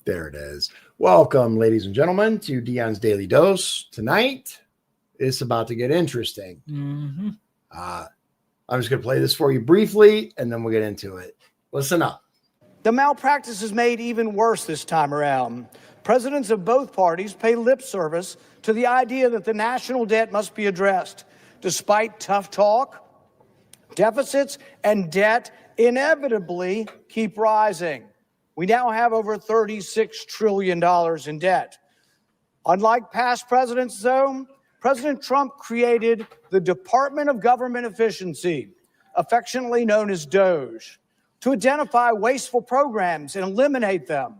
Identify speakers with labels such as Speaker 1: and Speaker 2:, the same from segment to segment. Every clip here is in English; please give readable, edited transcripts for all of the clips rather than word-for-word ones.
Speaker 1: There it is. Welcome, ladies and gentlemen, to Dion's Daily Dose. Tonight, it's about to get interesting.
Speaker 2: Mm-hmm.
Speaker 1: I'm just going to play this for you briefly, and then we'll get into it. Listen up.
Speaker 3: The malpractice is made even worse this time around. Presidents of both parties pay lip service to the idea that the national debt must be addressed. Despite tough talk, deficits and debt inevitably keep rising. We now have over $36 trillion in debt. Unlike past presidents, though, President Trump created the Department of Government Efficiency, affectionately known as DOGE, to identify wasteful programs and eliminate them.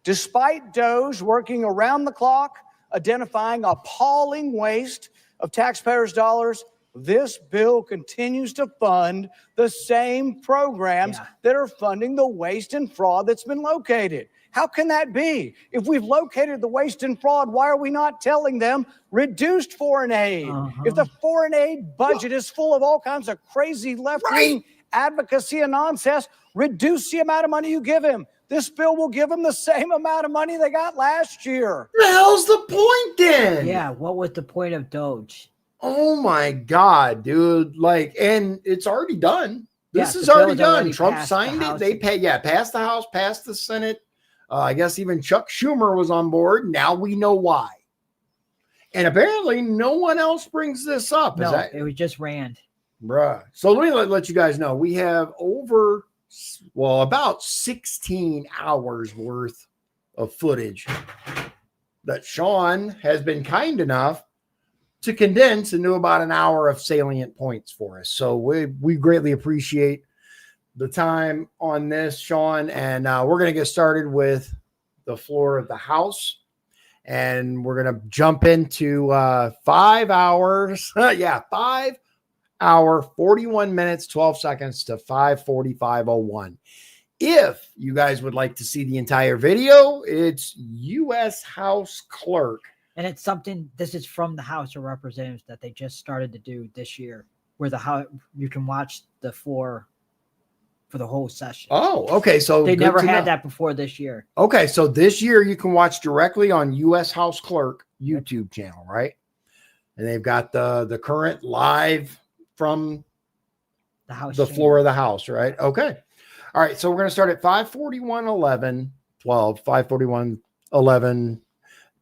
Speaker 3: Despite DOGE working around the clock, identifying appalling waste of taxpayers' dollars, this bill continues to fund the same programs that are funding the waste and fraud that's been located. How can that be? If we've located the waste and fraud, why are we not telling them reduced foreign aid? If the foreign aid budget is full of all kinds of crazy left-wing advocacy and nonsense, reduce the amount of money you give him. This bill will give them the same amount of money they got last year.
Speaker 1: The hell's the point then?
Speaker 2: Yeah, what was the point of Doge?
Speaker 1: Oh my God, dude. Like, and it's already done. This is
Speaker 2: the
Speaker 1: already
Speaker 2: bill's
Speaker 1: done. Trump signed it. They passed the House, passed the Senate. I guess even Chuck Schumer was on board. Now we know why. And apparently no one else brings this up.
Speaker 2: No, it was just Rand.
Speaker 1: Bruh. So let me let you guys know. We have about 16 hours worth of footage that Sean has been kind enough to condense into about an hour of salient points for us. So we greatly appreciate the time on this, Sean. And we're going to get started with the floor of the House. And we're going to jump into 5 hours. 5 hour, 41 minutes, 12 seconds to 5:45:01. If you guys would like to see the entire video, it's U.S. House Clerk.
Speaker 2: And it's something, this is from the House of Representatives that they just started to do this year, where the House, you can watch the floor for the whole session.
Speaker 1: Oh, okay. So
Speaker 2: they never had that before this year.
Speaker 1: Okay. So this year you can watch directly on U.S. House Clerk YouTube channel, right? And they've got the current live from
Speaker 2: the House,
Speaker 1: the floor of the House, right? Okay. All right. So we're going to start at 5:41:11, 5:41:11.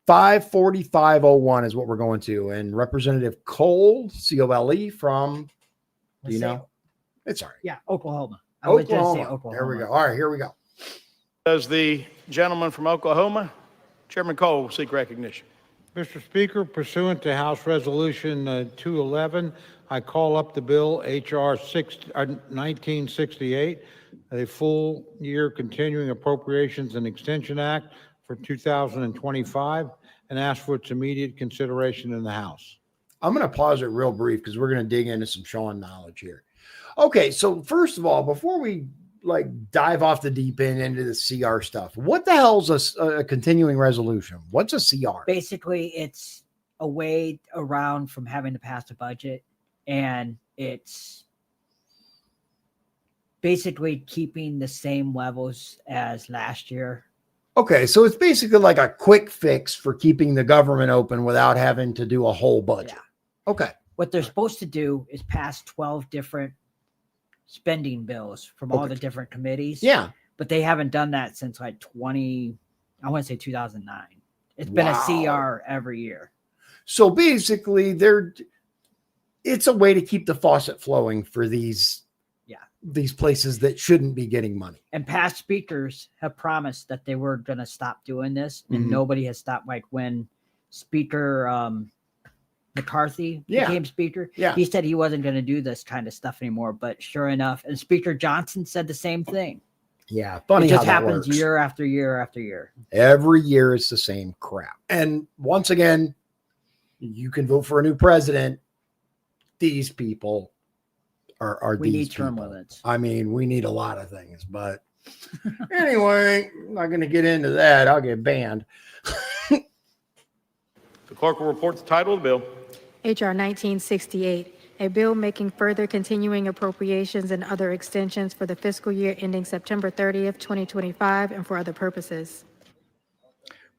Speaker 1: 5:45:01 is what we're going to. And Representative Cole, C-O-L-E from, do you know? It's all right.
Speaker 2: Yeah, Oklahoma. I
Speaker 1: Oklahoma.
Speaker 2: was just saying Oklahoma.
Speaker 1: There we go. All right, here we go.
Speaker 4: Does the gentleman from Oklahoma, Chairman Cole, seek recognition?
Speaker 5: Mr. Speaker, pursuant to House Resolution 211, I call up the bill H.R. 1968, a full year continuing appropriations and extension act for 2025, and ask for its immediate consideration in the House.
Speaker 1: I'm going to pause it real brief because we're going to dig into some Sean knowledge here. Okay, so first of all, before we dive off the deep end into the CR stuff, what the hell's a continuing resolution? What's a CR?
Speaker 2: Basically, it's a way around from having to pass a budget, and it's basically keeping the same levels as last year.
Speaker 1: Okay, so it's basically like a quick fix for keeping the government open without having to do a whole budget.
Speaker 2: Yeah.
Speaker 1: Okay.
Speaker 2: What they're supposed to do is pass 12 different spending bills from all the different committees.
Speaker 1: Yeah.
Speaker 2: But they haven't done that since I want to say 2009. It's been a CR every year.
Speaker 1: So basically it's a way to keep the faucet flowing for these places that shouldn't be getting money.
Speaker 2: And past speakers have promised that they were going to stop doing this, and nobody has stopped. Like when Speaker McCarthy became speaker, he said he wasn't going to do this kind of stuff anymore. But sure enough, and Speaker Johnson said the same thing.
Speaker 1: Yeah, funny.
Speaker 2: It just
Speaker 1: how that
Speaker 2: happens
Speaker 1: works.
Speaker 2: year after year after year.
Speaker 1: Every year it's the same crap. And once again, you can vote for a new president. These people are
Speaker 2: we
Speaker 1: these
Speaker 2: need term
Speaker 1: people.
Speaker 2: limits.
Speaker 1: I mean, we need a lot of things, but anyway, I'm not going to get into that. I'll get banned.
Speaker 4: The clerk will report the title of the bill.
Speaker 6: H.R. 1968, A bill making further continuing appropriations and other extensions for the fiscal year ending September 30th, 2025, and for other purposes.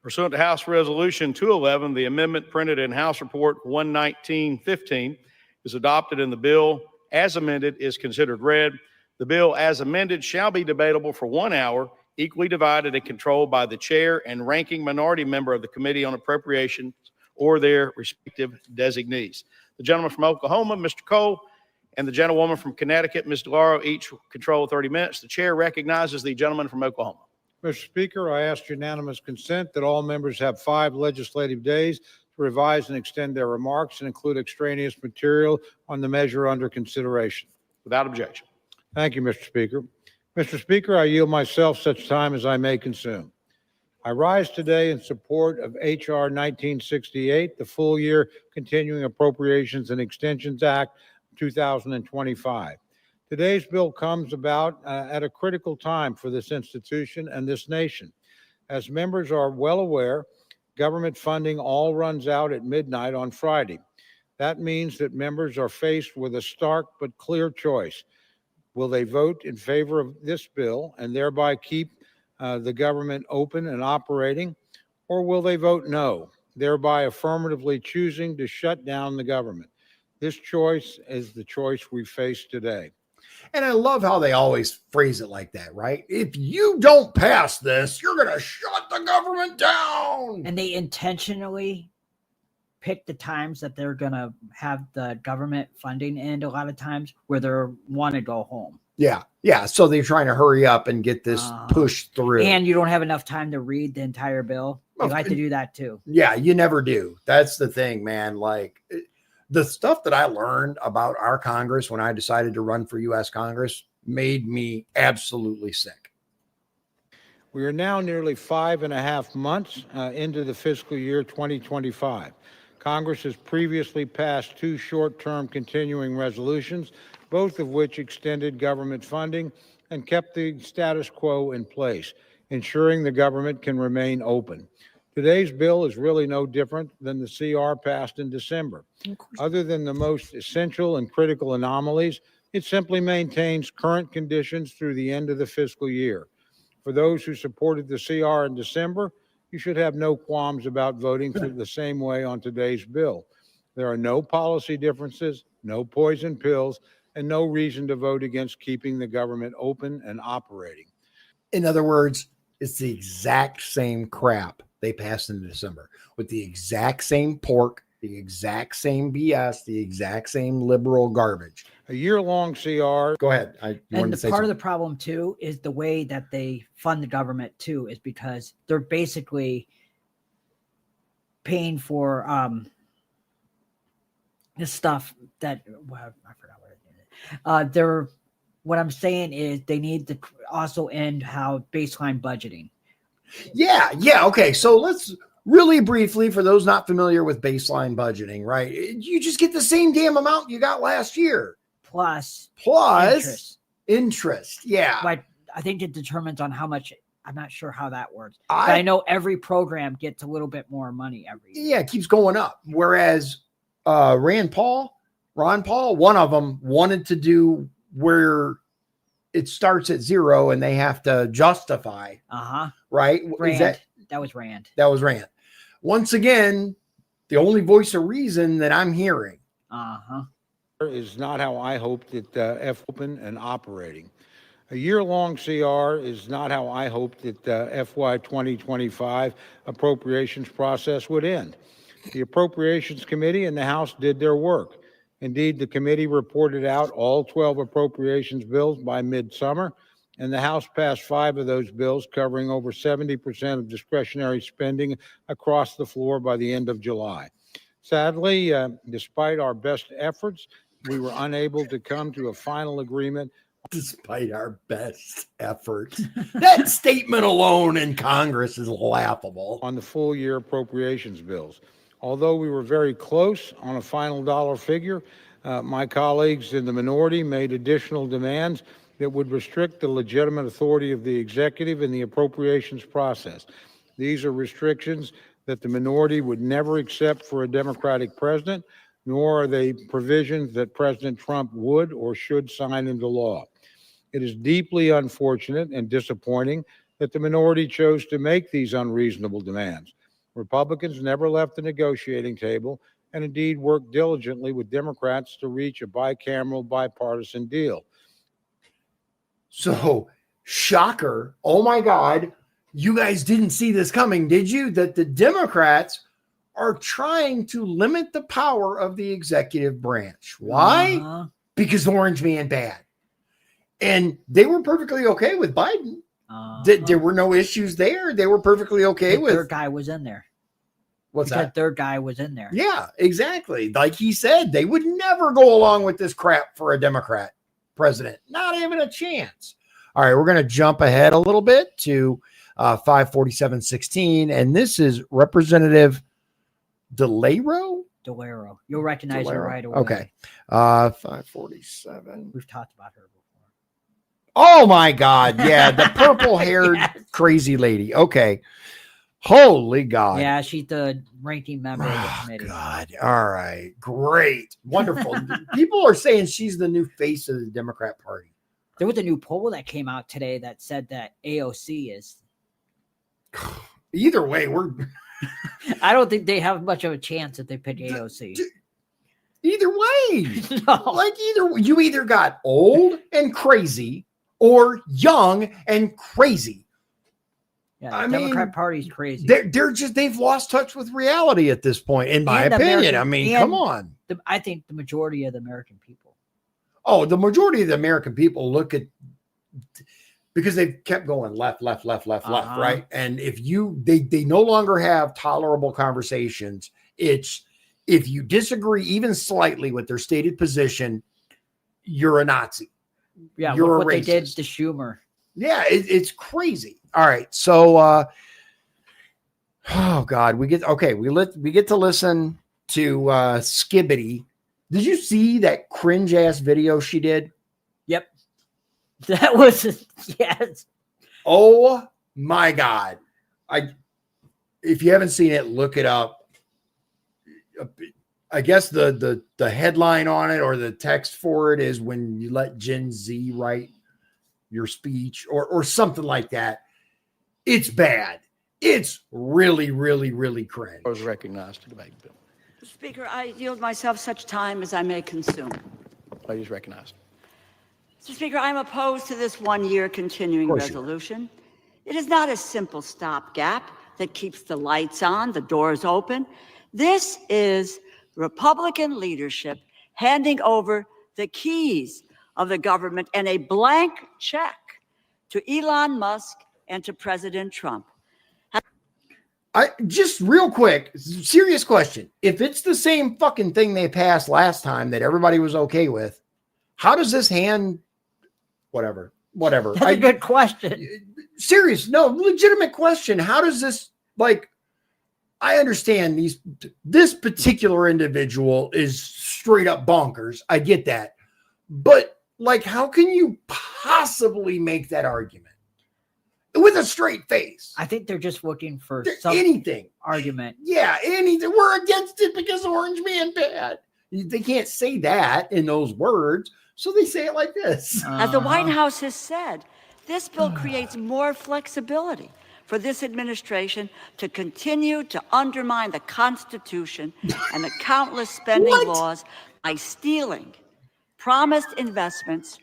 Speaker 4: Pursuant to House Resolution 211, the amendment printed in House Report 11915 is adopted and the bill as amended is considered read. The bill as amended shall be debatable for 1 hour, equally divided and controlled by the chair and ranking minority member of the Committee on Appropriations or their respective designees. The gentleman from Oklahoma, Mr. Cole, and the gentlewoman from Connecticut, Ms. DeLauro, each control 30 minutes. The chair recognizes the gentleman from Oklahoma.
Speaker 5: Mr. Speaker, I ask unanimous consent that all members have 5 legislative days to revise and extend their remarks and include extraneous material on the measure under consideration.
Speaker 4: Without objection.
Speaker 5: Thank you, Mr. Speaker. Mr. Speaker, I yield myself such time as I may consume. I rise today in support of H.R. 1968, the full year Continuing Appropriations and Extensions Act 2025. Today's bill comes about at a critical time for this institution and this nation. As members are well aware, government funding all runs out at midnight on Friday. That means that members are faced with a stark but clear choice. Will they vote in favor of this bill and thereby keep the government open and operating, or will they vote no, thereby affirmatively choosing to shut down the government? This choice is the choice we face today.
Speaker 1: And I love how they always phrase it like that, right? If you don't pass this, you're going to shut the government down.
Speaker 2: And they intentionally pick the times that they're going to have the government funding end a lot of times where they want to go home.
Speaker 1: Yeah. Yeah. So they're trying to hurry up and get this pushed through.
Speaker 2: And you don't have enough time to read the entire bill. They like to do that too.
Speaker 1: Yeah, you never do. That's the thing, man. Like the stuff that I learned about our Congress when I decided to run for U.S. Congress made me absolutely sick.
Speaker 5: We are now nearly 5.5 months into the fiscal year 2025. Congress has previously passed 2 short-term continuing resolutions, both of which extended government funding and kept the status quo in place, ensuring the government can remain open. Today's bill is really no different than the CR passed in December. Other than the most essential and critical anomalies, it simply maintains current conditions through the end of the fiscal year. For those who supported the CR in December, you should have no qualms about voting the same way on today's bill. There are no policy differences, no poison pills, and no reason to vote against keeping the government open and operating.
Speaker 1: In other words, it's the exact same crap they passed in December with the exact same pork, the exact same BS, the exact same liberal garbage.
Speaker 5: A year-long CR.
Speaker 1: Go ahead.
Speaker 2: And part of the problem too is the way that they fund the government too is because they're basically paying for this stuff that I forgot what it is. What I'm saying is they need to also end how baseline budgeting.
Speaker 1: Yeah. Okay. So let's really briefly, for those not familiar with baseline budgeting, right? You just get the same damn amount you got last year.
Speaker 2: Plus
Speaker 1: interest. Yeah.
Speaker 2: But I think it determines on how much. I'm not sure how that works. But I know every program gets a little bit more money every year.
Speaker 1: Yeah, it keeps going up. Whereas Ron Paul, one of them wanted to do where it starts at 0 and they have to justify. Right?
Speaker 2: Rand. That was Rand.
Speaker 1: That was Rand. Once again, the only voice of reason that I'm hearing.
Speaker 5: Is not how I hoped it open and operating. A year-long CR is not how I hoped that FY 2025 appropriations process would end. The Appropriations Committee and the House did their work. Indeed, the committee reported out all 12 appropriations bills by midsummer, and the House passed 5 of those bills, covering over 70% of discretionary spending across the floor by the end of July. Sadly, despite our best efforts, we were unable to come to a final agreement.
Speaker 1: Despite our best efforts. That statement alone in Congress is laughable.
Speaker 5: On the full year appropriations bills. Although we were very close on a final dollar figure, my colleagues in the minority made additional demands that would restrict the legitimate authority of the executive in the appropriations process. These are restrictions that the minority would never accept for a Democratic president, nor are they provisions that President Trump would or should sign into law. It is deeply unfortunate and disappointing that the minority chose to make these unreasonable demands. Republicans never left the negotiating table and indeed worked diligently with Democrats to reach a bicameral bipartisan deal.
Speaker 1: So, shocker. Oh my God. You guys didn't see this coming, did you? That the Democrats are trying to limit the power of the executive branch. Why? Because Orange Man bad. And they were perfectly okay with Biden. There were no issues there. They were perfectly okay with.
Speaker 2: Third guy was in there.
Speaker 1: What's that?
Speaker 2: Third guy was in there.
Speaker 1: Yeah, exactly. Like he said, they would never go along with this crap for a Democrat president. Not even a chance. All right, we're going to jump ahead a little bit to 547-16, and this is Representative DeLauro.
Speaker 2: You'll recognize her right away.
Speaker 1: Okay. 547.
Speaker 2: We've talked about her before.
Speaker 1: Oh my God. Yeah, the purple-haired crazy lady. Okay. Holy God.
Speaker 2: Yeah, she's the ranking member of the committee.
Speaker 1: God. All right. Great. Wonderful. People are saying she's the new face of the Democrat Party.
Speaker 2: There was a new poll that came out today that said that AOC is.
Speaker 1: Either way,
Speaker 2: I don't think they have much of a chance if they pick AOC.
Speaker 1: Either way.
Speaker 2: No.
Speaker 1: Like you either got old and crazy or young and crazy.
Speaker 2: Yeah, the Democrat Party's crazy.
Speaker 1: They've lost touch with reality at this point, in my opinion. Come on.
Speaker 2: I think the majority of the American people.
Speaker 1: Oh, the majority of the American people look at, because they've kept going left, right? And if they no longer have tolerable conversations. It's, if you disagree even slightly with their stated position, you're a Nazi.
Speaker 2: Yeah,
Speaker 1: you're
Speaker 2: what
Speaker 1: a
Speaker 2: they
Speaker 1: racist.
Speaker 2: did to Schumer.
Speaker 1: Yeah, it's crazy. All right, so oh God, we get to listen to Skibbity. Did you see that cringe ass video she did?
Speaker 2: Yep, that was yes.
Speaker 1: Oh my God! If you haven't seen it, look it up. I guess the headline on it or the text for it is when you let Gen Z write your speech or something like that. It's bad. It's really, really, really cringe.
Speaker 4: I was recognized to debate the bill.
Speaker 7: Mr. Speaker, I yield myself such time as I may consume.
Speaker 4: Ladies recognized.
Speaker 7: Mr. Speaker, I'm opposed to this one-year continuing resolution. It is not a simple stopgap that keeps the lights on, the doors open. This is Republican leadership handing over the keys of the government and a blank check to Elon Musk and to President Trump.
Speaker 1: I just real quick, serious question. If it's the same fucking thing they passed last time that everybody was okay with, how does this hand whatever?
Speaker 2: That's a good question.
Speaker 1: Serious, no, legitimate question. How does this, like, I understand this particular individual is straight up bonkers. I get that. But like, how can you possibly make that argument with a straight face?
Speaker 2: I think they're just looking for
Speaker 1: anything
Speaker 2: argument.
Speaker 1: Yeah, anything. We're against it because Orange Man bad. They can't say that in those words, so they say it like this.
Speaker 7: As the White House has said, this bill creates more flexibility for this administration to continue to undermine the Constitution and the countless spending laws by stealing promised investments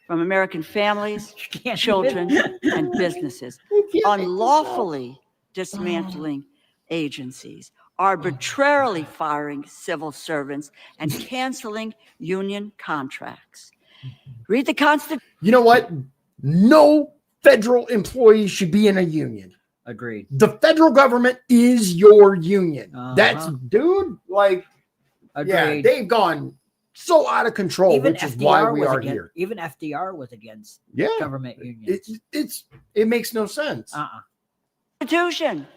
Speaker 7: from American families, children, and businesses, unlawfully dismantling agencies, arbitrarily firing civil servants, and canceling union contracts. Read the Constitution.
Speaker 1: You know what? No federal employee should be in a union.
Speaker 2: Agreed.
Speaker 1: The federal government is your union. That's, dude, like,
Speaker 2: agreed.
Speaker 1: Yeah, they've gone so out of control,
Speaker 2: Even
Speaker 1: which is
Speaker 2: FDR
Speaker 1: why we are
Speaker 2: against,
Speaker 1: here.
Speaker 2: Even FDR was against government unions.
Speaker 1: It makes no sense.
Speaker 7: Constitution,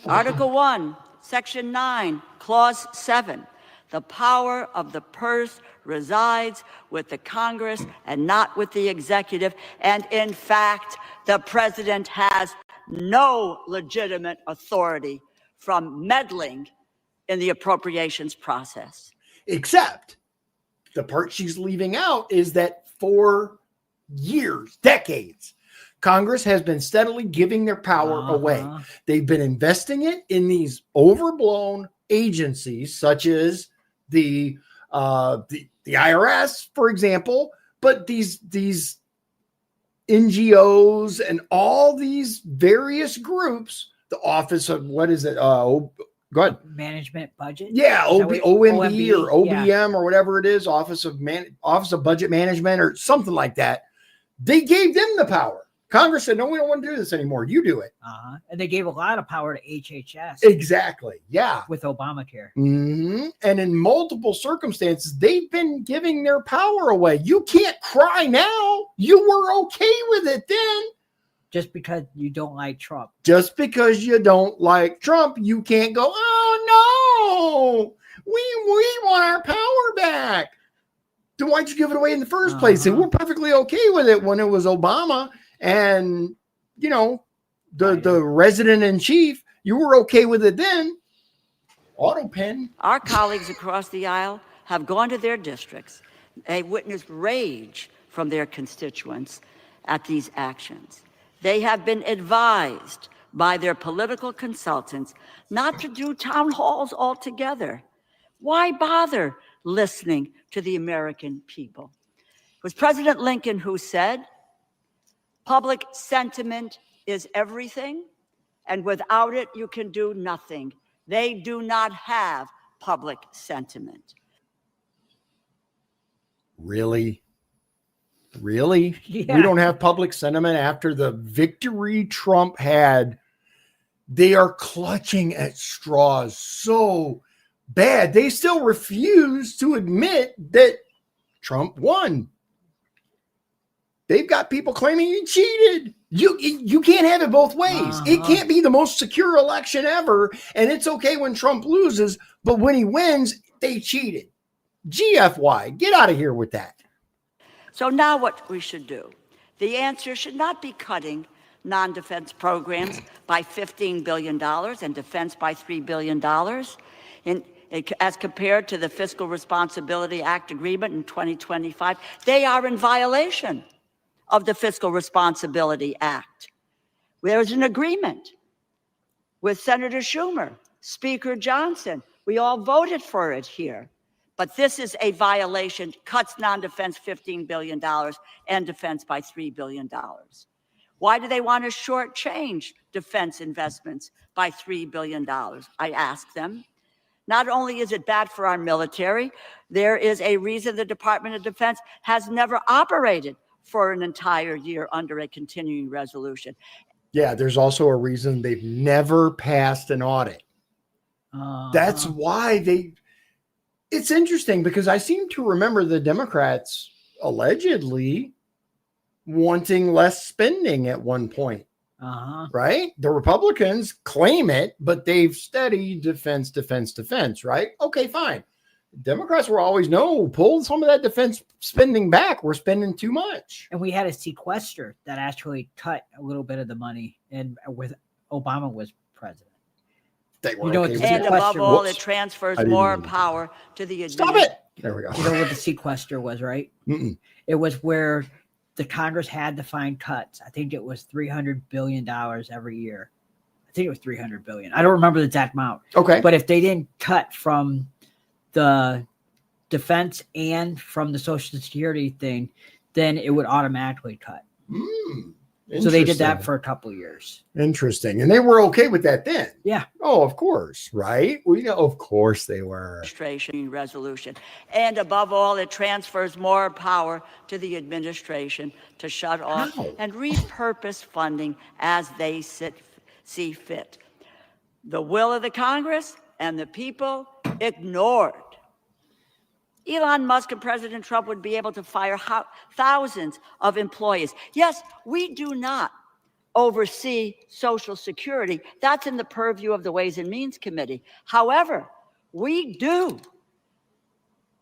Speaker 7: Article 1, Section 9, Clause 7. The power of the purse resides with the Congress and not with the executive. And in fact, the president has no legitimate authority from meddling in the appropriations process.
Speaker 1: Except the part she's leaving out is that for years, decades, Congress has been steadily giving their power away. They've been investing it in these overblown agencies, such as the IRS, for example, but these NGOs and all these various groups, the Office of, what is it? Go ahead.
Speaker 2: Management budget.
Speaker 1: Yeah, OMB or OBM,
Speaker 2: yeah,
Speaker 1: or whatever it is, Office of Budget Management or something like that. They gave them the power. Congress said, no, we don't want to do this anymore. You do it.
Speaker 2: And they gave a lot of power to HHS.
Speaker 1: Exactly. Yeah.
Speaker 2: With Obamacare.
Speaker 1: Mm-hmm. And in multiple circumstances, they've been giving their power away. You can't cry now. You were okay with it then.
Speaker 2: Just because you don't like Trump.
Speaker 1: Just because you don't like Trump, you can't go, oh, no, we want our power back. Then why'd you give it away in the first place? And we're perfectly okay with it when it was Obama. And, you know, the resident in chief, you were okay with it then. Auto pen.
Speaker 7: Our colleagues across the aisle have gone to their districts. They witnessed rage from their constituents at these actions. They have been advised by their political consultants not to do town halls altogether. Why bother listening to the American people? It was President Lincoln who said, public sentiment is everything, and without it, you can do nothing. They do not have public sentiment.
Speaker 1: Really? Really?
Speaker 2: Yeah.
Speaker 1: We don't have public sentiment after the victory Trump had. They are clutching at straws so bad. They still refuse to admit that Trump won. They've got people claiming he cheated. You can't have it both ways. It can't be the most secure election ever, and it's okay when Trump loses, but when he wins, they cheated. GFY, get out of here with that.
Speaker 7: So now what we should do? The answer should not be cutting non-defense programs by $15 billion and defense by $3 billion as compared to the Fiscal Responsibility Act agreement in 2025. They are in violation of the Fiscal Responsibility Act. There is an agreement with Senator Schumer, Speaker Johnson. We all voted for it here. But this is a violation, cuts non-defense $15 billion and defense by $3 billion. Why do they want to shortchange defense investments by $3 billion? I ask them. Not only is it bad for our military, there is a reason the Department of Defense has never operated for an entire year under a continuing resolution.
Speaker 1: Yeah, there's also a reason they've never passed an audit. That's why it's interesting because I seem to remember the Democrats allegedly wanting less spending at one point. Right? The Republicans claim it, but they've steady defense, right? Okay, fine. Democrats were always, no, pull some of that defense spending back. We're spending too much.
Speaker 2: And we had a sequester that actually cut a little bit of the money, and with Obama was president.
Speaker 1: They were
Speaker 7: and above all, it transfers more power to the
Speaker 1: Stop it. There we go.
Speaker 2: You know what the sequester was, right? It was where the Congress had to find cuts. I think it was $300 billion every year. I think it was $300 billion. I don't remember the exact amount.
Speaker 1: Okay.
Speaker 2: But if they didn't cut from the defense and from the Social Security thing, then it would automatically cut. So they did that for a couple of years.
Speaker 1: Interesting. And they were okay with that then.
Speaker 2: Yeah.
Speaker 1: Oh, of course. Right. Of course they were.
Speaker 7: Administration resolution. And above all, it transfers more power to the administration to shut off and repurpose funding as they see fit. The will of the Congress and the people ignored. Elon Musk and President Trump would be able to fire thousands of employees. Yes, we do not oversee Social Security. That's in the purview of the Ways and Means Committee. However, we do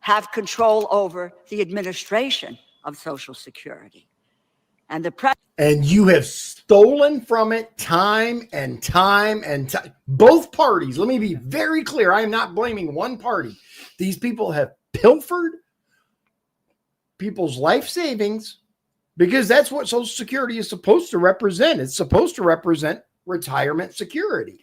Speaker 7: have control over the administration of Social Security. And the president.
Speaker 1: And you have stolen from it time and time and time. Both parties, let me be very clear. I am not blaming one party. These people have pilfered people's life savings because that's what Social Security is supposed to represent. It's supposed to represent retirement security.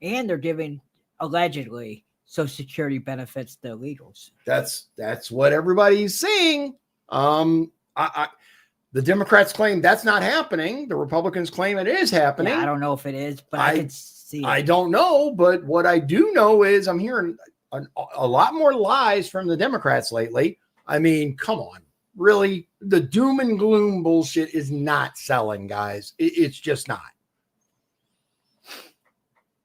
Speaker 2: And they're giving, allegedly, Social Security benefits to illegals.
Speaker 1: That's what everybody's saying. The Democrats claim that's not happening. The Republicans claim it is happening.
Speaker 2: Yeah, I don't know if it is, but I can see it.
Speaker 1: I don't know, but what I do know is I'm hearing a lot more lies from the Democrats lately. I mean, come on. Really? The doom and gloom bullshit is not selling, guys. It's just not.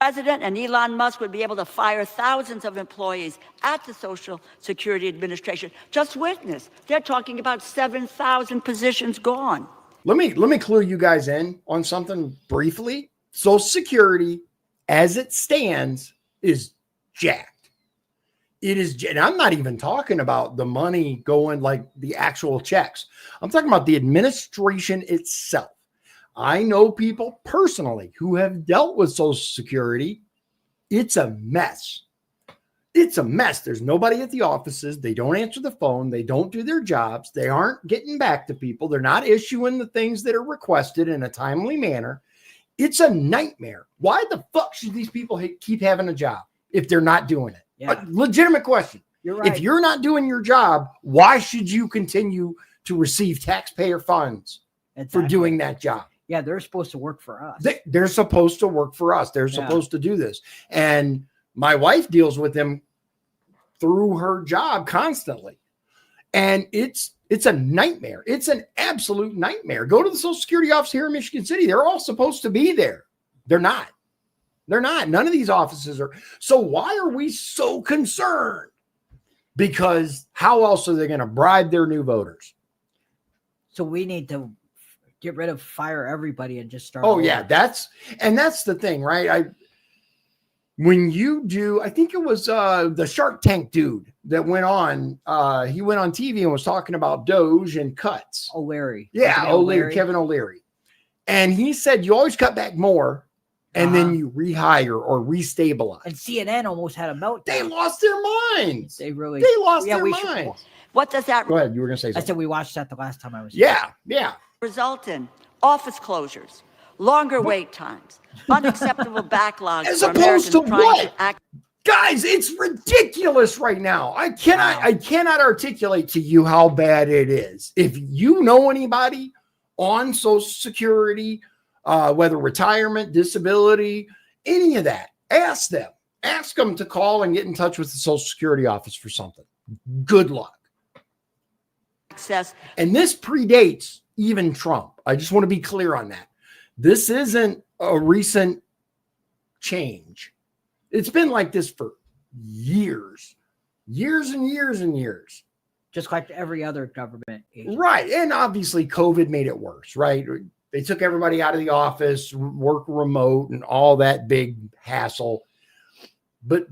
Speaker 7: President and Elon Musk would be able to fire thousands of employees at the Social Security Administration. Just witness, they're talking about 7,000 positions gone.
Speaker 1: Let me clue you guys in on something briefly. Social Security, as it stands, is jacked. It is, and I'm not even talking about the money going like the actual checks. I'm talking about the administration itself. I know people personally who have dealt with Social Security. It's a mess. It's a mess. There's nobody at the offices. They don't answer the phone. They don't do their jobs. They aren't getting back to people. They're not issuing the things that are requested in a timely manner. It's a nightmare. Why the fuck should these people keep having a job if they're not doing it?
Speaker 2: Yeah.
Speaker 1: A legitimate question.
Speaker 2: You're right.
Speaker 1: If you're not doing your job, why should you continue to receive taxpayer funds for doing that job?
Speaker 2: Yeah, they're supposed to work for us.
Speaker 1: They're supposed to work for us. They're supposed to do this. And my wife deals with them through her job constantly. And it's a nightmare. It's an absolute nightmare. Go to the Social Security office here in Michigan City. They're all supposed to be there. They're not. They're not. None of these offices are. So why are we so concerned? Because how else are they going to bribe their new voters?
Speaker 2: So we need to get rid of fire everybody and just start.
Speaker 1: Oh, yeah. That's the thing, right? When you do, I think it was the Shark Tank dude that went on. He went on TV and was talking about Doge and cuts.
Speaker 2: O'Leary.
Speaker 1: Yeah, Kevin O'Leary. And he said you always cut back more and then you rehire or restabilize.
Speaker 2: And CNN almost had a meltdown.
Speaker 1: They lost their minds.
Speaker 2: They
Speaker 1: lost their minds.
Speaker 7: What does that?
Speaker 1: Go ahead. You were going to say something.
Speaker 2: I said we watched that the last time I was here.
Speaker 1: Yeah.
Speaker 7: Result in office closures, longer wait times, unacceptable backlogs.
Speaker 1: As opposed to what? Guys, it's ridiculous right now. I cannot articulate to you how bad it is. If you know anybody on Social Security, whether retirement, disability, any of that, ask them. Ask them to call and get in touch with the Social Security office for something. Good luck.
Speaker 7: Access.
Speaker 1: And this predates even Trump. I just want to be clear on that. This isn't a recent change. It's been like this for years and years.
Speaker 2: Just like every other government agency.
Speaker 1: Right. And obviously COVID made it worse, right? They took everybody out of the office, work remote and all that big hassle. But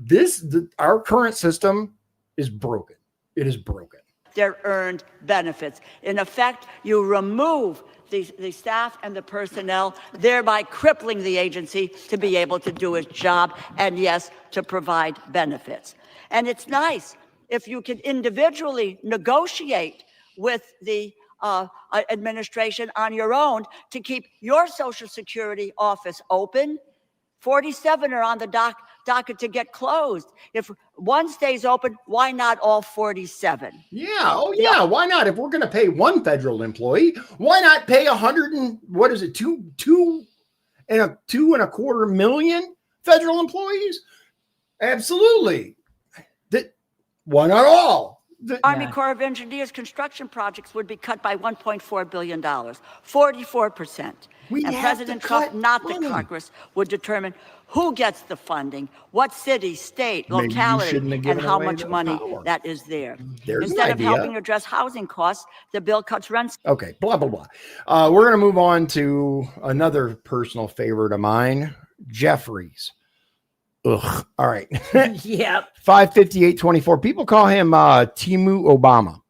Speaker 1: our current system is broken. It is broken.
Speaker 7: Their earned benefits. In effect, you remove the staff and the personnel, thereby crippling the agency to be able to do its job and, yes, to provide benefits. And it's nice if you can individually negotiate with the administration on your own to keep your Social Security office open. 47 are on the docket to get closed. If one stays open, why not all 47?
Speaker 1: Yeah. Oh, yeah. Why not? If we're going to pay one federal employee, why not pay two and a quarter million federal employees? Absolutely. Why not all?
Speaker 7: Army Corps of Engineers construction projects would be cut by $1.4 billion, 44%. And President Trump, not the Congress, would determine who gets the funding, what city, state, locality, and how much money that is there. Instead of helping address housing costs, the bill cuts rents.
Speaker 1: Okay, blah, blah, blah. We're going to move on to another personal favorite of mine, Jeffries. Ugh. All right.
Speaker 2: Yep.
Speaker 1: 55824. People call him Timu Obama.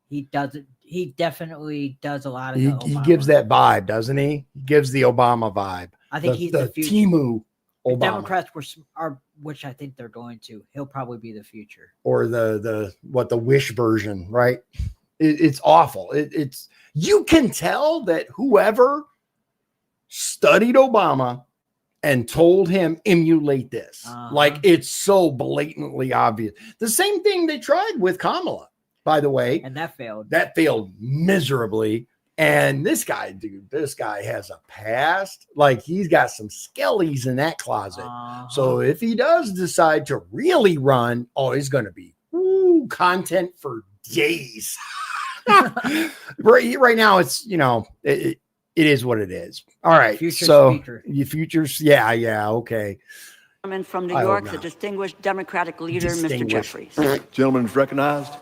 Speaker 2: He doesn't. He definitely does a lot of.
Speaker 1: He gives that vibe, doesn't he? He gives the Obama vibe.
Speaker 2: I think he's the future.
Speaker 1: Timu
Speaker 2: If
Speaker 1: Obama.
Speaker 2: Democrats are, which I think they're going to. He'll probably be the future.
Speaker 1: Or the Wish version, right? It's awful. It's you can tell that whoever studied Obama and told him emulate this. Like it's so blatantly obvious. The same thing they tried with Kamala, by the way.
Speaker 2: And that failed.
Speaker 1: That failed miserably. And this guy, dude, this guy has a past. Like he's got some skellies in that closet. So if he does decide to really run, he's going to be content for days. right now, it's, it is what it is. All right. Your futures. Yeah. Okay.
Speaker 7: Gentleman from New York, the distinguished Democratic leader, Mr. Jeffries.
Speaker 8: Gentleman is recognized.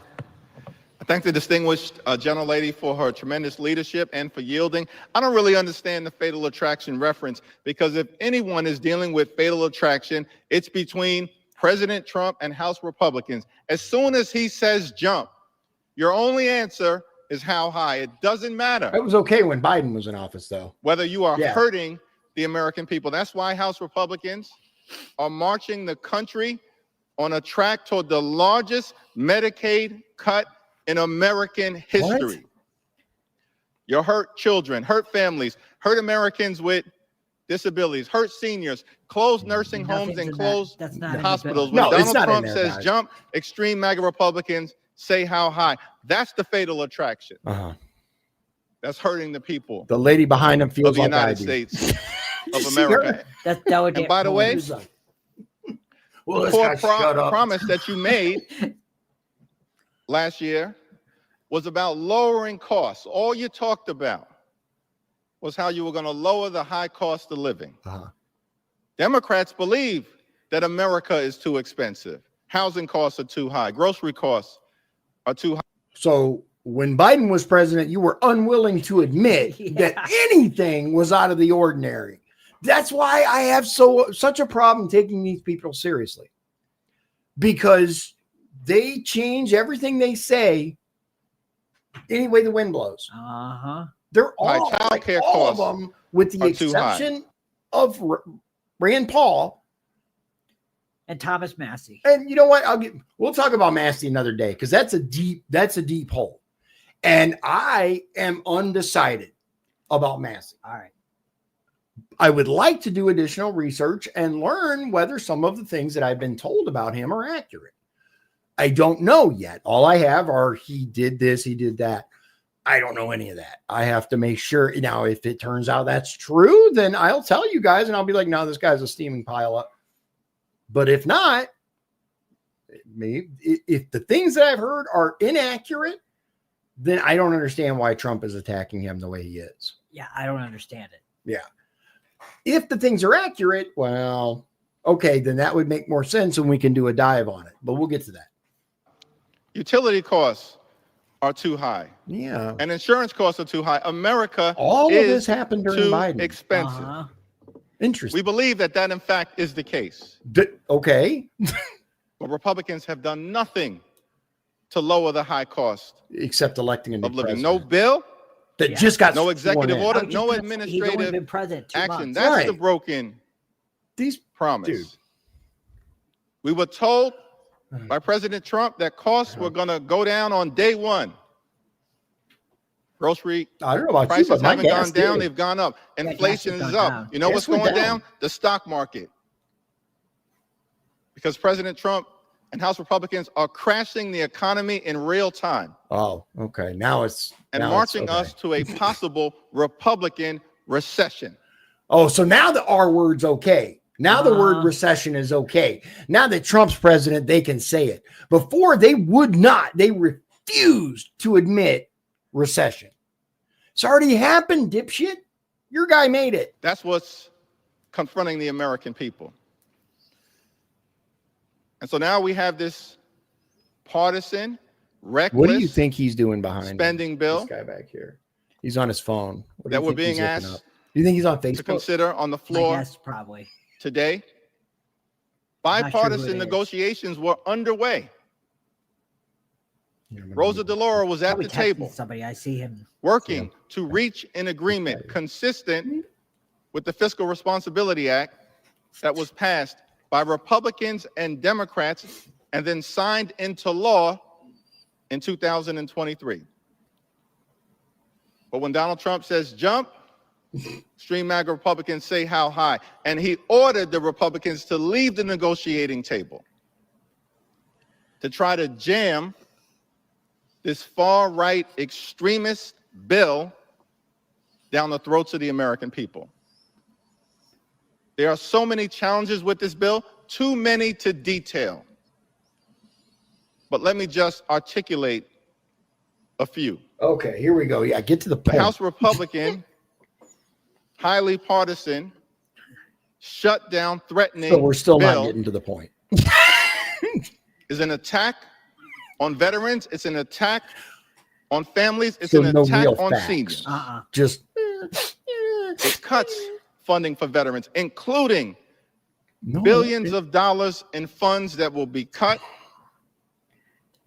Speaker 8: I thank the distinguished gentlelady for her tremendous leadership and for yielding. I don't really understand the fatal attraction reference, because if anyone is dealing with fatal attraction, it's between President Trump and House Republicans. As soon as he says jump, your only answer is how high. It doesn't matter.
Speaker 1: It was okay when Biden was in office, though.
Speaker 8: Whether you are hurting the American people. That's why House Republicans are marching the country on a track toward the largest Medicaid cut in American history. What? You hurt children, hurt families, hurt Americans with disabilities, hurt seniors, close nursing homes and close hospitals. When Donald Trump says jump, extreme MAGA Republicans say how high. That's the fatal attraction. That's hurting the people.
Speaker 1: The lady behind him feels
Speaker 8: of the
Speaker 1: like
Speaker 8: United States of America. And by the way, the core promise that you made last year was about lowering costs. All you talked about was how you were going to lower the high cost of living. Democrats believe that America is too expensive. Housing costs are too high. Grocery costs are too high.
Speaker 1: So when Biden was president, you were unwilling to admit that anything was out of the ordinary. That's why I have such a problem taking these people seriously, because they change everything they say any way the wind blows. They're all, all of them, with the exception of Rand Paul
Speaker 2: and Thomas Massey.
Speaker 1: And you know what? We'll talk about Massey another day, because that's a deep hole. And I am undecided about Massey.
Speaker 2: All right.
Speaker 1: I would like to do additional research and learn whether some of the things that I've been told about him are accurate. I don't know yet. All I have are he did this, he did that. I don't know any of that. I have to make sure. Now, if it turns out that's true, then I'll tell you guys and I'll be like, no, this guy's a steaming pile up. But if not, maybe if the things that I've heard are inaccurate, then I don't understand why Trump is attacking him the way he is.
Speaker 2: Yeah, I don't understand it.
Speaker 1: Yeah. If the things are accurate, well, okay, then that would make more sense and we can do a dive on it. But we'll get to that.
Speaker 8: Utility costs are too high.
Speaker 1: Yeah.
Speaker 8: And insurance costs are too high. America
Speaker 1: all of this happened during
Speaker 8: too
Speaker 1: Biden.
Speaker 8: Expensive.
Speaker 1: Interesting.
Speaker 8: We believe that in fact is the case.
Speaker 1: Okay.
Speaker 8: But Republicans have done nothing to lower the high cost
Speaker 1: except electing a new president.
Speaker 8: No bill
Speaker 1: that just got
Speaker 8: no executive order, no administrative action. That's the broken promise. Dude. We were told by President Trump that costs were going to go down on day one. Grocery prices haven't gone down, they've gone up. Inflation is up. You know what's going down? The stock market. Because President Trump and House Republicans are crashing the economy in real time.
Speaker 1: Oh, okay. Now
Speaker 8: marching us to a possible Republican recession.
Speaker 1: Oh, so now the R word's okay. Now the word recession is okay. Now that Trump's president, they can say it. Before, they would not. They refused to admit recession. It's already happened, dipshit. Your guy made it.
Speaker 8: That's what's confronting the American people. And so now we have this partisan, reckless.
Speaker 1: What do you think he's doing behind
Speaker 8: spending bill?
Speaker 1: This guy back here. He's on his phone.
Speaker 8: That we're being asked.
Speaker 1: Do you think he's on Facebook?
Speaker 8: To consider on the floor.
Speaker 2: Yes, probably.
Speaker 8: Today. Bipartisan negotiations were underway. Rosa DeLauro was at
Speaker 2: Probably
Speaker 8: the
Speaker 2: texting
Speaker 8: table
Speaker 2: somebody. I see him.
Speaker 8: working to reach an agreement consistent with the Fiscal Responsibility Act that was passed by Republicans and Democrats and then signed into law in 2023. But when Donald Trump says jump, extreme MAGA Republicans say how high. And he ordered the Republicans to leave the negotiating table to try to jam this far-right extremist bill down the throats of the American people. There are so many challenges with this bill, too many to detail. But let me just articulate a few.
Speaker 1: Okay, here we go. Yeah, get to the
Speaker 8: The
Speaker 1: point.
Speaker 8: House Republican, highly partisan, shut down threatening
Speaker 1: So we're still
Speaker 8: bill
Speaker 1: not getting to the point.
Speaker 8: is an attack on veterans. It's an attack on families. It's
Speaker 1: So
Speaker 8: an
Speaker 1: no
Speaker 8: attack
Speaker 1: real
Speaker 8: on
Speaker 1: facts.
Speaker 8: seniors.
Speaker 1: Just
Speaker 8: It cuts funding for veterans, including
Speaker 1: no,
Speaker 8: billions of dollars in funds that will be cut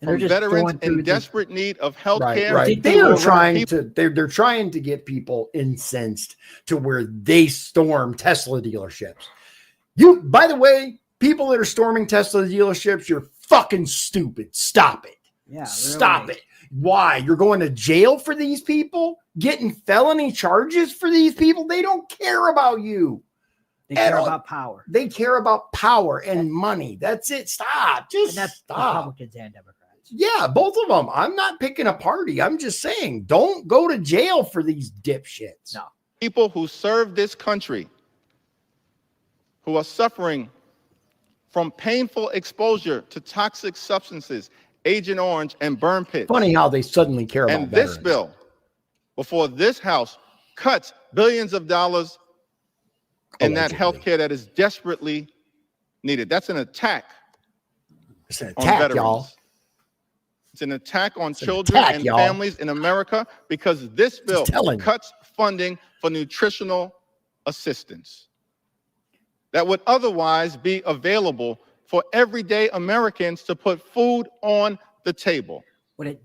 Speaker 2: And they're
Speaker 8: from
Speaker 2: just
Speaker 8: veterans
Speaker 2: going through
Speaker 8: in
Speaker 2: the-
Speaker 8: desperate need of health
Speaker 1: Right,
Speaker 8: care.
Speaker 1: right. They are trying to. They're trying to get people incensed to where they storm Tesla dealerships. You, by the way, people that are storming Tesla dealerships, you're fucking stupid. Stop it.
Speaker 2: Yeah,
Speaker 1: Stop
Speaker 2: really.
Speaker 1: it. Why? You're going to jail for these people? Getting felony charges for these people? They don't care about you.
Speaker 2: They
Speaker 1: At
Speaker 2: care
Speaker 1: all.
Speaker 2: about power.
Speaker 1: They care about power and money. That's it. Stop. Just
Speaker 2: And that's
Speaker 1: stop.
Speaker 2: Republicans and Democrats.
Speaker 1: Yeah, both of them. I'm not picking a party. I'm just saying, don't go to jail for these dipshits.
Speaker 2: No.
Speaker 8: People who serve this country, who are suffering from painful exposure to toxic substances, Agent Orange and burn pits.
Speaker 1: Funny how they suddenly care about
Speaker 8: And this
Speaker 1: veterans.
Speaker 8: bill, before this House, cuts billions of dollars in that
Speaker 1: Allegedly.
Speaker 8: health care that is desperately needed. That's an attack
Speaker 1: It's an
Speaker 8: on
Speaker 1: attack,
Speaker 8: veterans.
Speaker 1: y'all.
Speaker 8: It's an attack on
Speaker 1: an
Speaker 8: children
Speaker 1: attack,
Speaker 8: and
Speaker 1: y'all.
Speaker 8: families in America because this bill
Speaker 1: telling you.
Speaker 8: cuts funding for nutritional assistance that would otherwise be available for everyday Americans to put food on the table.
Speaker 2: What it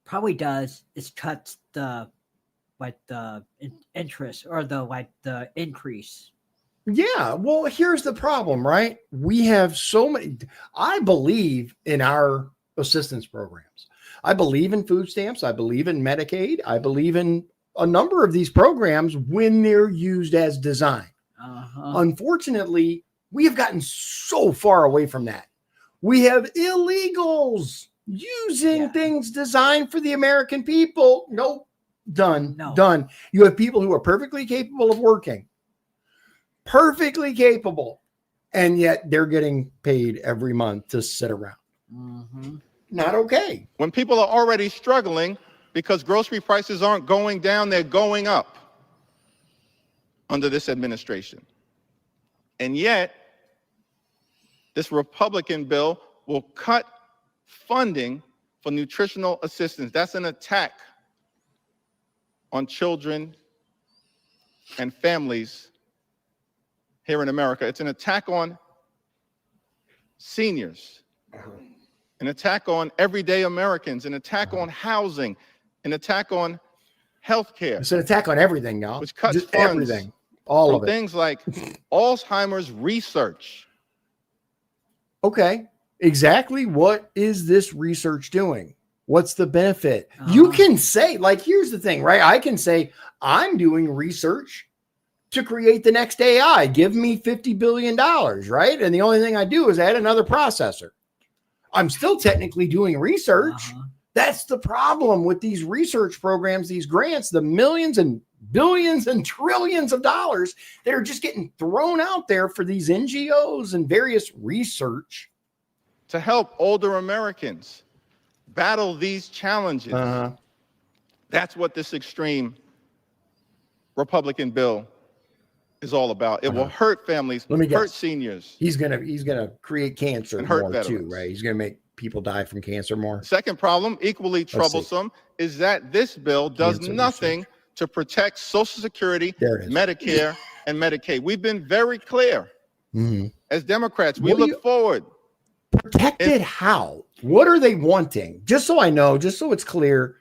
Speaker 2: probably does is cuts the interest or the increase.
Speaker 1: Yeah, well, here's the problem, right? We have so many. I believe in our assistance programs. I believe in food stamps. I believe in Medicaid. I believe in a number of these programs when they're used as designed. Unfortunately, we have gotten so far away from that. We have illegals using things designed for the American people. Nope. Done.
Speaker 2: No.
Speaker 1: Done. You have people who are perfectly capable of working. Perfectly capable. And yet they're getting paid every month to sit around. Not okay.
Speaker 8: When people are already struggling because grocery prices aren't going down, they're going up under this administration. And yet, this Republican bill will cut funding for nutritional assistance. That's an attack on children and families here in America. It's an attack on seniors, an attack on everyday Americans, an attack on housing, an attack on health care.
Speaker 1: It's an attack on everything now.
Speaker 8: Which cuts
Speaker 1: Just
Speaker 8: funds
Speaker 1: everything. All
Speaker 8: from
Speaker 1: of it.
Speaker 8: things like Alzheimer's research.
Speaker 1: Okay. Exactly what is this research doing? What's the benefit? You can say, like, here's the thing, right? I can say, I'm doing research to create the next AI. Give me $50 billion, right? And the only thing I do is add another processor. I'm still technically doing research. That's the problem with these research programs, these grants, the millions and billions and trillions of dollars that are just getting thrown out there for these NGOs and various research.
Speaker 8: To help older Americans battle these challenges. That's what this extreme Republican bill is all about. It will hurt families, hurt seniors.
Speaker 1: He's gonna create cancer
Speaker 8: And hurt
Speaker 1: more
Speaker 8: veterans.
Speaker 1: too, right? He's gonna make people die from cancer more.
Speaker 8: Second problem, equally troublesome, is that this bill does
Speaker 1: Cancer
Speaker 8: nothing to protect Social Security,
Speaker 1: There it is.
Speaker 8: Medicare, and Medicaid. We've been very clear as Democrats. We
Speaker 1: What do
Speaker 8: look forward.
Speaker 1: Protected how? What are they wanting? Just so I know, just so it's clear,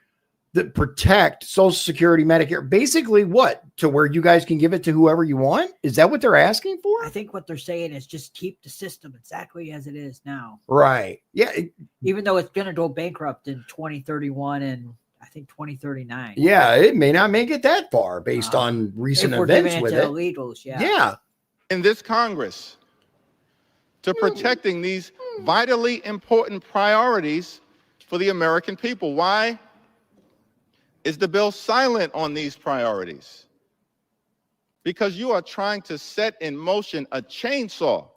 Speaker 1: that protect Social Security, Medicare, basically what? To where you guys can give it to whoever you want? Is that what they're asking for?
Speaker 2: I think what they're saying is just keep the system exactly as it is now.
Speaker 1: Right. Yeah.
Speaker 2: Even though it's going to go bankrupt in 2031 and I think 2039.
Speaker 1: Yeah, it may not make it that far based on recent events with it.
Speaker 2: Illegals, yeah.
Speaker 1: Yeah.
Speaker 8: In this Congress, to protecting these vitally important priorities for the American people. Why is the bill silent on these priorities? Because you are trying to set in motion a chainsaw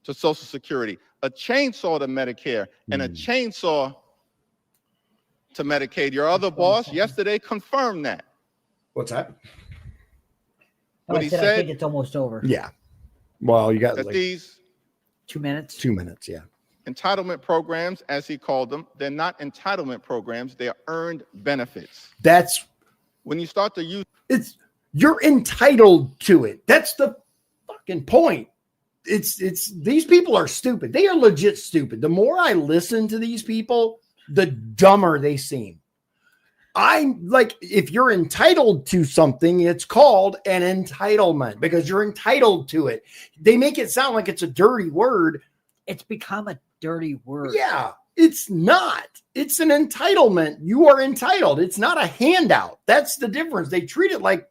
Speaker 8: to Social Security, a chainsaw to Medicare, and a chainsaw to Medicaid. Your other boss yesterday confirmed that.
Speaker 1: What's that?
Speaker 2: I think it's almost over.
Speaker 1: Yeah. Well, you got
Speaker 8: that
Speaker 1: like
Speaker 8: these
Speaker 2: 2 minutes.
Speaker 1: 2 minutes. Yeah.
Speaker 8: Entitlement programs, as he called them, they're not entitlement programs, they're earned benefits.
Speaker 1: That's
Speaker 8: when you start to use
Speaker 1: you're entitled to it. That's the fucking point. It's these people are stupid. They are legit stupid. The more I listen to these people, the dumber they seem. I'm like, if you're entitled to something, it's called an entitlement because you're entitled to it. They make it sound like it's a dirty word.
Speaker 2: It's become a dirty word.
Speaker 1: Yeah, it's not. It's an entitlement. You are entitled. It's not a handout. That's the difference. They treat it like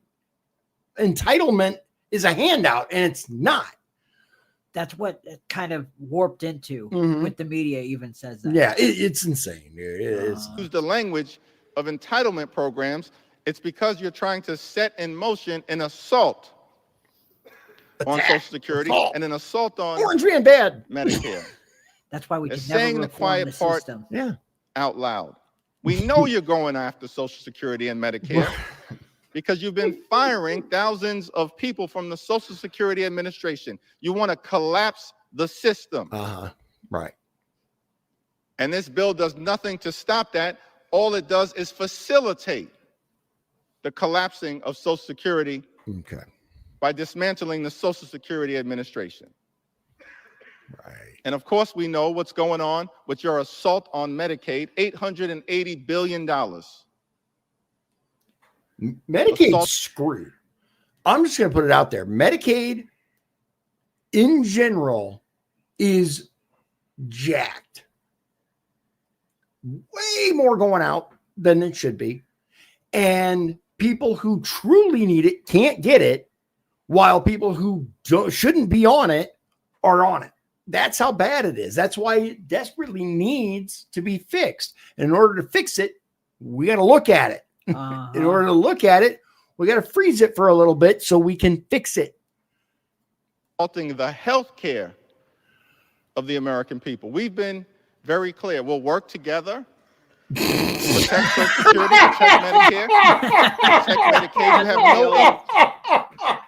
Speaker 1: entitlement is a handout, and it's not.
Speaker 2: That's what it kind of warped into with the media even says that.
Speaker 1: Yeah, it's insane. Dude. It is.
Speaker 8: Use the language of entitlement programs. It's because you're trying to set in motion an assault on Social Security and an assault on
Speaker 1: Orange Man bad
Speaker 8: Medicare.
Speaker 2: That's why we
Speaker 8: They're
Speaker 2: can never
Speaker 8: saying the
Speaker 2: reform
Speaker 8: quiet
Speaker 2: the
Speaker 8: part
Speaker 2: system.
Speaker 8: out loud. We know you're going after Social Security and Medicare because you've been firing thousands of people from the Social Security Administration. You want to collapse the system.
Speaker 1: Right.
Speaker 8: And this bill does nothing to stop that. All it does is facilitate the collapsing of Social Security by dismantling the Social Security Administration.
Speaker 1: Right.
Speaker 8: And of course, we know what's going on with your assault on Medicaid, $880 billion.
Speaker 1: Medicaid's screwed. I'm just going to put it out there. Medicaid in general is jacked. Way more going out than it should be. And people who truly need it can't get it, while people who shouldn't be on it are on it. That's how bad it is. That's why it desperately needs to be fixed. And in order to fix it, we got to look at it. In order to look at it, we got to freeze it for a little bit so we can fix it.
Speaker 8: Halting the health care of the American people. We've been very clear. We'll work together. Protect Social Security, protect Medicare, protect Medicaid. You have no.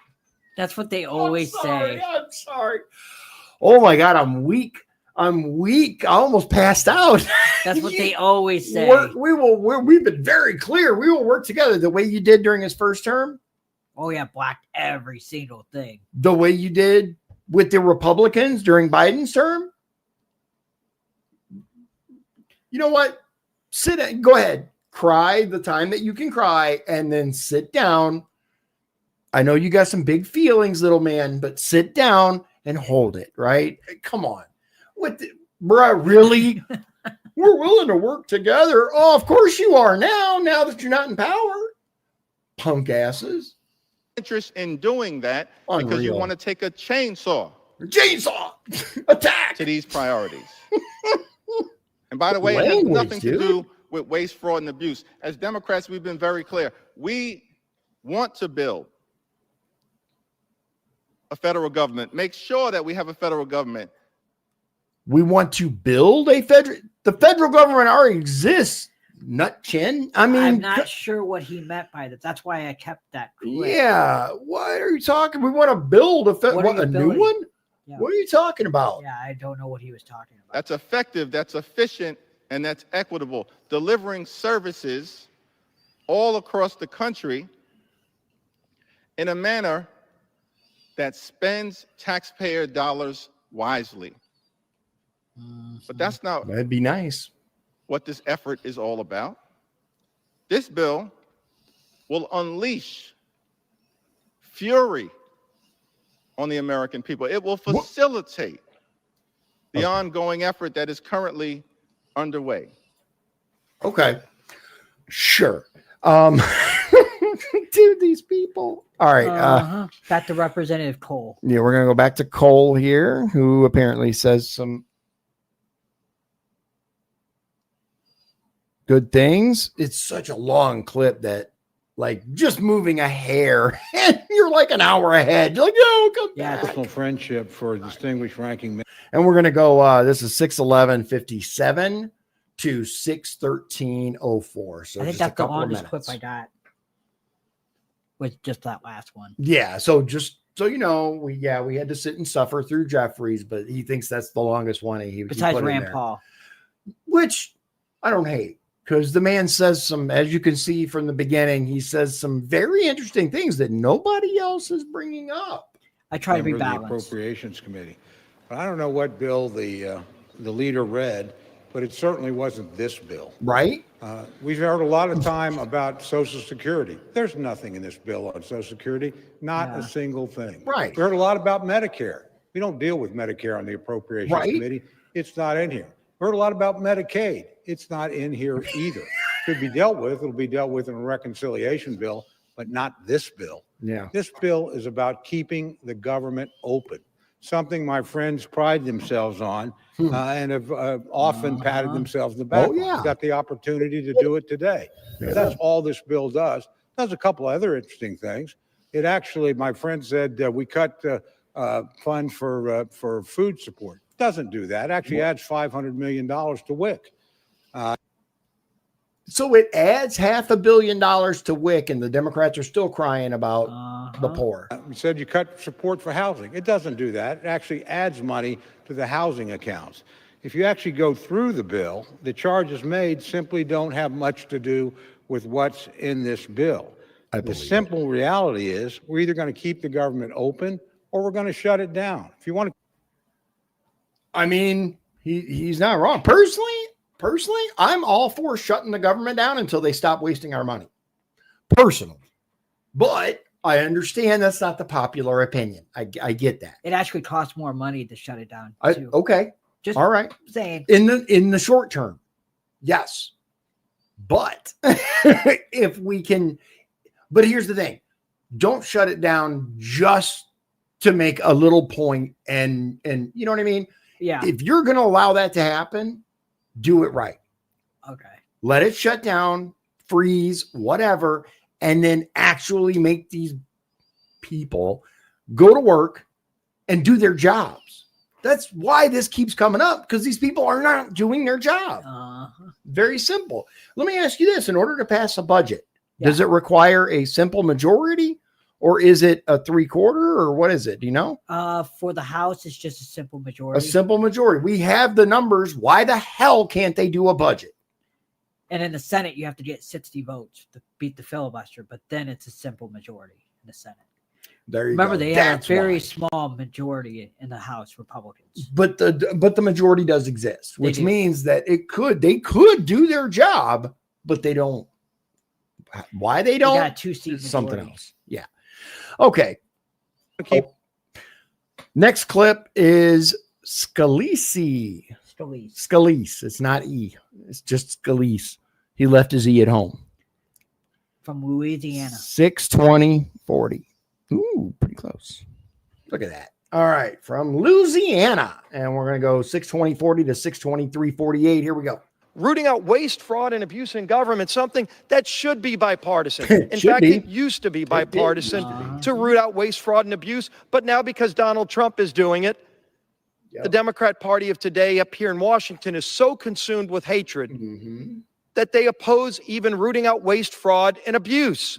Speaker 2: That's what they always say.
Speaker 1: I'm sorry. Oh my God, I'm weak. I almost passed out.
Speaker 2: That's what they always say.
Speaker 1: We've been very clear. We will work together the way you did during his first term.
Speaker 2: Oh yeah, blocked every single thing.
Speaker 1: The way you did with the Republicans during Biden's term. You know what? Go ahead. Cry the time that you can cry and then sit down. I know you got some big feelings, little man, but sit down and hold it, right? Come on. Bruh, really? We're willing to work together. Oh, of course you are now that you're not in power. Punk asses.
Speaker 8: Interest in doing that because you want to take a chainsaw attack to these priorities. And by the way, it has nothing to do with waste, fraud, and abuse. As Democrats, we've been very clear. We want to build a federal government. Make sure that we have a federal government.
Speaker 1: We want to build the federal government already exists, nut chin. I mean,
Speaker 2: I'm not sure what he meant by that. That's why I kept that clip.
Speaker 1: Yeah. What are you talking? We want to build a new one? Yeah. What are you talking about?
Speaker 2: Yeah, I don't know what he was talking about.
Speaker 8: That's effective, that's efficient, and that's equitable. Delivering services all across the country in a manner that spends taxpayer dollars wisely. But that's not
Speaker 1: That'd be nice.
Speaker 8: what this effort is all about. This bill will unleash fury on the American people. It will facilitate the ongoing effort that is currently underway.
Speaker 1: Okay. Sure. Dude, these people. All right.
Speaker 2: Back to Representative Cole.
Speaker 1: Yeah, we're going to go back to Cole here, who apparently says some good things. It's such a long clip that, like, just moving a hair, and you're like an hour ahead. You're like, no, come back.
Speaker 5: Personal friendship for a distinguished ranking member.
Speaker 1: And we're going to go, this is 6:11:57 to 6:13:04. So
Speaker 2: I think
Speaker 1: just
Speaker 2: that's
Speaker 1: a
Speaker 2: the
Speaker 1: couple of
Speaker 2: longest clip
Speaker 1: minutes.
Speaker 2: I got. Was just that last one.
Speaker 1: Yeah. So just so you know, we had to sit and suffer through Jeffries, but he thinks that's the longest one.
Speaker 2: Besides
Speaker 1: he put in
Speaker 2: Rand
Speaker 1: there,
Speaker 2: Paul,
Speaker 1: which I don't hate, because the man says some, as you can see from the beginning, he says some very interesting things that nobody else is bringing up.
Speaker 2: I try to be
Speaker 5: member of the
Speaker 2: balanced.
Speaker 5: Appropriations Committee. But I don't know what bill the leader read, but it certainly wasn't this bill.
Speaker 1: Right?
Speaker 5: We've heard a lot of time about Social Security. There's nothing in this bill on Social Security, not a single thing.
Speaker 1: Right.
Speaker 5: We heard a lot about Medicare. We don't deal with Medicare on the Appropriations Committee. It's not in here. We heard a lot about Medicaid. It's not in here either. Could be dealt with. It'll be dealt with in a reconciliation bill, but not this bill.
Speaker 1: Yeah.
Speaker 5: This bill is about keeping the government open, something my friends pride themselves on and have often patted themselves on the back.
Speaker 1: Oh, yeah.
Speaker 5: Got the opportunity to do it today.
Speaker 1: Yeah.
Speaker 5: That's all this bill does. Does a couple other interesting things. It actually, my friend said, we cut funds for food support. Doesn't do that. Actually adds $500 million to WIC.
Speaker 1: So it adds $500 million to WIC, and the Democrats are still crying about the poor.
Speaker 5: We said you cut support for housing. It doesn't do that. It actually adds money to the housing accounts. If you actually go through the bill, the charges made simply don't have much to do with what's in this bill. The simple reality is we're either going to keep the government open or we're going to shut it down. If you want to.
Speaker 1: I mean, he's not wrong. Personally, I'm all for shutting the government down until they stop wasting our money. Personally. But I understand that's not the popular opinion. I get that.
Speaker 2: it actually costs more money to shut it down. Too.
Speaker 1: Okay.
Speaker 2: Just
Speaker 1: all right.
Speaker 2: saying.
Speaker 1: In the short term, yes. But if we can, but here's the thing: don't shut it down just to make a little point, and you know what I mean?
Speaker 2: Yeah.
Speaker 1: If you're going to allow that to happen, do it right.
Speaker 2: Okay.
Speaker 1: Let it shut down, freeze, whatever, and then actually make these people go to work and do their jobs. That's why this keeps coming up, because these people are not doing their job. Very simple. Let me ask you this. In order to pass a budget, does it require a simple majority, or is it a 3/4, or what is it? Do you know?
Speaker 2: For the House, it's just a simple majority.
Speaker 1: A simple majority. We have the numbers. Why the hell can't they do a budget?
Speaker 2: And in the Senate, you have to get 60 votes to beat the filibuster, but then it's a simple majority in the Senate.
Speaker 1: There you
Speaker 2: Remember,
Speaker 1: go.
Speaker 2: they
Speaker 1: That's
Speaker 2: had a very
Speaker 1: why.
Speaker 2: small majority in the House, Republicans.
Speaker 1: But the majority does exist, which means that they could do their job, but they don't. Why they don't?
Speaker 2: got a 2-seat
Speaker 1: something
Speaker 2: majority.
Speaker 1: else. Yeah. Okay. Next clip is Scalise. Scalise. It's not E. It's just Scalise. He left his E at home.
Speaker 2: From Louisiana.
Speaker 1: 6:20:40. Ooh, pretty close. Look at that. All right. From Louisiana. And we're going to go 6:20:40 to 6:23:48. Here we go.
Speaker 9: Rooting out waste, fraud, and abuse in government, something that should be bipartisan. In fact, it used to be bipartisan to root out waste, fraud, and abuse. But now, because Donald Trump is doing it, the Democrat Party of today up here in Washington is so consumed with hatred that they oppose even rooting out waste, fraud, and abuse.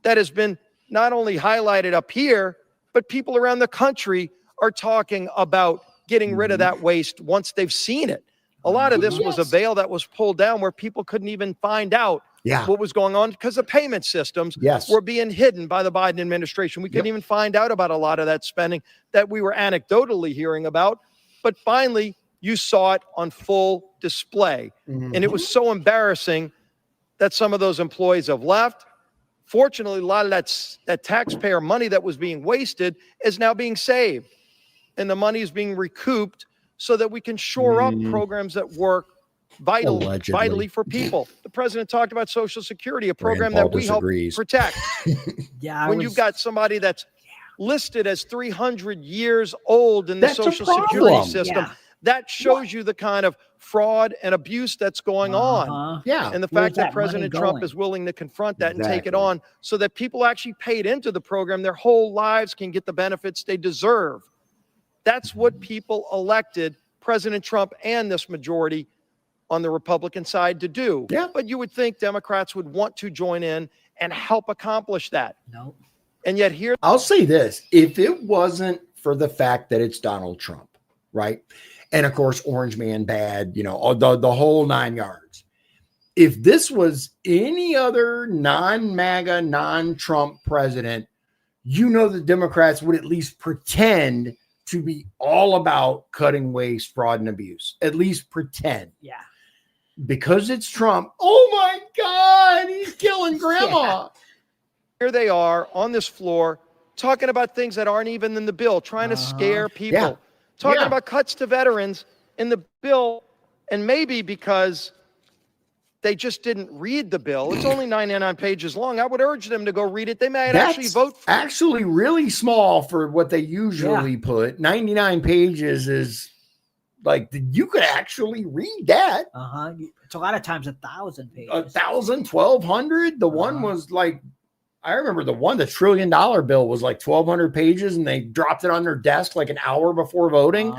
Speaker 9: That has been not only highlighted up here, but people around the country are talking about getting rid of that waste once they've seen it. A lot of this was a veil that was pulled down where people couldn't even find out what was going on because the payment systems were being hidden by the Biden administration. We couldn't even find out about a lot of that spending that we were anecdotally hearing about. But finally, you saw it on full display. And it was so embarrassing that some of those employees have left. Fortunately, a lot of that taxpayer money that was being wasted is now being saved. And the money is being recouped so that we can shore up programs that work vitally for people. The president talked about Social Security, a program that we help protect. When you've got somebody that's listed as 300 years old in the Social Security system, that shows you the kind of fraud and abuse that's going on. And the fact that President Trump is willing to confront that and take it on so that people actually paid into the program their whole lives can get the benefits they deserve. That's what people elected President Trump and this majority on the Republican side to do. But you would think Democrats would want to join in and help accomplish that.
Speaker 2: No.
Speaker 9: And yet here,
Speaker 1: I'll say this, if it wasn't for the fact that it's Donald Trump, right? And of course, Orange Man bad, the whole 9 yards. If this was any other non-MAGA, non-Trump president, the Democrats would at least pretend to be all about cutting waste, fraud, and abuse. At least pretend.
Speaker 2: Yeah.
Speaker 1: Because it's Trump. Oh my God, he's killing grandma.
Speaker 9: Here they are on this floor talking about things that aren't even in the bill, trying to scare people, talking about cuts to veterans in the bill. And maybe because they just didn't read the bill, it's only 99 pages long. I would urge them to go read it. They might actually vote for it.
Speaker 1: Actually really small for what they usually put. 99 pages is like, you could actually read that.
Speaker 2: It's a lot of times 1,000 pages.
Speaker 1: 1,000, 1,200. The one was like, I remember the $1 trillion bill was like 1,200 pages, and they dropped it on their desk like an hour before voting.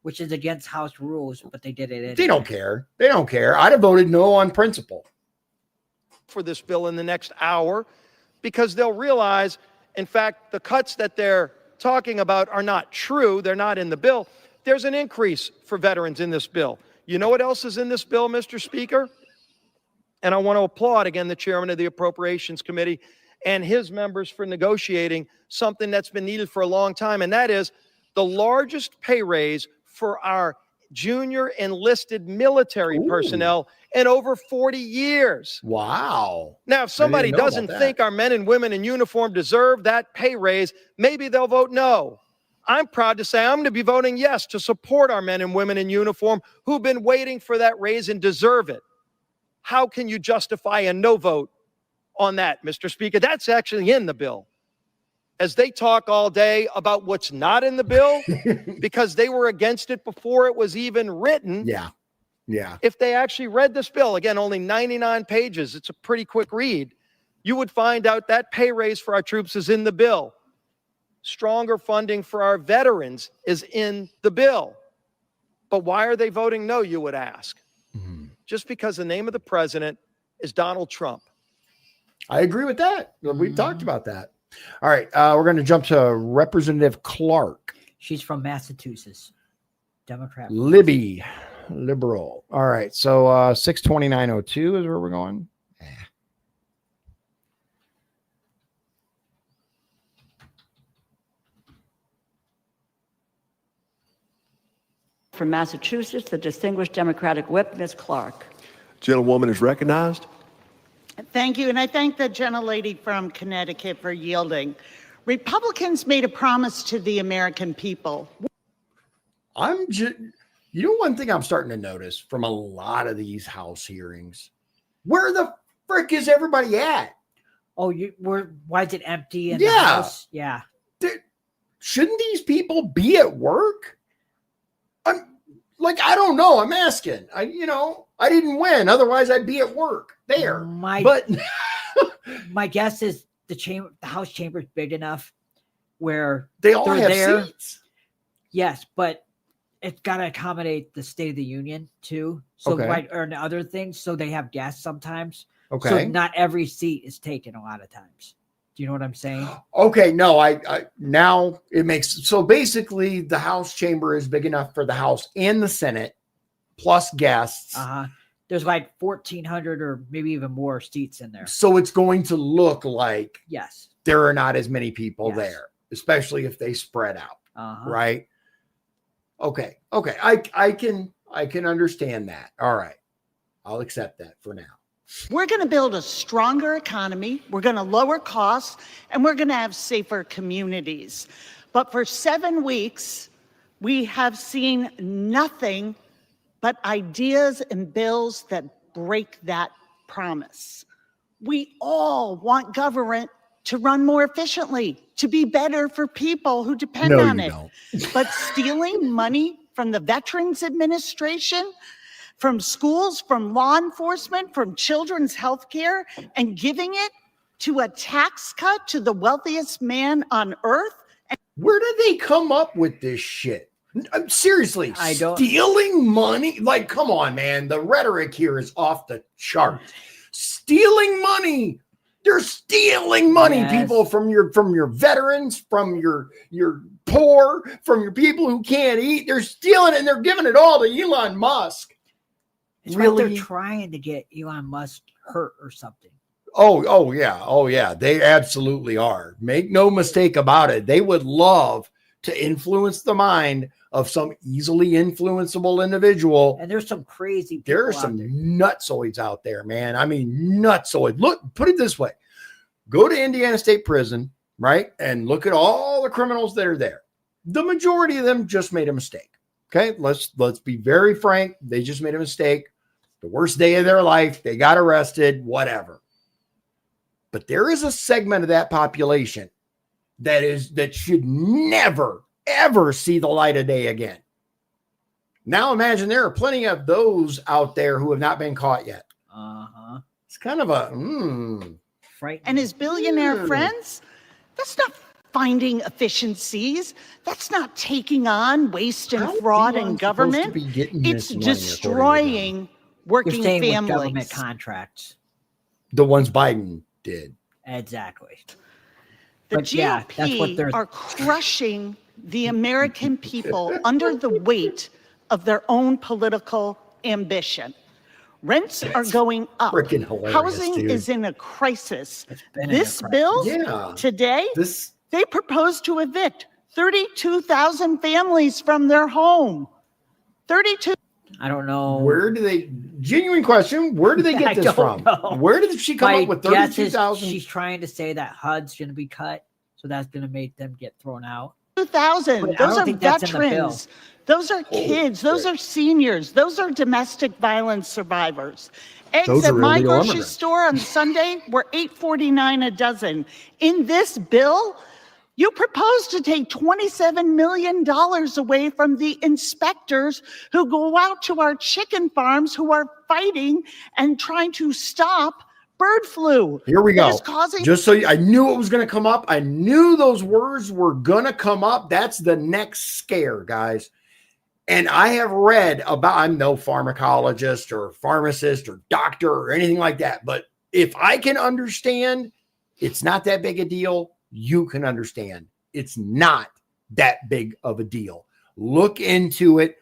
Speaker 2: Which is against House rules, but they did it anyway.
Speaker 1: They don't care. They don't care. I'd have voted no on principle
Speaker 9: for this bill in the next hour, because they'll realize, in fact, the cuts that they're talking about are not true. They're not in the bill. There's an increase for veterans in this bill. You know what else is in this bill, Mr. Speaker? And I want to applaud again the chairman of the Appropriations Committee and his members for negotiating something that's been needed for a long time, and that is the largest pay raise for our junior enlisted military personnel in over 40 years.
Speaker 1: Wow.
Speaker 9: Now, if somebody doesn't think our men and women in uniform deserve that pay raise, maybe they'll vote no. I'm proud to say I'm going to be voting yes to support our men and women in uniform who've been waiting for that raise and deserve it. How can you justify a no vote on that, Mr. Speaker? That's actually in the bill. As they talk all day about what's not in the bill, because they were against it before it was even written.
Speaker 1: Yeah.
Speaker 9: If they actually read this bill, again, only 99 pages, it's a pretty quick read, you would find out that pay raise for our troops is in the bill. Stronger funding for our veterans is in the bill. But why are they voting no, you would ask? Just because the name of the president is Donald Trump.
Speaker 1: I agree with that. We've talked about that. All right. We're going to jump to Representative Clark.
Speaker 2: She's from Massachusetts. Democrat.
Speaker 1: Libby. Liberal. All right. So 62902 is where we're going.
Speaker 7: From Massachusetts, the distinguished Democratic whip, Ms. Clark.
Speaker 10: Gentlewoman is recognized.
Speaker 11: Thank you, and I thank the gentlelady from Connecticut for yielding. Republicans made a promise to the American people.
Speaker 1: One thing I'm starting to notice from a lot of these House hearings, where the frick is everybody at?
Speaker 2: Oh, why is it empty in the House? Yeah.
Speaker 1: Shouldn't these people be at work? I don't know. I'm asking. I didn't win. Otherwise, I'd be at work there.
Speaker 2: My guess is the House chamber is big enough where
Speaker 1: they all have there. Seats.
Speaker 2: Yes, but it's got to accommodate the State of the Union too. So or other things. So they have guests sometimes.
Speaker 1: Okay.
Speaker 2: So not every seat is taken a lot of times. Do you know what I'm saying?
Speaker 1: Okay, no, I now it makes so basically the House chamber is big enough for the House and the Senate plus guests.
Speaker 2: There's like 1,400 or maybe even more seats in there.
Speaker 1: So it's going to look like there are not as many people there, especially if they spread out, right? Okay. I can understand that. All right. I'll accept that for now.
Speaker 11: We're going to build a stronger economy. We're going to lower costs, and we're going to have safer communities. But for 7 weeks, we have seen nothing but ideas and bills that break that promise. We all want government to run more efficiently, to be better for people who depend on it. But stealing money from the Veterans Administration, from schools, from law enforcement, from children's health care, and giving it to a tax cut to the wealthiest man on earth.
Speaker 1: Where did they come up with this shit? Seriously, stealing money? Like, come on, man. The rhetoric here is off the chart. Stealing money. They're stealing money, people, from your veterans, from your poor, from your people who can't eat. They're stealing it, and they're giving it all to Elon Musk.
Speaker 2: It's really, like they're trying to get Elon Musk hurt or something.
Speaker 1: Oh yeah. They absolutely are. Make no mistake about it. They would love to influence the mind of some easily influenceable individual.
Speaker 2: And there's some crazy people.
Speaker 1: There are some nutsoids out there, man. I mean, nutsoid. Look, put it this way. Go to Indiana State Prison, right? And look at all the criminals that are there. The majority of them just made a mistake. Okay, let's be very frank. They just made a mistake. The worst day of their life. They got arrested, whatever. But there is a segment of that population that should never, ever see the light of day again. Now imagine there are plenty of those out there who have not been caught yet. It's kind of a
Speaker 11: frightening. And his billionaire friends, that's not finding efficiencies. That's not taking on waste and fraud in government. It's destroying working families.
Speaker 2: Government contracts.
Speaker 1: The ones Biden did.
Speaker 2: Exactly.
Speaker 11: The GOP are crushing the American people under the weight of their own political ambition. Rents are going up. Housing is in a crisis. This bill today, they propose to evict 32,000 families from their home. 32.
Speaker 2: I don't know.
Speaker 1: Where do they, genuine question, where do they get this from? Where did she come up with 32,000?
Speaker 2: She's trying to say that HUD's going to be cut, so that's going to make them get thrown out.
Speaker 11: 2,000. Those are veterans. Those are kids. Those are seniors. Those are domestic violence survivors. Eggs at my grocery store on Sunday were $8.49 a dozen. In this bill, you propose to take $27 million away from the inspectors who go out to our chicken farms who are fighting and trying to stop bird flu.
Speaker 1: Here we go. Just so I knew it was going to come up. I knew those words were going to come up. That's the next scare, guys. And I have read about, I'm no pharmacologist or pharmacist or doctor or anything like that. But if I can understand, it's not that big a deal. You can understand. It's not that big of a deal. Look into it.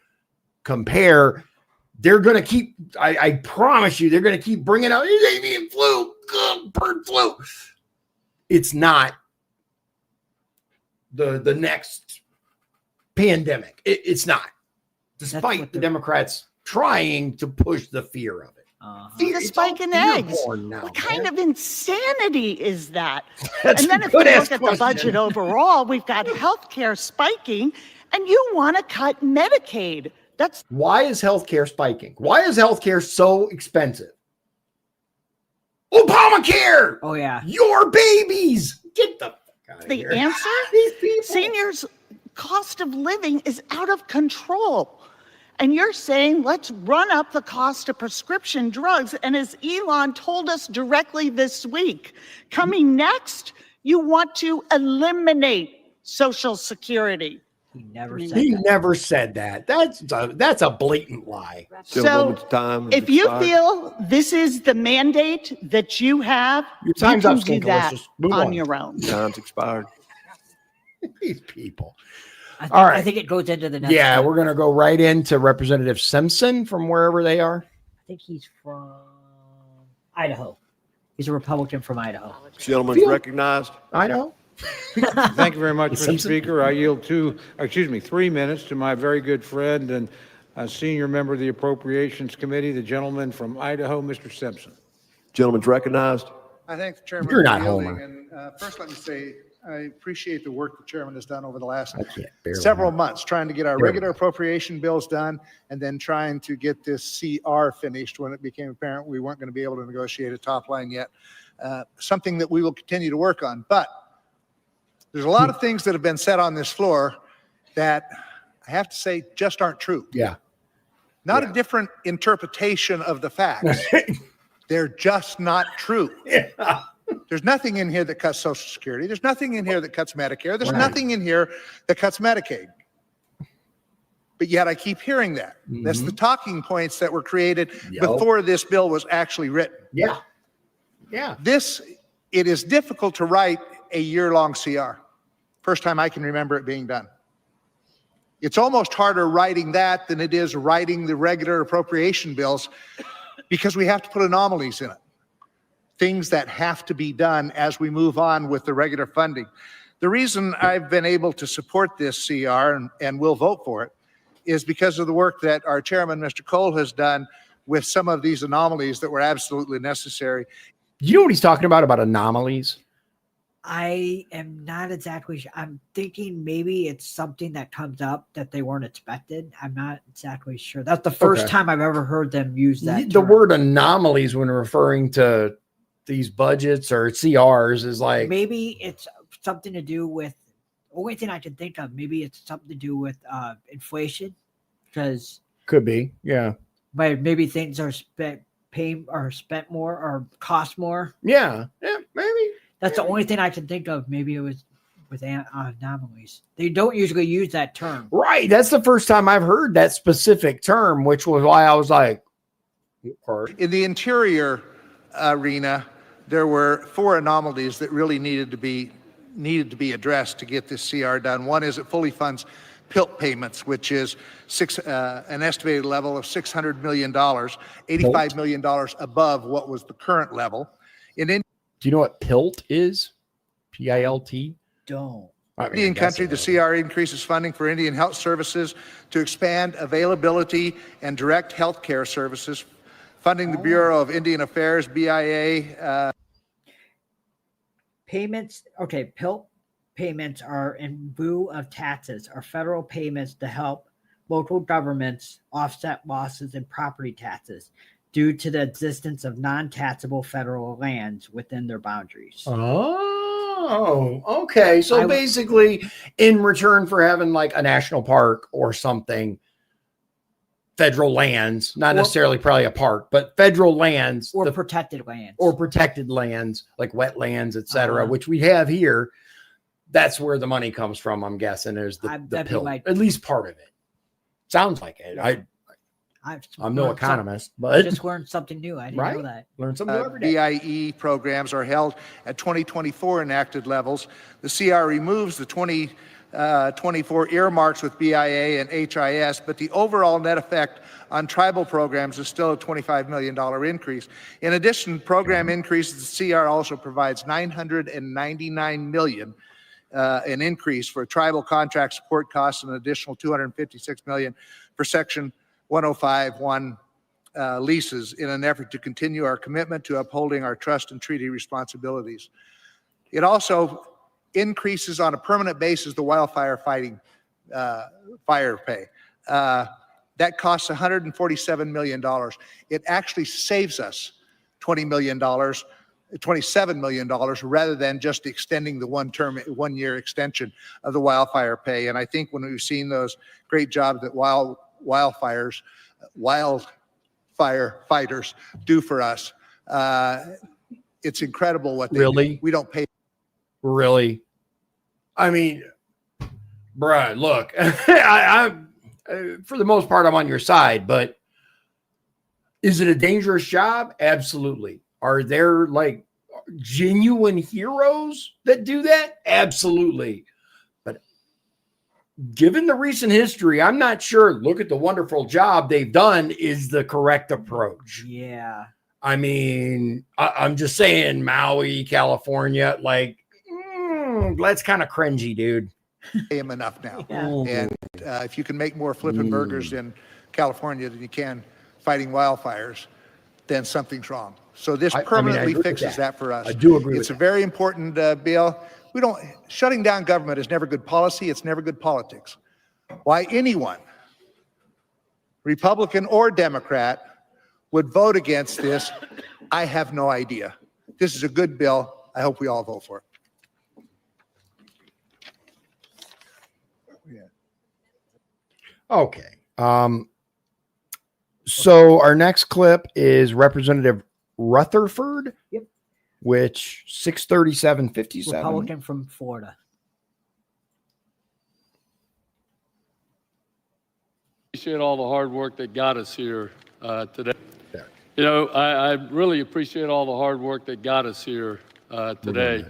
Speaker 1: Compare. They're going to keep, I promise you, they're going to keep bringing out avian flu, bird flu. It's not the next pandemic. It's not. Despite the Democrats trying to push the fear of it.
Speaker 11: The spike in eggs. What kind of insanity is that?
Speaker 1: That's
Speaker 11: and then if you look at the budget overall, we've got healthcare spiking, and you want to cut Medicaid.
Speaker 1: Why is healthcare spiking? Why is healthcare so expensive? Obamacare.
Speaker 2: Oh yeah.
Speaker 1: Your babies. Get the fuck out of here.
Speaker 11: The answer? Seniors' cost of living is out of control. And you're saying, let's run up the cost of prescription drugs. And as Elon told us directly this week, coming next, you want to eliminate Social Security.
Speaker 1: He never said that. That's a blatant lie.
Speaker 11: So if you feel this is the mandate that you have,
Speaker 1: your time's
Speaker 11: you
Speaker 1: up,
Speaker 11: can do that on your own.
Speaker 10: Time's expired.
Speaker 1: These people.
Speaker 2: All right. I think it goes into the next.
Speaker 1: Yeah, we're going to go right into Representative Simpson from wherever they are.
Speaker 2: I think he's from Idaho. He's a Republican from Idaho.
Speaker 10: Gentleman's recognized.
Speaker 1: Idaho?
Speaker 5: Thank you very much, Mr.
Speaker 1: Simpson.
Speaker 5: Speaker. I yield 3 minutes to my very good friend and senior member of the Appropriations Committee, the gentleman from Idaho, Mr. Simpson.
Speaker 10: Gentleman's recognized.
Speaker 12: I thank the chairman
Speaker 1: You're
Speaker 12: for
Speaker 1: not
Speaker 12: yielding.
Speaker 1: Homer.
Speaker 12: And first, let me say I appreciate the work the chairman has done over the last
Speaker 1: barely
Speaker 12: several months, trying to get our
Speaker 1: Barely.
Speaker 12: regular appropriation bills done, and then trying to get this CR finished when it became apparent we weren't going to be able to negotiate a top line yet. Something that we will continue to work on. But there's a lot of things that have been said on this floor that I have to say just aren't true.
Speaker 1: Yeah.
Speaker 12: Not a different interpretation of the facts. They're just not true.
Speaker 1: Yeah.
Speaker 12: There's nothing in here that cuts Social Security. There's nothing in here that cuts Medicare. There's
Speaker 1: Right.
Speaker 12: nothing in here that cuts Medicaid. But yet I keep hearing that. That's the talking points that were created
Speaker 1: Yep.
Speaker 12: before this bill was actually written.
Speaker 1: Yeah. Yeah.
Speaker 12: It is difficult to write a year-long CR. First time I can remember it being done. It's almost harder writing that than it is writing the regular appropriation bills because we have to put anomalies in it. Things that have to be done as we move on with the regular funding. The reason I've been able to support this CR and will vote for it is because of the work that our chairman, Mr. Cole, has done with some of these anomalies that were absolutely necessary.
Speaker 1: You know what he's talking about anomalies?
Speaker 2: I am not exactly sure. I'm thinking maybe it's something that comes up that they weren't expected. I'm not exactly sure. That's the first time I've ever heard them use that
Speaker 1: The
Speaker 2: term.
Speaker 1: word anomalies when referring to these budgets or CRs is like,
Speaker 2: Maybe it's something to do with, only thing I can think of, maybe it's something to do with inflation, because
Speaker 1: could be. Yeah.
Speaker 2: maybe things are spent more or cost more.
Speaker 1: Yeah. Yeah. Maybe.
Speaker 2: That's the only thing I can think of. Maybe it was with anomalies. They don't usually use that term.
Speaker 1: Right. That's the first time I've heard that specific term, which was why I was like,
Speaker 12: In the interior arena, there were 4 anomalies that really needed to be addressed to get this CR done. One is it fully funds PILT payments, which is an estimated level of $600 million, $85 million above what was the current level.
Speaker 1: Do you know what PILT is? PILT?
Speaker 2: Don't.
Speaker 12: Indian country, the CR increases funding for Indian health services to expand availability and direct health care services, funding the Bureau of Indian Affairs, BIA.
Speaker 2: Payments, okay, PILT payments are in lieu of taxes, are federal payments to help local governments offset losses in property taxes due to the existence of non-taxable federal lands within their boundaries.
Speaker 1: Oh, okay. So basically, in return for having like a national park or something, federal lands, not necessarily probably a park, but federal lands
Speaker 2: or protected lands
Speaker 1: like wetlands, etc., which we have here. That's where the money comes from. I'm guessing is the PILT, at least part of it. Sounds like it. I'm no economist, but
Speaker 2: just learned something new. I didn't know that.
Speaker 1: Learn something new every day.
Speaker 12: BIE programs are held at 2024 enacted levels. The CR removes the 2024 earmarks with BIA and HIS, but the overall net effect on tribal programs is still a $25 million increase. In addition, program increases, the CR also provides $999 million an increase for tribal contract support costs and an additional $256 million for Section 105.1 leases in an effort to continue our commitment to upholding our trust and treaty responsibilities. It also increases on a permanent basis the wildfire fighting fire pay. That costs $147 million. It actually saves us $20 million, $27 million, rather than just extending the 1 year extension of the wildfire pay. And I think when we've seen those great jobs that wildfire fighters do for us, it's incredible what they do. We don't pay.
Speaker 1: Really? I mean, bruh, look, I'm for the most part, I'm on your side, but is it a dangerous job? Absolutely. Are there like genuine heroes that do that? Absolutely. But given the recent history, I'm not sure look at the wonderful job they've done is the correct approach.
Speaker 2: Yeah.
Speaker 1: I mean, I'm just saying Maui, California, like, That's kind of cringy, dude.
Speaker 12: Pay them enough now.
Speaker 2: Yeah.
Speaker 12: And if you can make more flipping burgers in California than you can fighting wildfires, then something's wrong. So this permanently fixes that for us.
Speaker 1: I do agree
Speaker 12: It's
Speaker 1: with
Speaker 12: a very important bill. Shutting down government is never good policy. It's never good politics. Why anyone, Republican or Democrat, would vote against this, I have no idea. This is a good bill. I hope we all vote for it.
Speaker 1: Okay. So our next clip is Representative Rutherford.
Speaker 2: Yep.
Speaker 1: Which 63757.
Speaker 2: Republican from Florida.
Speaker 13: Appreciate all the hard work that got us here today. You know, I really appreciate all the hard work that got us here today.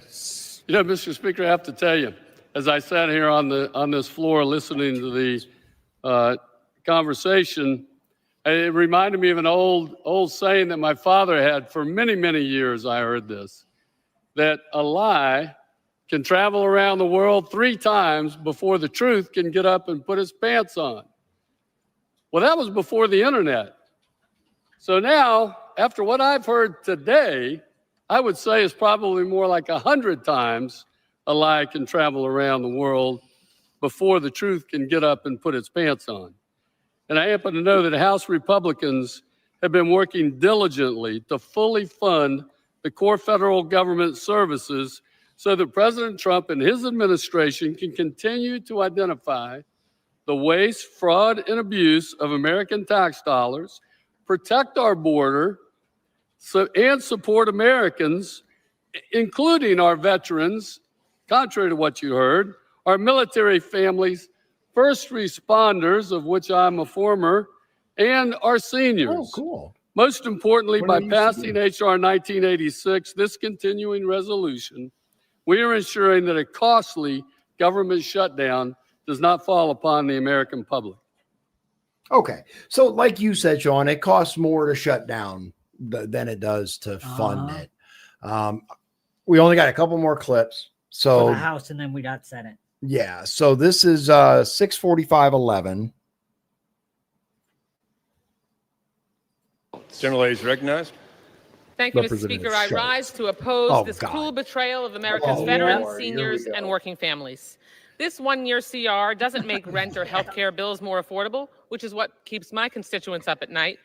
Speaker 13: You know, Mr. Speaker, I have to tell you, as I sat here on this floor listening to the conversation, it reminded me of an old saying that my father had for many, many years. I heard this, that a lie can travel around the world 3 times before the truth can get up and put its pants on. Well, that was before the internet. So now, after what I've heard today, I would say it's probably more like 100 times a lie can travel around the world before the truth can get up and put its pants on. And I happen to know that House Republicans have been working diligently to fully fund the core federal government services so that President Trump and his administration can continue to identify the waste, fraud, and abuse of American tax dollars, protect our border, and support Americans, including our veterans, contrary to what you heard, our military families, first responders, of which I'm a former, and our seniors.
Speaker 1: Oh, cool.
Speaker 13: Most importantly,
Speaker 1: What
Speaker 13: by
Speaker 1: are you
Speaker 13: passing H.R. 1986, this continuing resolution, we are ensuring that a costly government shutdown does not fall upon the American public.
Speaker 1: Okay. So like you said, Sean, it costs more to shut down than it does to fund it. We only got a couple more clips. So
Speaker 2: For the House, and then we got Senate.
Speaker 1: Yeah. So this is 64511.
Speaker 14: General Hayes recognized.
Speaker 15: Thank you, Mr. Speaker. I rise to oppose this cruel betrayal of America's veterans, seniors, and working families. This one-year CR doesn't make rent or health care bills more affordable, which is what keeps my constituents up at night.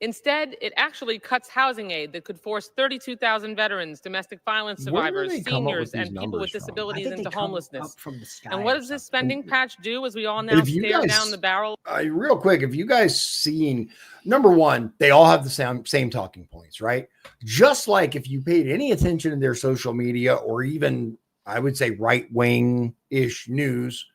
Speaker 15: Instead, it actually cuts housing aid that could force 32,000 veterans, domestic violence survivors, seniors, and people with disabilities into homelessness. And what does this spending patch do as we all now stare down the barrel?
Speaker 1: Real quick, if you guys seen, number one, they all have the same talking points, right? Just like if you paid any attention to their social media or even, I would say, right-wing-ish news,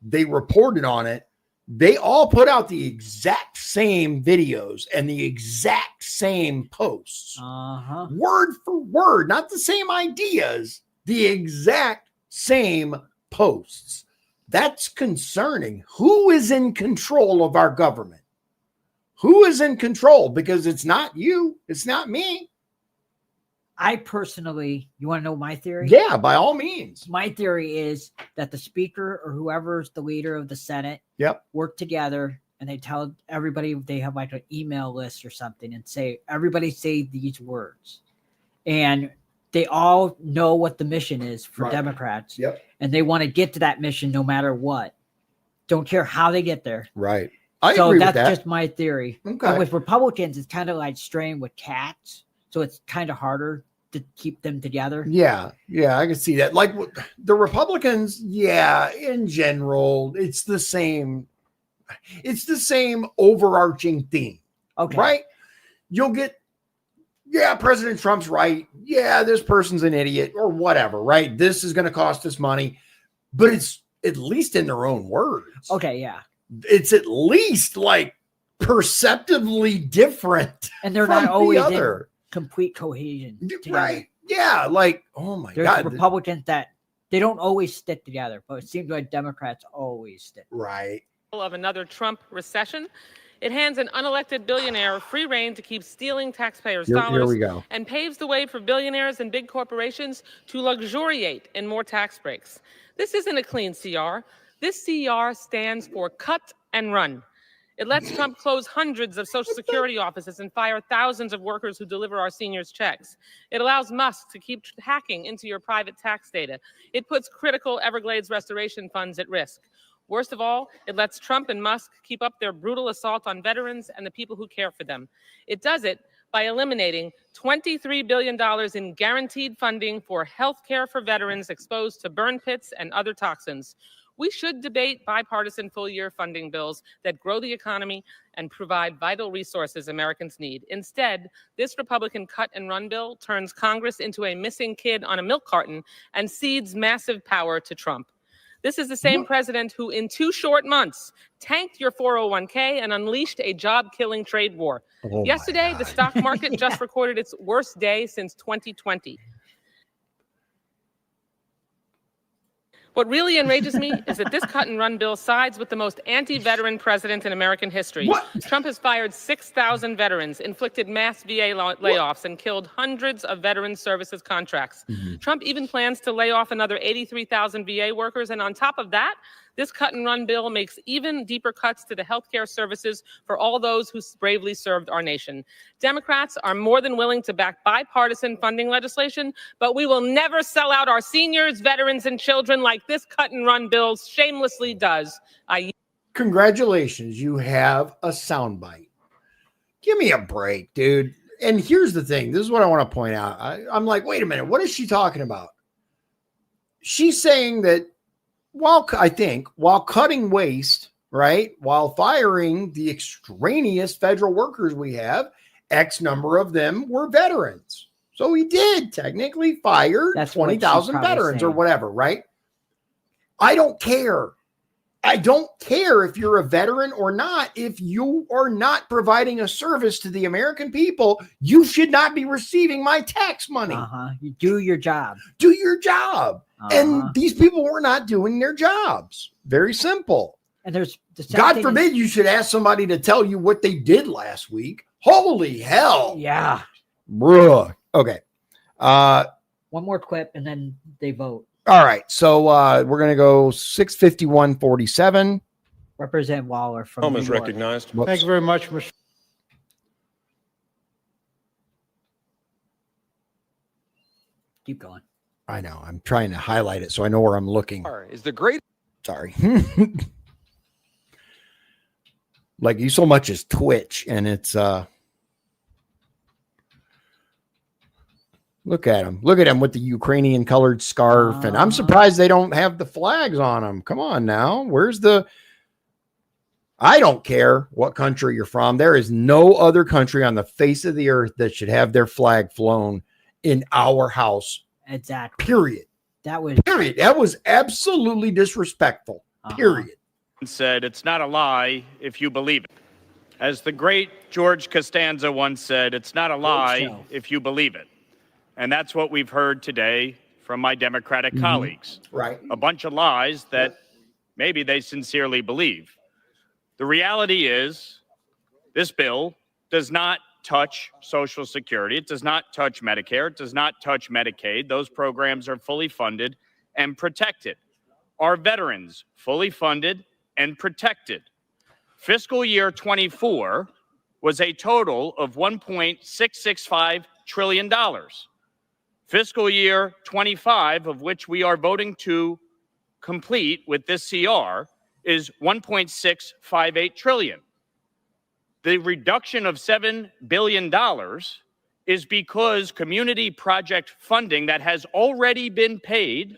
Speaker 1: they reported on it. They all put out the exact same videos and the exact same posts. Word for word, not the same ideas, the exact same posts. That's concerning. Who is in control of our government? Who is in control? Because it's not you. It's not me.
Speaker 2: I personally, you want to know my theory?
Speaker 1: Yeah, by all means.
Speaker 2: My theory is that the speaker or whoever's the leader of the Senate work together and they tell everybody, they have like an email list or something and say, everybody say these words. And they all know what the mission is for Democrats. And they want to get to that mission no matter what. Don't care how they get there.
Speaker 1: Right.
Speaker 2: So
Speaker 1: agree
Speaker 2: that's
Speaker 1: with that.
Speaker 2: just my theory.
Speaker 1: Okay.
Speaker 2: And with Republicans, it's kind of like straying with cats. So it's kind of harder to keep them together.
Speaker 1: Yeah, I can see that. Like the Republicans, in general, it's the same overarching theme.
Speaker 2: Okay.
Speaker 1: Right? You'll get, President Trump's right. Yeah, this person's an idiot or whatever, right? This is going to cost us money, but it's at least in their own words.
Speaker 2: Okay, yeah.
Speaker 1: It's at least like perceptively different.
Speaker 2: And they're
Speaker 1: from
Speaker 2: not always
Speaker 1: in
Speaker 2: complete cohesion together.
Speaker 1: Right. Yeah. Like, oh my God.
Speaker 2: There's Republicans that they don't always stick together, but it seems like Democrats always stick.
Speaker 1: Right.
Speaker 15: Of another Trump recession. It hands an unelected billionaire free rein to keep stealing taxpayers'
Speaker 1: Here
Speaker 15: dollars
Speaker 1: we go.
Speaker 15: and paves the way for billionaires and big corporations to luxuriate in more tax breaks. This isn't a clean CR. This CR stands for cut and run. It lets Trump close hundreds of Social Security offices and fire thousands of workers who deliver our seniors checks. It allows Musk to keep hacking into your private tax data. It puts critical Everglades restoration funds at risk. Worst of all, it lets Trump and Musk keep up their brutal assault on veterans and the people who care for them. It does it by eliminating $23 billion in guaranteed funding for health care for veterans exposed to burn pits and other toxins. We should debate bipartisan full-year funding bills that grow the economy and provide vital resources Americans need. Instead, this Republican cut-and-run bill turns Congress into a missing kid on a milk carton and cedes massive power to Trump. This is the same president who, in 2 short months, tanked your 401k and unleashed a job-killing trade war. Yesterday, the stock market just recorded its worst day since 2020. What really enrages me is that this cut-and-run bill sides with the most anti-veteran president in American history.
Speaker 1: What?
Speaker 15: Trump has fired 6,000 veterans, inflicted mass VA layoffs, and killed hundreds of veteran services contracts. Trump even plans to lay off another 83,000 VA workers, and on top of that, this cut-and-run bill makes even deeper cuts to the healthcare services for all those who bravely served our nation. Democrats are more than willing to back bipartisan funding legislation, but we will never sell out our seniors, veterans, and children like this cut-and-run bill shamelessly does.
Speaker 1: Congratulations, you have a soundbite. Give me a break, dude. And here's the thing. This is what I want to point out. I'm like, wait a minute. What is she talking about? She's saying that while cutting waste, right, while firing the extraneous federal workers we have, X number of them were veterans. So he did technically fire 20,000 veterans or whatever, right? I don't care. I don't care if you're a veteran or not. If you are not providing a service to the American people, you should not be receiving my tax money.
Speaker 2: You do your job.
Speaker 1: Do your job. And these people were not doing their jobs. Very simple.
Speaker 2: And there's
Speaker 1: God forbid you should ask somebody to tell you what they did last week. Holy hell.
Speaker 2: Yeah.
Speaker 1: Bruh. Okay.
Speaker 2: One more clip and then they vote.
Speaker 1: All right. So we're going to go 651-47.
Speaker 2: Representative Waller from New York.
Speaker 5: Recognized. Thank you very much, Mr.
Speaker 2: Keep going.
Speaker 1: I know. I'm trying to highlight it so I know where I'm looking.
Speaker 9: Is the great.
Speaker 1: Sorry. Like you so much as Twitch, and it's look at him. Look at him with the Ukrainian colored scarf. And I'm surprised they don't have the flags on them. Come on now. Where's the I don't care what country you're from. There is no other country on the face of the earth that should have their flag flown in our house.
Speaker 2: Exactly.
Speaker 1: Period.
Speaker 2: That
Speaker 1: was absolutely disrespectful. Period.
Speaker 14: Said it's not a lie if you believe it. As the great George Costanza once said, it's not a lie if you believe it. And that's what we've heard today from my Democratic colleagues.
Speaker 1: Right.
Speaker 14: A bunch of lies that maybe they sincerely believe. The reality is this bill does not touch Social Security. It does not touch Medicare. It does not touch Medicaid. Those programs are fully funded and protected. Our veterans fully funded and protected. Fiscal year 24 was a total of $1.665 trillion. Fiscal year 25, of which we are voting to complete with this CR, is $1.658 trillion. The reduction of $7 billion is because community project funding that has already been paid,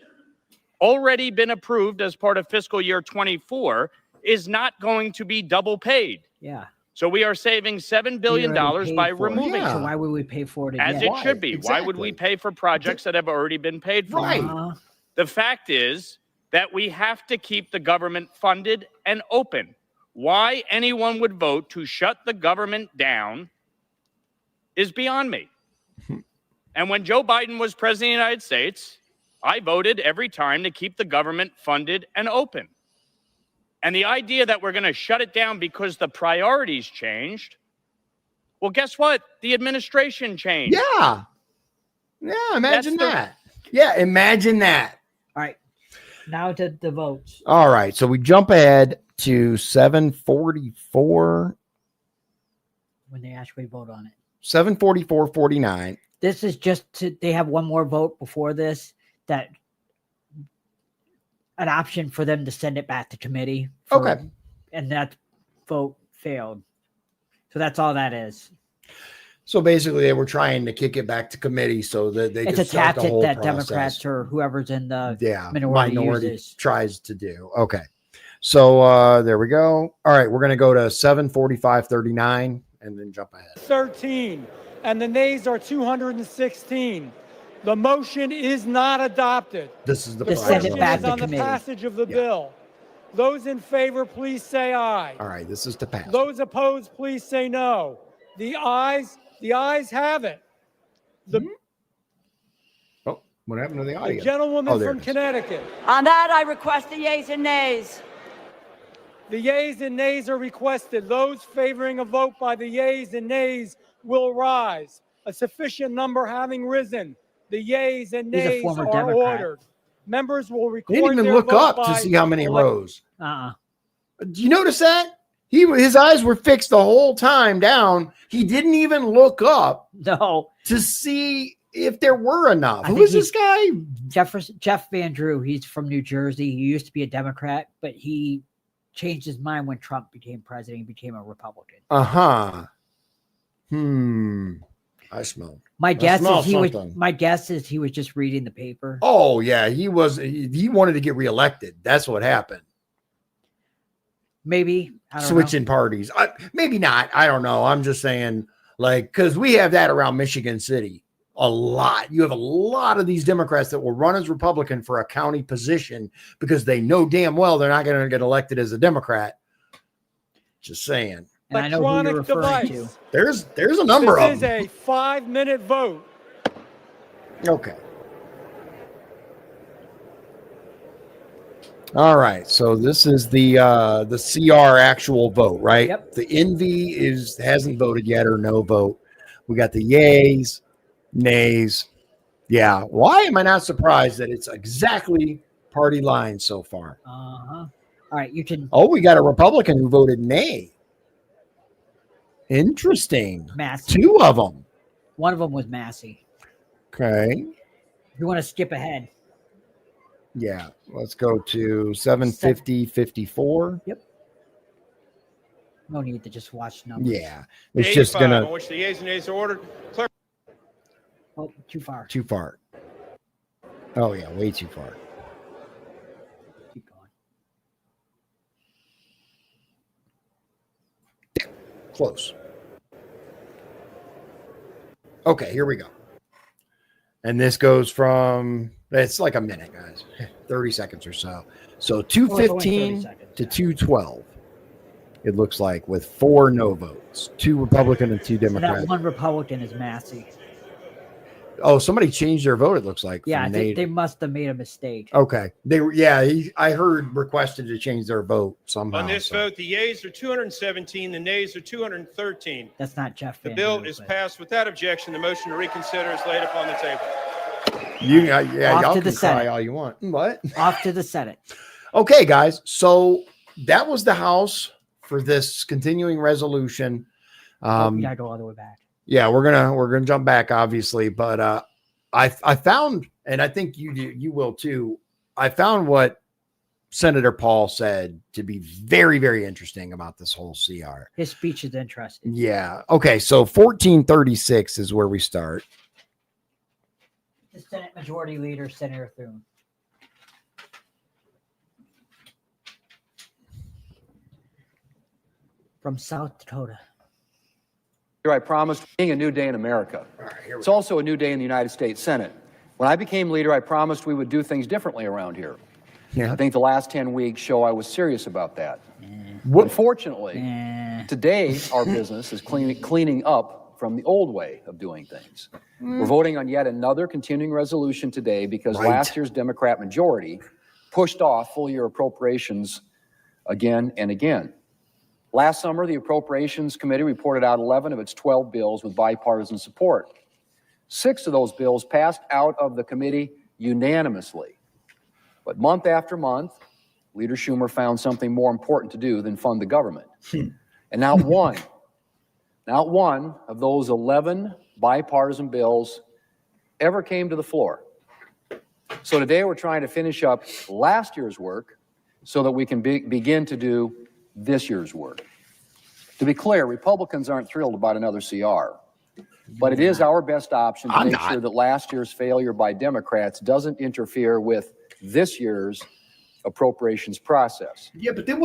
Speaker 14: already been approved as part of fiscal year 24, is not going to be double paid.
Speaker 2: Yeah.
Speaker 14: So we are saving $7 billion by removing it.
Speaker 2: So why would we pay for it again?
Speaker 14: As it should be.
Speaker 1: Exactly.
Speaker 14: Why would we pay for projects that have already been paid for?
Speaker 1: Right.
Speaker 14: The fact is that we have to keep the government funded and open. Why anyone would vote to shut the government down is beyond me. And when Joe Biden was president of the United States, I voted every time to keep the government funded and open. And the idea that we're going to shut it down because the priorities changed, well, guess what? The administration changed.
Speaker 1: Yeah. Yeah, imagine that. Yeah, imagine that.
Speaker 2: All right. Now to the votes.
Speaker 1: All right. So we jump ahead to 744.
Speaker 2: When they actually vote on it.
Speaker 1: 744.49.
Speaker 2: This is they have one more vote before this, that an option for them to send it back to committee.
Speaker 1: Okay.
Speaker 2: And that vote failed. So that's all that is.
Speaker 1: So basically, they were trying to kick it back to committee so that they
Speaker 2: it's
Speaker 1: could
Speaker 2: a
Speaker 1: start the
Speaker 2: tactic
Speaker 1: whole
Speaker 2: that
Speaker 1: process.
Speaker 2: Democrats or whoever's in the
Speaker 1: minority
Speaker 2: uses.
Speaker 1: tries to do. Okay. So there we go. All right, we're going to go to 745.39 and then jump ahead.
Speaker 16: 13, and the nays are 216. The motion is not adopted.
Speaker 1: This is the
Speaker 16: question
Speaker 2: back
Speaker 16: is
Speaker 2: to
Speaker 16: on the
Speaker 2: committee.
Speaker 16: passage of the bill. Those in favor, please say aye.
Speaker 1: All right, this is to pass.
Speaker 16: Those opposed, please say no. The ayes have it.
Speaker 1: Oh, what happened to the audio?
Speaker 16: The gentlewoman
Speaker 1: there
Speaker 16: from
Speaker 1: it is.
Speaker 16: Connecticut.
Speaker 7: On that, I request the yeas and nays.
Speaker 16: The yeas and nays are requested. Those favoring a vote by the yeas and nays will rise. A sufficient number having risen, the yeas and
Speaker 2: He's a
Speaker 16: nays
Speaker 2: former
Speaker 16: are
Speaker 2: Democrat.
Speaker 16: ordered. Members will record
Speaker 1: They didn't even
Speaker 16: their
Speaker 1: look
Speaker 16: vote
Speaker 1: up to
Speaker 16: by
Speaker 1: see how many
Speaker 16: elect-
Speaker 1: rows.
Speaker 2: Uh-uh.
Speaker 1: Do you notice that? His eyes were fixed the whole time down. He didn't even look up
Speaker 2: No.
Speaker 1: to see if there were enough.
Speaker 2: I
Speaker 1: Who
Speaker 2: think
Speaker 1: is this guy?
Speaker 2: Jeff Van Drew. He's from New Jersey. He used to be a Democrat, but he changed his mind when Trump became president. He became a Republican.
Speaker 1: Uh-huh. I smell.
Speaker 2: My guess
Speaker 1: smell
Speaker 2: is he was.
Speaker 1: something.
Speaker 2: My guess is he was just reading the paper.
Speaker 1: Oh, yeah. He wanted to get reelected. That's what happened.
Speaker 2: Maybe I don't
Speaker 1: Switching parties. Maybe not. I don't know. I'm just saying, because we have that around Michigan City a lot. You have a lot of these Democrats that will run as Republican for a county position because they know damn well they're not going to get elected as a Democrat. Just saying.
Speaker 2: And I know who you're referring to.
Speaker 1: There's a number of
Speaker 16: This is
Speaker 1: them.
Speaker 16: a 5-minute vote.
Speaker 1: Okay. All right. So this is the CR actual vote, right?
Speaker 2: Yep.
Speaker 1: The Envy hasn't voted yet or no vote. We got the yays, nays. Yeah. Why am I not surprised that it's exactly party lines so far?
Speaker 2: Uh-huh. All right, you can.
Speaker 1: Oh, we got a Republican who voted nay. Interesting.
Speaker 2: Massey. 2
Speaker 1: of them.
Speaker 2: One of them was Massey.
Speaker 1: Okay.
Speaker 2: You want to skip ahead?
Speaker 1: Yeah. Let's go to 750.54.
Speaker 2: Yep. No need to just watch numbers.
Speaker 1: Yeah. It's just going
Speaker 4: on
Speaker 1: to.
Speaker 4: which the yeas and nays are ordered.
Speaker 2: Oh, too far.
Speaker 1: Too far. Oh, yeah. Way too far.
Speaker 2: Keep going.
Speaker 1: Close. Okay, here we go. And this goes from, it's like a minute, guys. 30 seconds or so. So 215 to 212. It looks like, with 4 no votes, 2 Republican and 2
Speaker 2: So
Speaker 1: Democrat.
Speaker 2: that one Republican is Massey.
Speaker 1: Oh, somebody changed their vote, it looks like.
Speaker 2: Yeah,
Speaker 1: from
Speaker 2: they must have made a mistake.
Speaker 1: Okay. I heard requested to change their vote somehow.
Speaker 17: On this vote, the yeas are 217, the nays are 213.
Speaker 2: That's not Jeff
Speaker 17: The
Speaker 2: Van
Speaker 17: bill
Speaker 2: Drew,
Speaker 17: is
Speaker 2: but-
Speaker 17: passed without objection. The motion to reconsider is laid upon the table.
Speaker 2: Off
Speaker 1: Y'all
Speaker 2: to
Speaker 1: can
Speaker 2: the
Speaker 1: cry
Speaker 2: Senate.
Speaker 1: all you want. What?
Speaker 2: Off to the Senate.
Speaker 1: Okay, guys. So that was the House for this continuing resolution.
Speaker 2: We gotta go all the way back.
Speaker 1: Yeah, we're gonna jump back, obviously, but I found, and I think you will too. I found what Senator Paul said to be very, very interesting about this whole CR.
Speaker 2: His speech is interesting.
Speaker 1: Yeah. Okay. So 1436 is where we start.
Speaker 2: The Senate Majority Leader, Senator Thune. From South Dakota.
Speaker 18: I promised being a new day in America. It's also a new day in the United States Senate. When I became leader, I promised we would do things differently around here.
Speaker 1: Yeah.
Speaker 18: I think the last 10 weeks show I was serious about that.
Speaker 1: What?
Speaker 18: Unfortunately, today our business is cleaning up from the old way of doing things. We're voting on yet another continuing resolution today because last year's Democrat majority pushed off full-year appropriations again and again. Last summer, the Appropriations Committee reported out 11 of its 12 bills with bipartisan support. 6 of those bills passed out of the committee unanimously. But month after month, Leader Schumer found something more important to do than fund the government. And not one of those 11 bipartisan bills ever came to the floor. So today we're trying to finish up last year's work so that we can begin to do this year's work. To be clear, Republicans aren't thrilled about another CR, but it is our best option to make sure that last year's failure by Democrats doesn't interfere with this year's appropriations process.
Speaker 1: Yeah, but then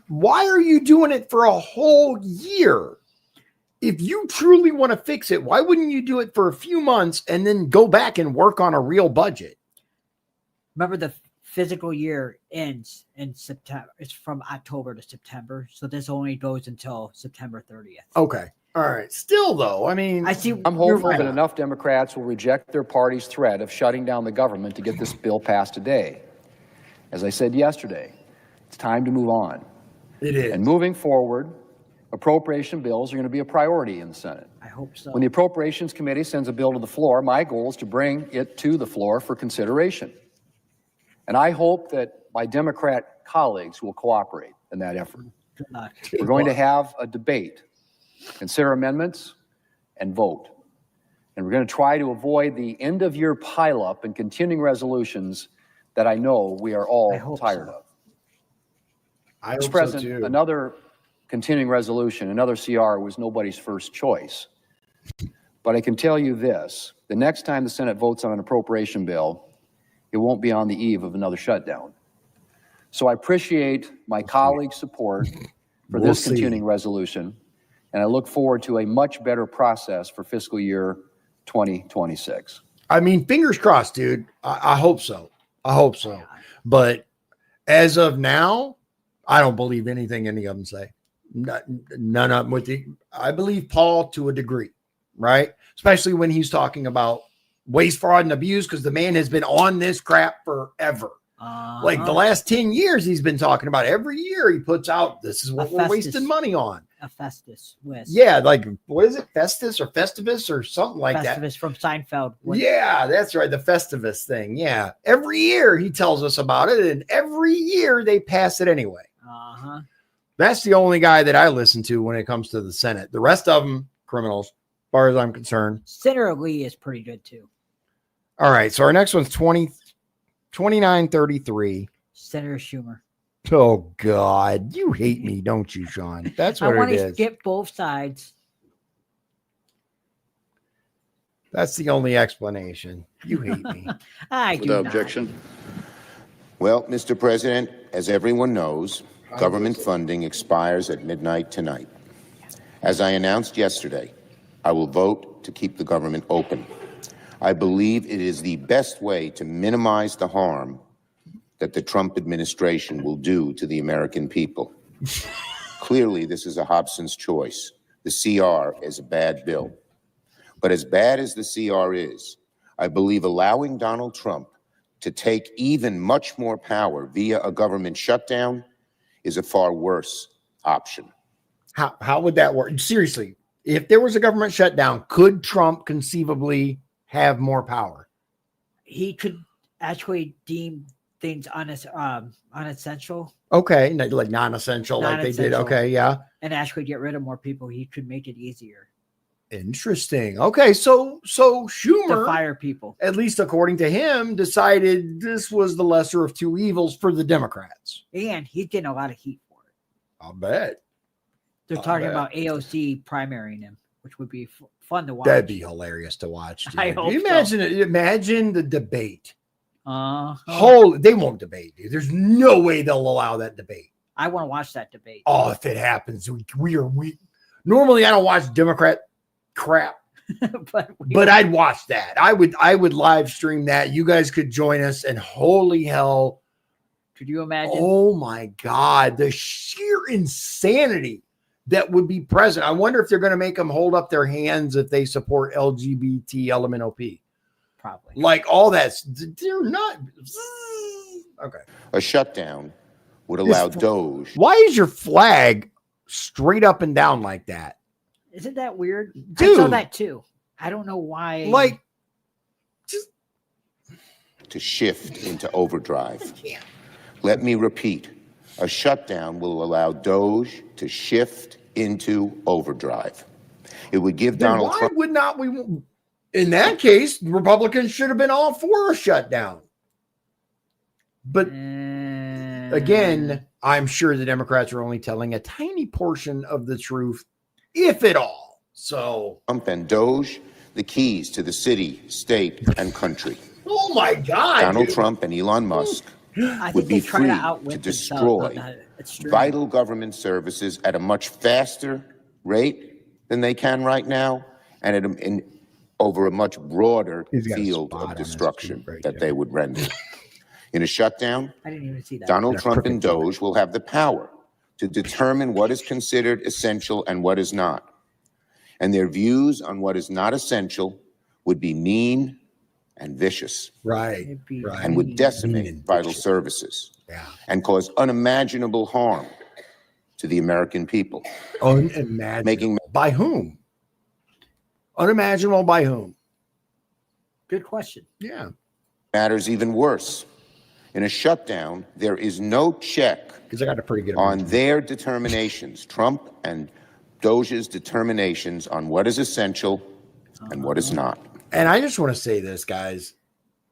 Speaker 1: why are you doing it for a whole year? If you truly want to fix it, why wouldn't you do it for a few months and then go back and work on a real budget?
Speaker 2: Remember, the fiscal year ends in September. It's from October to September. So this only goes until September 30th.
Speaker 1: Okay. All right. Still, though, I mean,
Speaker 18: I'm hopeful that enough Democrats will reject their party's threat of shutting down the government to get this bill passed today. As I said yesterday, it's time to move on.
Speaker 1: It is.
Speaker 18: And moving forward, appropriation bills are going to be a priority in the Senate.
Speaker 2: I hope so.
Speaker 18: When the Appropriations Committee sends a bill to the floor, my goal is to bring it to the floor for consideration. And I hope that my Democrat colleagues will cooperate in that effort. We're going to have a debate, consider amendments, and vote. And we're going to try to avoid the end-of-year pileup and continuing resolutions that I know we are all tired of. Mr. President, another continuing resolution, another CR, was nobody's first choice. But I can tell you this, the next time the Senate votes on an appropriation bill, it won't be on the eve of another shutdown. So I appreciate my colleagues' support for this continuing resolution, and I look forward to a much better process for fiscal year 2026.
Speaker 1: I mean, fingers crossed, dude. I hope so. I hope so. But as of now, I don't believe anything any of them say. None of them. I believe Paul to a degree, right? Especially when he's talking about waste, fraud, and abuse, because the man has been on this crap forever. Like the last 10 years, he's been talking about every year he puts out, this is what we're wasting money on.
Speaker 2: A Festus.
Speaker 1: Yeah, like, what is it? Festus or Festivus or something like that.
Speaker 2: Festivus from Seinfeld.
Speaker 1: Yeah, that's right. The Festivus thing. Yeah. Every year he tells us about it, and every year they pass it anyway. That's the only guy that I listen to when it comes to the Senate. The rest of them, criminals, as far as I'm concerned.
Speaker 2: Senator Lee is pretty good too.
Speaker 1: All right. So our next one's 2933.
Speaker 2: Senator Schumer.
Speaker 1: Oh, God. You hate me, don't you, Sean? That's what it is.
Speaker 2: I want to skip both sides.
Speaker 1: That's the only explanation. You hate me.
Speaker 19: Without objection. Well, Mr. President, as everyone knows, government funding expires at midnight tonight. As I announced yesterday, I will vote to keep the government open. I believe it is the best way to minimize the harm that the Trump administration will do to the American people. Clearly, this is a Hobson's choice. The CR is a bad bill. But as bad as the CR is, I believe allowing Donald Trump to take even much more power via a government shutdown is a far worse option.
Speaker 1: How would that work? Seriously, if there was a government shutdown, could Trump conceivably have more power?
Speaker 2: He could actually deem things unessential.
Speaker 1: Okay, like non-essential, like they did. Okay, yeah.
Speaker 2: And actually get rid of more people. He could make it easier.
Speaker 1: Interesting. Okay, so Schumer,
Speaker 2: to fire people,
Speaker 1: at least according to him, decided this was the lesser of two evils for the Democrats.
Speaker 2: And he's getting a lot of heat for it.
Speaker 1: I'll bet.
Speaker 2: They're talking about AOC primarying him, which would be fun to watch.
Speaker 1: That'd be hilarious to watch. Dude.
Speaker 2: I hope
Speaker 1: imagine it. Imagine the debate.
Speaker 2: They
Speaker 1: won't debate, dude. There's no way they'll allow that debate.
Speaker 2: I want to watch that debate.
Speaker 1: Oh, if it happens, we normally I don't watch Democrat crap, but I'd watch that. I would live stream that. You guys could join us, and holy hell,
Speaker 2: could you imagine?
Speaker 1: Oh my God, the sheer insanity that would be present. I wonder if they're going to make them hold up their hands if they support LGBT LMNOP.
Speaker 2: Probably.
Speaker 1: Like all that. They're not. Okay.
Speaker 19: A shutdown would allow Doge.
Speaker 1: Why is your flag straight up and down like that?
Speaker 2: Isn't that weird?
Speaker 1: Dude.
Speaker 2: I saw that too. I don't know why.
Speaker 1: Like,
Speaker 19: to shift into overdrive. Let me repeat. A shutdown will allow Doge to shift into overdrive. It would give
Speaker 1: then
Speaker 19: Donald
Speaker 1: why
Speaker 19: Trump.
Speaker 1: would not we? In that case, Republicans should have been all for a shutdown. But again, I'm sure the Democrats are only telling a tiny portion of the truth, if at all. So
Speaker 19: Trump and Doge, the keys to the city, state, and country.
Speaker 1: oh my God.
Speaker 19: Donald
Speaker 1: dude.
Speaker 19: Trump and Elon Musk would be free to destroy vital government services at a much faster rate than they can right now, and at over a much broader field of destruction that they would render. In a shutdown,
Speaker 2: I didn't even see that.
Speaker 19: Donald Trump and Doge will have the power to determine what is considered essential and what is not. And their views on what is not essential would be mean and vicious.
Speaker 1: Right.
Speaker 19: And would decimate vital services. And cause unimaginable harm to the American people.
Speaker 1: Unimaginable. By whom? Unimaginable by whom?
Speaker 2: Good question.
Speaker 1: Yeah.
Speaker 19: Matters even worse. In a shutdown, there is no check
Speaker 1: because I got a pretty good
Speaker 19: on their determinations, Trump and Doge's determinations on what is essential and what is not.
Speaker 1: And I just want to say this, guys.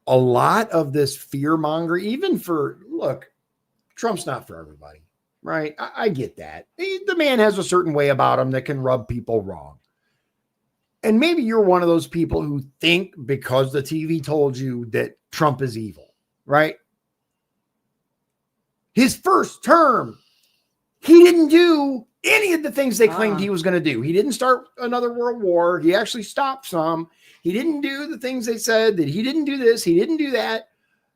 Speaker 1: A lot of this fear monger, even for, look, Trump's not for everybody, right? I get that. The man has a certain way about him that can rub people wrong. And maybe you're one of those people who think because the TV told you that Trump is evil, right? His first term, he didn't do any of the things they claimed he was going to do. He didn't start another world war. He actually stopped some. He didn't do the things they said that he didn't do this. He didn't do that.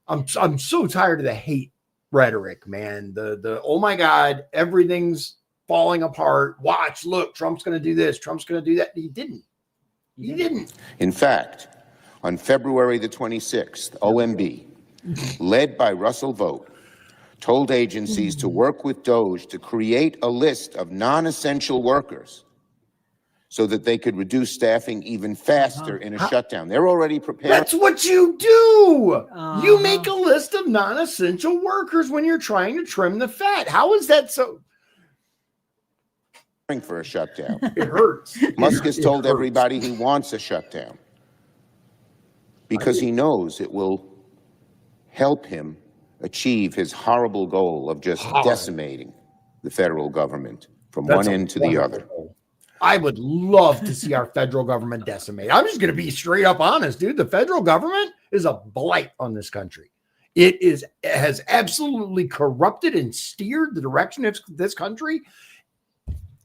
Speaker 1: I'm so tired of the hate rhetoric, man. The oh my God, everything's falling apart. Watch, look, Trump's going to do this. Trump's going to do that. He didn't. He didn't.
Speaker 19: In fact, on February the 26th, OMB, led by Russell Vought, told agencies to work with Doge to create a list of non-essential workers so that they could reduce staffing even faster in a shutdown. They're already prepared.
Speaker 1: That's what you do. You make a list of non-essential workers when you're trying to trim the fat. How is that so?
Speaker 19: For a shutdown.
Speaker 1: It hurts.
Speaker 19: Musk has told everybody he wants a shutdown because he knows it will help him achieve his horrible goal of just decimating the federal government from one end to the other.
Speaker 1: I would love to see our federal government decimated. I'm just going to be straight up honest, dude. The federal government is a blight on this country. It has absolutely corrupted and steered the direction of this country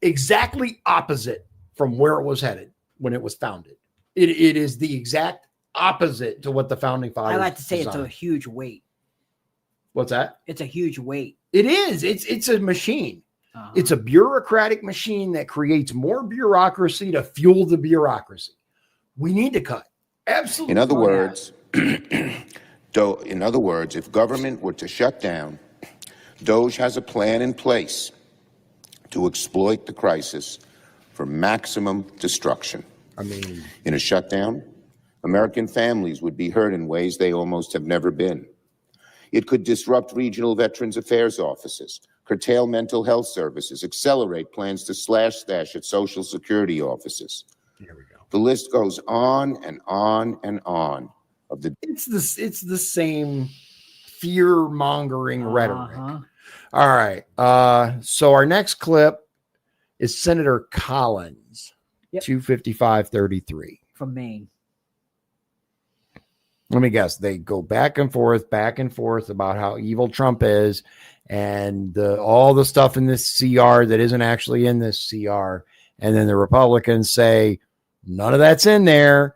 Speaker 1: exactly opposite from where it was headed when it was founded. It is the exact opposite to what the founding fathers
Speaker 2: I like to say
Speaker 1: designed.
Speaker 2: it's a huge weight.
Speaker 1: What's that?
Speaker 2: It's a huge weight.
Speaker 1: It is. It's a machine. It's a bureaucratic machine that creates more bureaucracy to fuel the bureaucracy. We need to cut. Absolutely.
Speaker 19: In other words, if government were to shut down, Doge has a plan in place to exploit the crisis for maximum destruction.
Speaker 1: I mean,
Speaker 19: in a shutdown, American families would be hurt in ways they almost have never been. It could disrupt regional Veterans Affairs offices, curtail mental health services, accelerate plans to slash stash at Social Security offices.
Speaker 1: Here we go.
Speaker 19: The list goes on and on and on.
Speaker 1: It's the same fear-mongering rhetoric. All right. So our next clip is Senator Collins, 255-33.
Speaker 2: From Maine.
Speaker 1: Let me guess. They go back and forth about how evil Trump is and all the stuff in this CR that isn't actually in this CR. And then the Republicans say, none of that's in there.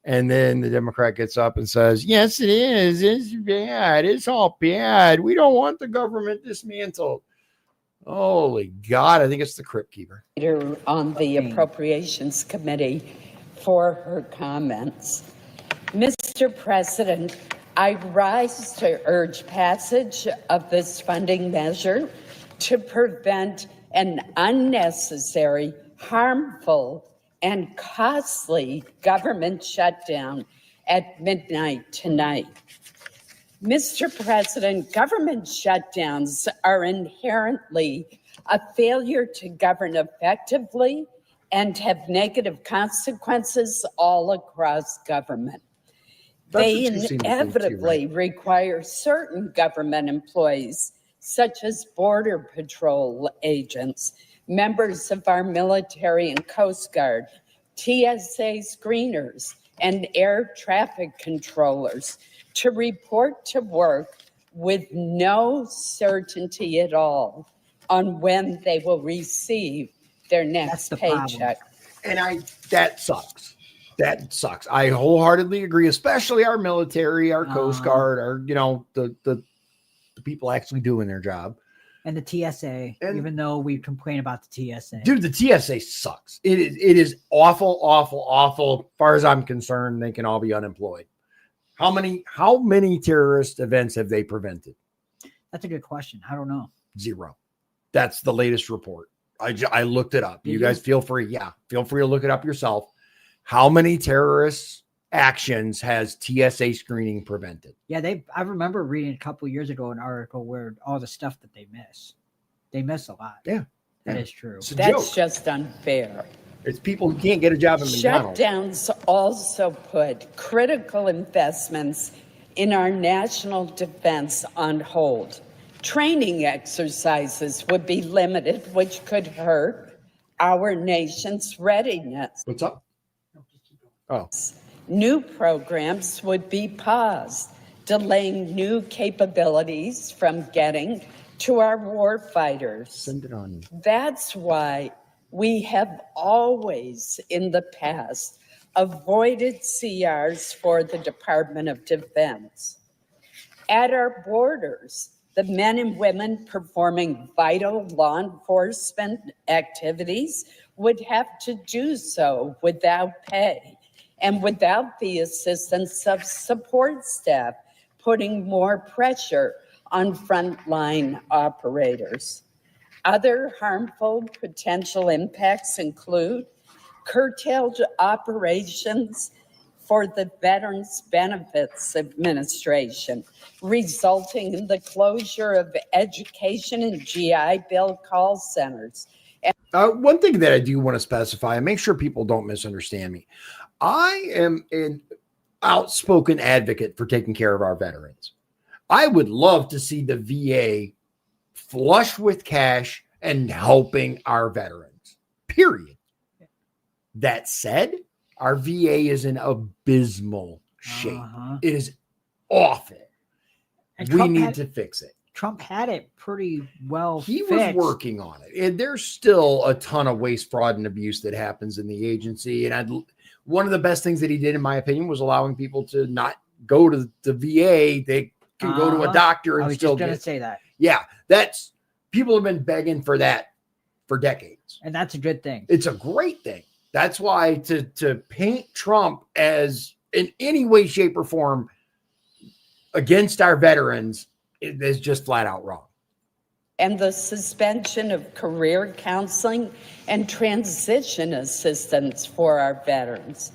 Speaker 1: And then the Democrat gets up and says, yes, it is. It's bad. It's all bad. We don't want the government dismantled. Holy God. I think it's the Crypt Keeper.
Speaker 20: On the Appropriations Committee for her comments. Mr. President, I rise to urge passage of this funding measure to prevent an unnecessary, harmful, and costly government shutdown at midnight tonight. Mr. President, government shutdowns are inherently a failure to govern effectively and have negative consequences all across government. They inevitably require certain government employees, such as Border Patrol agents, members of our military and Coast Guard, TSA screeners, and air traffic controllers, to report to work with no certainty at all on when they will receive their next paycheck.
Speaker 1: And that sucks. That sucks. I wholeheartedly agree, especially our military, our Coast Guard, our, the people actually doing their job.
Speaker 2: And the TSA, even though we complain about the TSA.
Speaker 1: Dude, the TSA sucks. It is awful, awful, awful. As far as I'm concerned, they can all be unemployed. How many terrorist events have they prevented?
Speaker 2: That's a good question. I don't know.
Speaker 1: 0. That's the latest report. I looked it up. You guys feel free to look it up yourself. How many terrorist actions has TSA screening prevented?
Speaker 2: Yeah, I remember reading a couple of years ago an article where all the stuff that they miss a lot.
Speaker 1: Yeah,
Speaker 2: that is true.
Speaker 20: That's just unfair.
Speaker 1: It's people who can't get a job in McDonald's.
Speaker 20: Shutdowns also put critical investments in our national defense on hold. Training exercises would be limited, which could hurt our nation's readiness.
Speaker 1: What's up? Oh.
Speaker 20: New programs would be paused, delaying new capabilities from getting to our warfighters.
Speaker 1: Send it on.
Speaker 20: That's why we have always in the past avoided CRs for the Department of Defense. At our borders, the men and women performing vital law enforcement activities would have to do so without pay and without the assistance of support staff, putting more pressure on frontline operators. Other harmful potential impacts include curtailed operations for the Veterans Benefits Administration, resulting in the closure of education and GI Bill call centers.
Speaker 1: One thing that I do want to specify, and make sure people don't misunderstand me, I am an outspoken advocate for taking care of our veterans. I would love to see the VA flush with cash and helping our veterans, period. That said, our VA is in abysmal shape. It is awful. We need to fix it.
Speaker 2: Trump had it pretty well
Speaker 1: He
Speaker 2: fixed.
Speaker 1: was working on it. And there's still a ton of waste, fraud, and abuse that happens in the agency. And one of the best things that he did, in my opinion, was allowing people to not go to the VA. They can go to a doctor and still
Speaker 2: going to say that.
Speaker 1: Yeah, people have been begging for that for decades.
Speaker 2: And that's a good thing.
Speaker 1: It's a great thing. That's why to paint Trump as in any way, shape, or form against our veterans is just flat out wrong.
Speaker 20: And the suspension of career counseling and transition assistance for our veterans.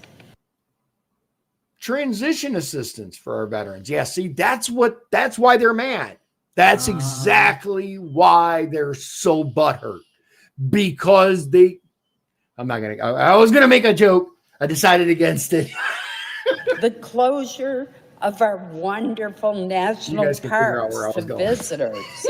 Speaker 1: Transition assistance for our veterans. Yeah, see, that's why they're mad. That's exactly why they're so butthurt. Because I was going to make a joke. I decided against it.
Speaker 20: The closure of our wonderful national parks to visitors,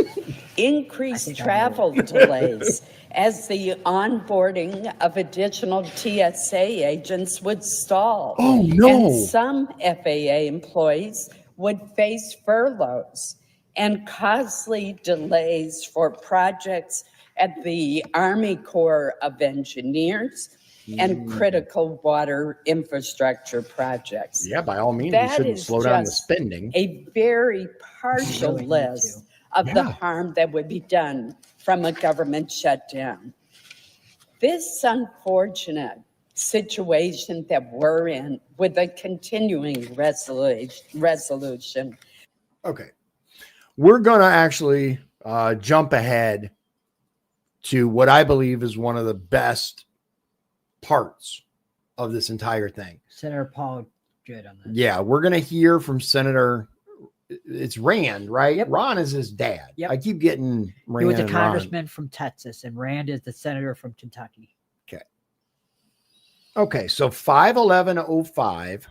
Speaker 20: increased travel delays as the onboarding of additional TSA agents would stall.
Speaker 1: Oh, no.
Speaker 20: And some FAA employees would face furloughs and costly delays for projects at the Army Corps of Engineers and critical water infrastructure projects.
Speaker 1: Yeah, by all means, we shouldn't slow down the spending.
Speaker 20: A very partial list of the harm that would be done from a government shutdown. This unfortunate situation that we're in with a continuing resolution.
Speaker 1: Okay. We're going to actually jump ahead to what I believe is one of the best parts of this entire thing.
Speaker 2: Senator Paul good on that.
Speaker 1: Yeah, we're going to hear from Senator, it's Rand, right?
Speaker 2: Yep.
Speaker 1: Ron is his dad.
Speaker 2: Yep.
Speaker 1: I keep getting Rand.
Speaker 2: He was a
Speaker 1: and
Speaker 2: congressman from Texas, and Rand is the senator from Kentucky.
Speaker 1: Okay. Okay, so 5/11/05.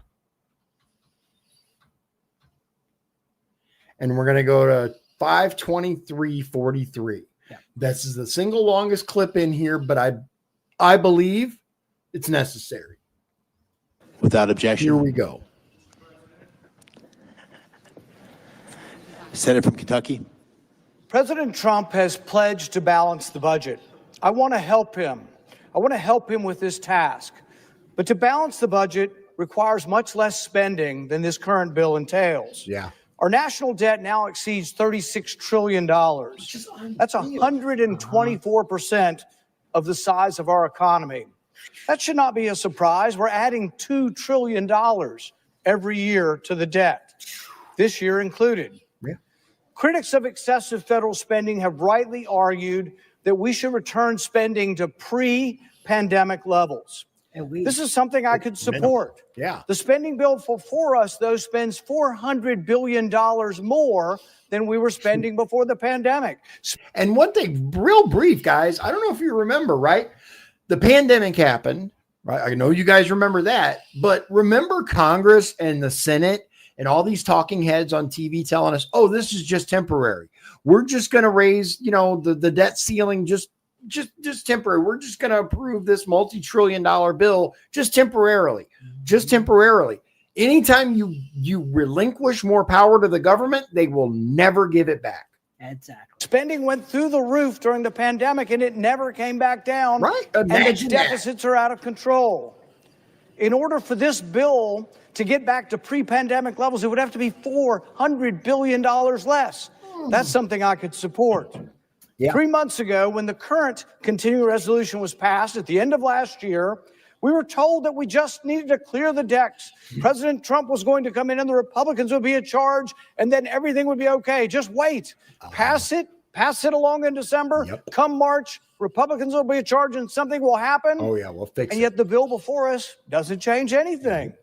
Speaker 1: And we're going to go to 5/23/43.
Speaker 2: Yeah.
Speaker 1: This is the single longest clip in here, but I believe it's necessary.
Speaker 21: Without objection.
Speaker 1: Here we go.
Speaker 21: Senator from Kentucky.
Speaker 3: President Trump has pledged to balance the budget. I want to help him. I want to help him with this task. But to balance the budget requires much less spending than this current bill entails.
Speaker 1: Yeah.
Speaker 3: Our national debt now exceeds $36 trillion. That's 124% of the size of our economy. That should not be a surprise. We're adding $2 trillion every year to the debt, this year included.
Speaker 1: Yeah.
Speaker 3: Critics of excessive federal spending have rightly argued that we should return spending to pre-pandemic levels. This is something I could support.
Speaker 1: Yeah.
Speaker 3: The spending bill for us, though, spends $400 billion more than we were spending before the pandemic.
Speaker 1: And one thing, real brief, guys, I don't know if you remember, right? The pandemic happened, right? I know you guys remember that, but remember Congress and the Senate and all these talking heads on TV telling us, oh, this is just temporary. We're just going to raise, the debt ceiling just temporary. We're just going to approve this multi-trillion-dollar bill just temporarily. Anytime you relinquish more power to the government, they will never give it back.
Speaker 2: Exactly.
Speaker 3: Spending went through the roof during the pandemic and it never came back down.
Speaker 1: Right.
Speaker 3: And the
Speaker 1: Imagine that.
Speaker 3: deficits are out of control. In order for this bill to get back to pre-pandemic levels, it would have to be $400 billion less. That's something I could support.
Speaker 1: Yeah.
Speaker 3: 3 months ago, when the current continuing resolution was passed at the end of last year, we were told that we just needed to clear the decks. President Trump was going to come in and the Republicans would be in charge and then everything would be okay. Just wait. Pass it along in December.
Speaker 1: Yep.
Speaker 3: Come March, Republicans will be in charge and something will happen.
Speaker 1: Oh, yeah, we'll fix it.
Speaker 3: And yet the bill before us doesn't change anything.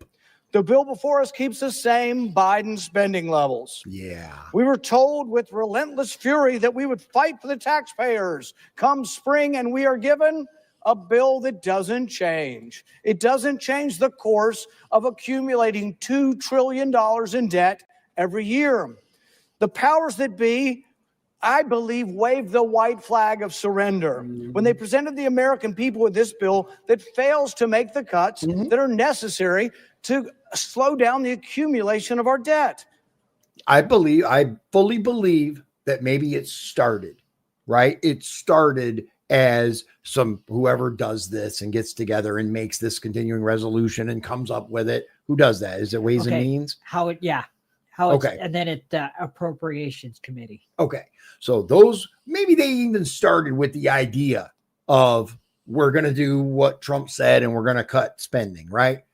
Speaker 3: The bill before us keeps the same Biden spending levels.
Speaker 1: Yeah.
Speaker 3: We were told with relentless fury that we would fight for the taxpayers come spring, and we are given a bill that doesn't change. It doesn't change the course of accumulating $2 trillion in debt every year. The powers that be, I believe, waved the white flag of surrender when they presented the American people with this bill that fails to make the cuts that are necessary to slow down the accumulation of our debt.
Speaker 1: I fully believe that maybe it started, right? It started as whoever does this and gets together and makes this continuing resolution and comes up with it. Who does that? Is it Ways and Means?
Speaker 2: Okay. And then it's the Appropriations Committee.
Speaker 1: Okay. So those, maybe they even started with the idea of we're going to do what Trump said and we're going to cut spending, right?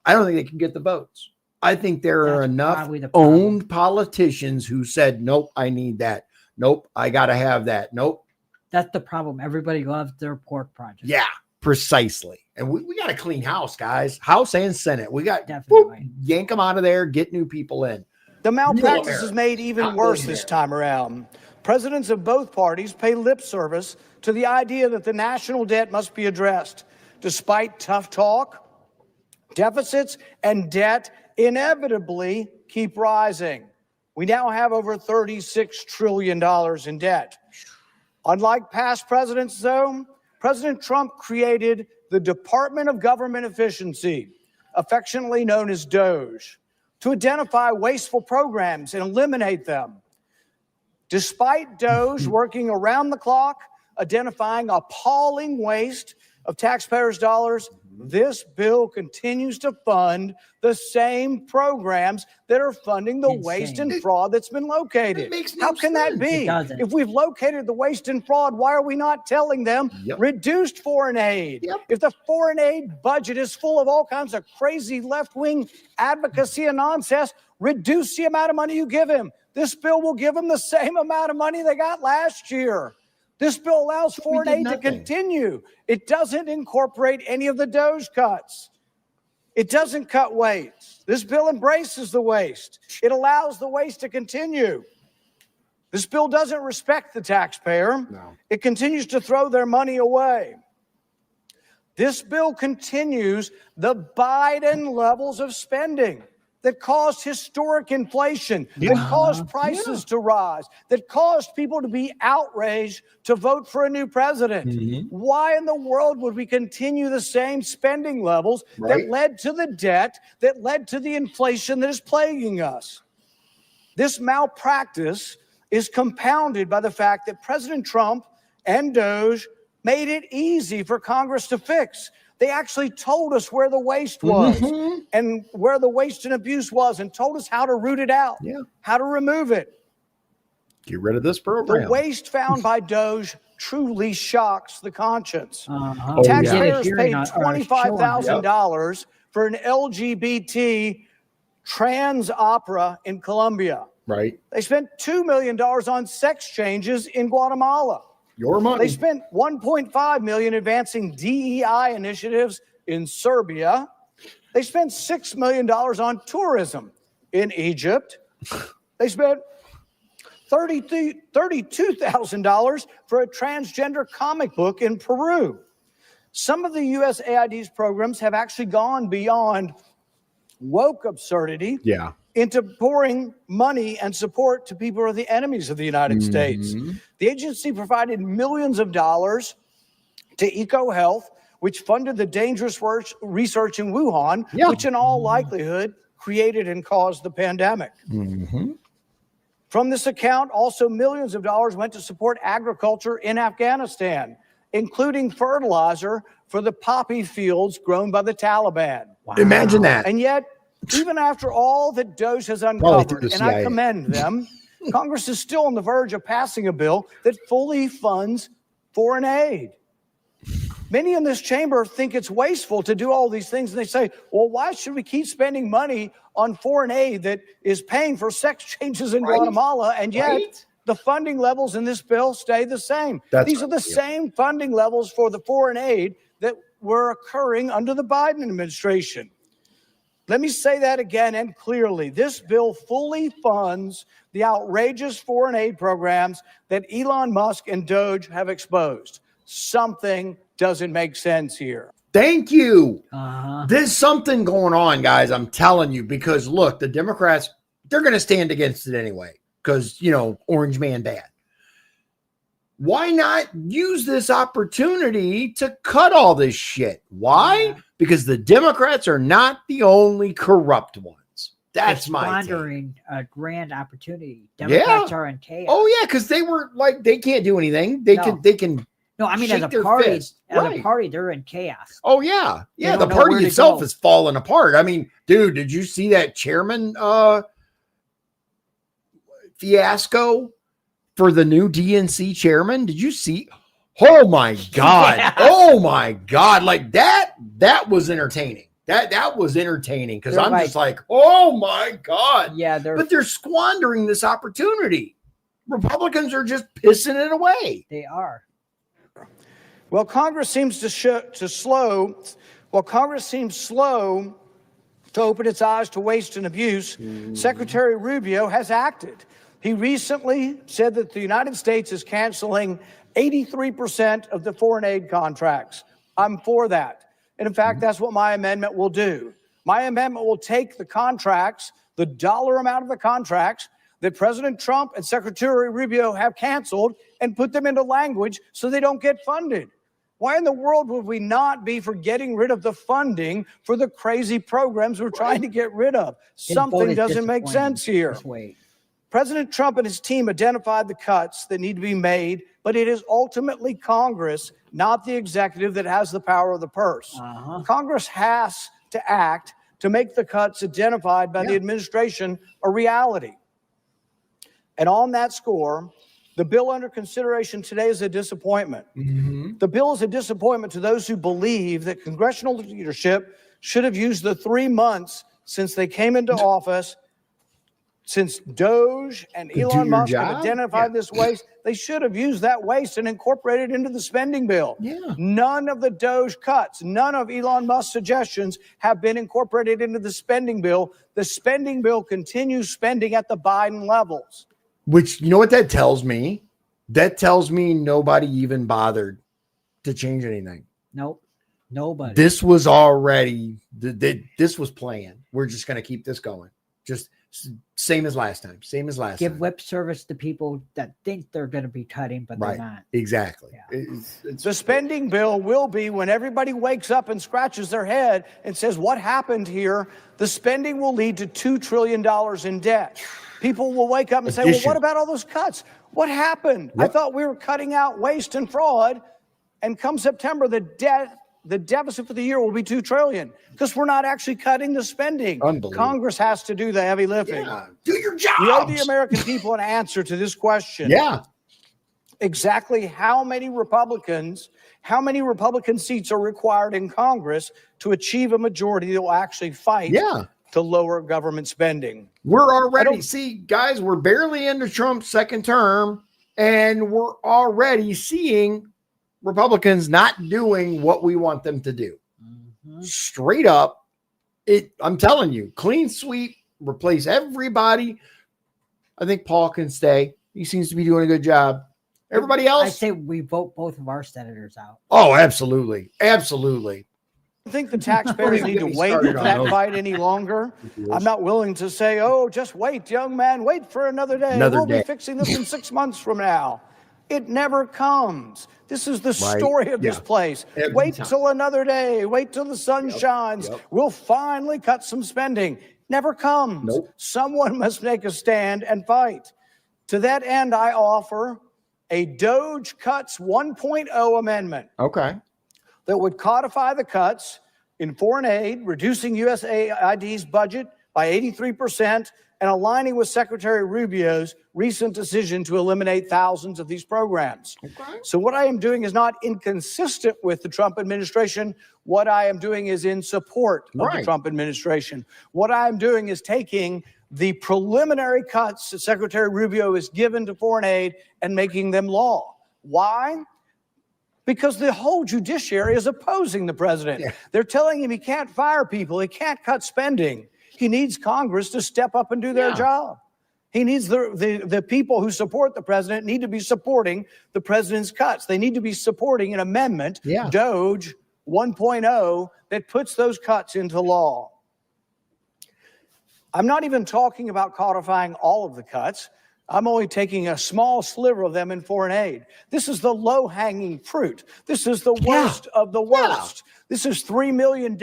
Speaker 1: I don't think they can get the votes. I think there are enough owned politicians who said, nope, I need that. Nope, I got to have that. Nope.
Speaker 2: That's the problem. Everybody loves their pork project.
Speaker 1: Yeah, precisely. And we got a clean house, guys. House and Senate. We got yank them out of there, get new people in.
Speaker 3: The malpractice is made even worse this time around. Presidents of both parties pay lip service to the idea that the national debt must be addressed. Despite tough talk, deficits and debt inevitably keep rising. We now have over $36 trillion in debt. Unlike past presidents, though, President Trump created the Department of Government Efficiency, affectionately known as DOGE, to identify wasteful programs and eliminate them. Despite DOGE working around the clock, identifying appalling waste of taxpayers' dollars, This bill continues to fund the same programs that are funding the waste and fraud that's been located. How can that be? If we've located the waste and fraud, why are we not telling them reduced foreign aid? If the foreign aid budget is full of all kinds of crazy left-wing advocacy and nonsense, reduce the amount of money you give him. This bill will give them the same amount of money they got last year. This bill allows foreign aid to continue. It doesn't incorporate any of the DOGE cuts. It doesn't cut waste. This bill embraces the waste. It allows the waste to continue. This bill doesn't respect the taxpayer. No. It continues to throw their money away. This bill continues the Biden levels of spending that caused historic inflation, that caused prices to rise, that caused people to be outraged to vote for a new president. Why in the world would we continue the same spending levels that led to the debt, that led to the inflation that is plaguing us? This malpractice is compounded by the fact that President Trump and DOGE made it easy for Congress to fix. They actually told us where the waste was and where the waste and abuse was and told us how to root it out, how to remove it.
Speaker 1: Get rid of this program.
Speaker 3: The waste found by DOGE truly shocks the conscience. Taxpayers paid $25,000 for an LGBT trans opera in Colombia.
Speaker 1: Right.
Speaker 3: They spent $2 million on sex changes in Guatemala.
Speaker 1: Your money.
Speaker 3: They spent $1.5 million advancing DEI initiatives in Serbia. They spent $6 million on tourism in Egypt. They spent $32,000 for a transgender comic book in Peru. Some of the USAID's programs have actually gone beyond woke absurdity into pouring money and support to people who are the enemies of the United States. The agency provided millions of dollars to EcoHealth, which funded the dangerous research in Wuhan, which in all likelihood created and caused the pandemic. From this account, also millions of dollars went to support agriculture in Afghanistan, including fertilizer for the poppy fields grown by the Taliban.
Speaker 1: Imagine that.
Speaker 3: And yet, even after all that DOGE has uncovered, and I commend them, Congress is still on the verge of passing a bill that fully funds foreign aid. Many in this chamber think it's wasteful to do all these things, and they say, well, why should we keep spending money on foreign aid that is paying for sex changes in Guatemala, and yet the funding levels in this bill stay the same. These are the same funding levels for the foreign aid that were occurring under the Biden administration. Let me say that again and clearly. This bill fully funds the outrageous foreign aid programs that Elon Musk and DOGE have exposed. Something doesn't make sense here.
Speaker 1: Thank you. There's something going on, guys. I'm telling you, because look, the Democrats, they're going to stand against it anyway because, you know, orange man bad. Why not use this opportunity to cut all this shit? Why? Because the Democrats are not the only corrupt ones. That's my
Speaker 2: squandering a grand opportunity. Democrats are in chaos.
Speaker 1: Oh yeah, because they were like they can't do anything. They can.
Speaker 2: No, I mean as a party, they're in chaos.
Speaker 1: Oh yeah, yeah. The party itself is falling apart. I mean, dude, did you see that chairman fiasco for the new DNC chairman? Did you see? Oh my God. Yeah. Oh my God. Like that was entertaining. That was entertaining because I'm just like, oh my God.
Speaker 2: Yeah.
Speaker 1: But they're squandering this opportunity. Republicans are just pissing it away.
Speaker 2: They are.
Speaker 3: Well, Congress seems slow to open its eyes to waste and abuse. Secretary Rubio has acted. He recently said that the United States is canceling 83% of the foreign aid contracts. I'm for that. And in fact, that's what my amendment will do. My amendment will take the contracts, the dollar amount of the contracts that President Trump and Secretary Rubio have canceled and put them into language so they don't get funded. Why in the world would we not be for getting rid of the funding for the crazy programs we're trying to get rid of? Something doesn't make sense here. President Trump and his team identified the cuts that need to be made, but it is ultimately Congress, not the executive, that has the power of the purse. Congress has to act to make the cuts identified by the administration a reality. And on that score, the bill under consideration today is a disappointment. The bill is a disappointment to those who believe that congressional leadership should have used the 3 months since they came into office, since Doge and Elon Musk have identified this waste. They should have used that waste and incorporated it into the spending bill. None of the Doge cuts, none of Elon Musk's suggestions have been incorporated into the spending bill. The spending bill continues spending at the Biden levels.
Speaker 1: Which, you know what that tells me? That tells me nobody even bothered to change anything.
Speaker 2: Nope. Nobody.
Speaker 1: This was already, this was planned. We're just going to keep this going. Just same as last time. Same as last time.
Speaker 2: Give lip service to people that think they're going to be cutting, but they're not.
Speaker 1: Exactly.
Speaker 2: Yeah.
Speaker 3: The spending bill will be when everybody wakes up and scratches their head and says, what happened here? The spending will lead to $2 trillion in debt. People will wake up and say, well, what about all those cuts? What happened? I thought we were cutting out waste and fraud. And come September, the deficit for the year will be $2 trillion because we're not actually cutting the spending. Congress has to do the heavy lifting.
Speaker 1: Do your job.
Speaker 3: We owe the American people an answer to this question. Exactly how many Republican seats are required in Congress to achieve a majority that will actually fight to lower government spending?
Speaker 1: We're already, see, guys, we're barely into Trump's second term, and we're already seeing Republicans not doing what we want them to do. Straight up, I'm telling you, clean sweep, replace everybody. I think Paul can stay. He seems to be doing a good job. Everybody else?
Speaker 2: I say we vote both of our senators out.
Speaker 1: Oh, absolutely. Absolutely.
Speaker 3: I think the taxpayers need to wait for that fight any longer. I'm not willing to say, oh, just wait, young man, wait for another day. We'll be fixing this in 6 months from now. It never comes. This is the story of this place. Wait till another day. Wait till the sun shines. We'll finally cut some spending. Never comes. Someone must make a stand and fight. To that end, I offer a Doge Cuts 1.0 amendment. That would codify the cuts in foreign aid, reducing USAID's budget by 83% and aligning with Secretary Rubio's recent decision to eliminate thousands of these programs. So what I am doing is not inconsistent with the Trump administration. What I am doing is in support of the Trump administration. What I am doing is taking the preliminary cuts that Secretary Rubio has given to foreign aid and making them law. Why? Because the whole judiciary is opposing the president. They're telling him he can't fire people. He can't cut spending. He needs Congress to step up and do their job. He needs the people who support the president need to be supporting the president's cuts. They need to be supporting an amendment, Doge 1.0, that puts those cuts into law. I'm not even talking about codifying all of the cuts. I'm only taking a small sliver of them in foreign aid. This is the low-hanging fruit. This is the worst of the worst. This is $3 million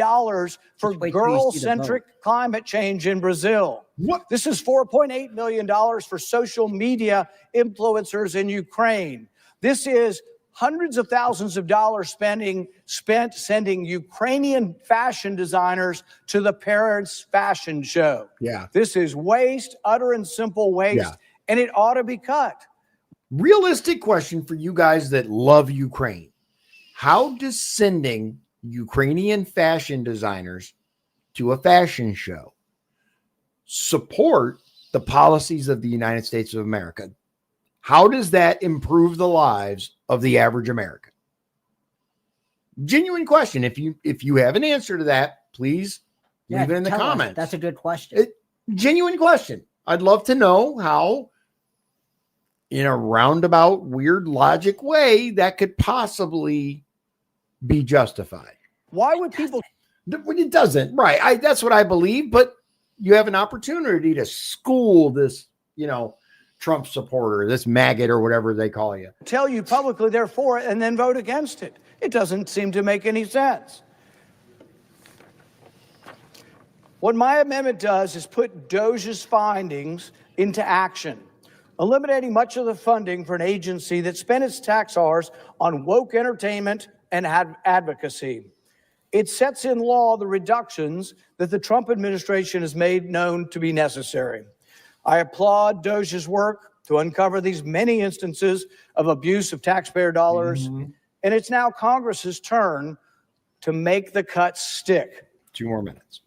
Speaker 3: for girl-centric climate change in Brazil. This is $4.8 million for social media influencers in Ukraine. This is hundreds of thousands of dollars spent sending Ukrainian fashion designers to the Paris fashion show. This is waste, utter and simple waste. And it ought to be cut.
Speaker 1: Realistic question for you guys that love Ukraine. How does sending Ukrainian fashion designers to a fashion show support the policies of the United States of America? How does that improve the lives of the average American? Genuine question. If you have an answer to that, please leave it in the comments.
Speaker 2: That's a good question.
Speaker 1: Genuine question. I'd love to know how, in a roundabout, weird logic way, that could possibly be justified.
Speaker 3: Why would people?
Speaker 1: It doesn't, right? That's what I believe. But you have an opportunity to school this, Trump supporter, this maggot or whatever they call you.
Speaker 3: Tell you publicly they're for it and then vote against it. It doesn't seem to make any sense. What my amendment does is put DOJ's findings into action, eliminating much of the funding for an agency that spent its tax dollars on woke entertainment and advocacy. It sets in law the reductions that the Trump administration has made known to be necessary. I applaud DOJ's work to uncover these many instances of abuse of taxpayer dollars, and it's now Congress's turn to make the cuts stick.
Speaker 1: 2 more minutes.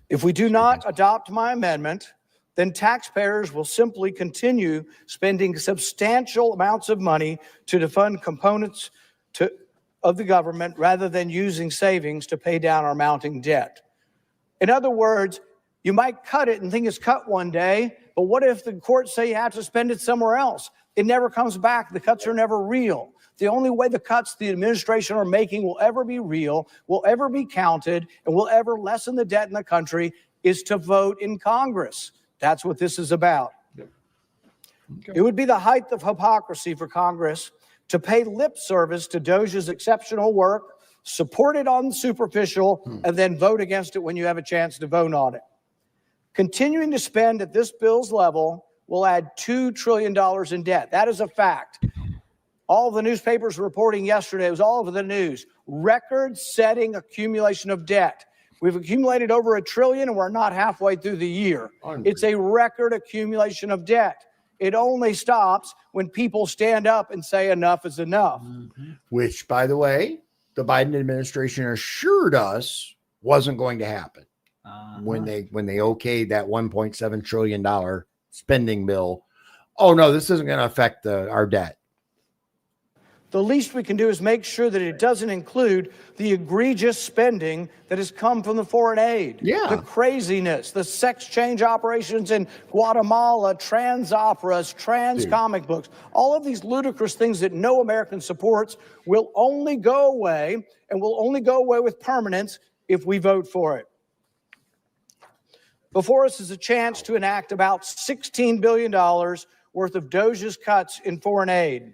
Speaker 3: If we do not adopt my amendment, then taxpayers will simply continue spending substantial amounts of money to defund components of the government rather than using savings to pay down our mounting debt. In other words, you might cut it and think it's cut one day, but what if the courts say you have to spend it somewhere else? It never comes back. The cuts are never real. The only way the cuts the administration are making will ever be real, will ever be counted, and will ever lessen the debt in the country is to vote in Congress. That's what this is about. It would be the height of hypocrisy for Congress to pay lip service to DOJ's exceptional work, support it on the superficial, and then vote against it when you have a chance to vote on it. Continuing to spend at this bill's level will add $2 trillion in debt. That is a fact. All the newspapers reporting yesterday, it was all over the news, record-setting accumulation of debt. We've accumulated over $1 trillion and we're not halfway through the year. It's a record accumulation of debt. It only stops when people stand up and say enough is enough.
Speaker 1: Which, by the way, the Biden administration assured us wasn't going to happen when they okayed that $1.7 trillion spending bill. Oh no, this isn't going to affect our debt.
Speaker 3: The least we can do is make sure that it doesn't include the egregious spending that has come from the foreign aid. The craziness, the sex change operations in Guatemala, trans operas, trans comic books, all of these ludicrous things that no American supports will only go away and will only go away with permanence if we vote for it. Before us is a chance to enact about $16 billion worth of DOJ's cuts in foreign aid.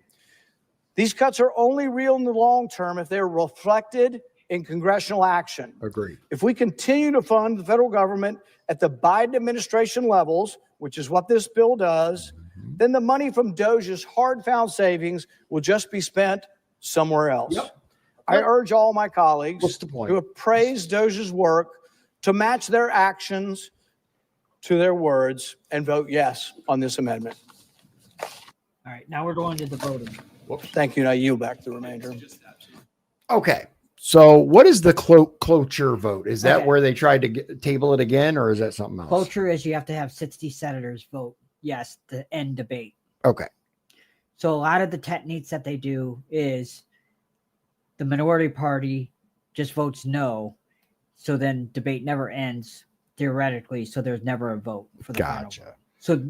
Speaker 3: These cuts are only real in the long term if they're reflected in congressional action.
Speaker 1: Agreed.
Speaker 3: If we continue to fund the federal government at the Biden administration levels, which is what this bill does, then the money from DOJ's hard-found savings will just be spent somewhere else. I urge all my colleagues who have praised DOJ's work to match their actions to their words and vote yes on this amendment.
Speaker 2: All right, now we're going to the voting.
Speaker 3: Thank you. And I yield back the remainder.
Speaker 1: Okay. So what is the cloture vote? Is that where they tried to table it again, or is that something else?
Speaker 2: Cloture is you have to have 60 senators vote yes to end debate.
Speaker 1: Okay.
Speaker 2: So a lot of the techniques that they do is the minority party just votes no. So then debate never ends theoretically. So there's never a vote for the final vote. So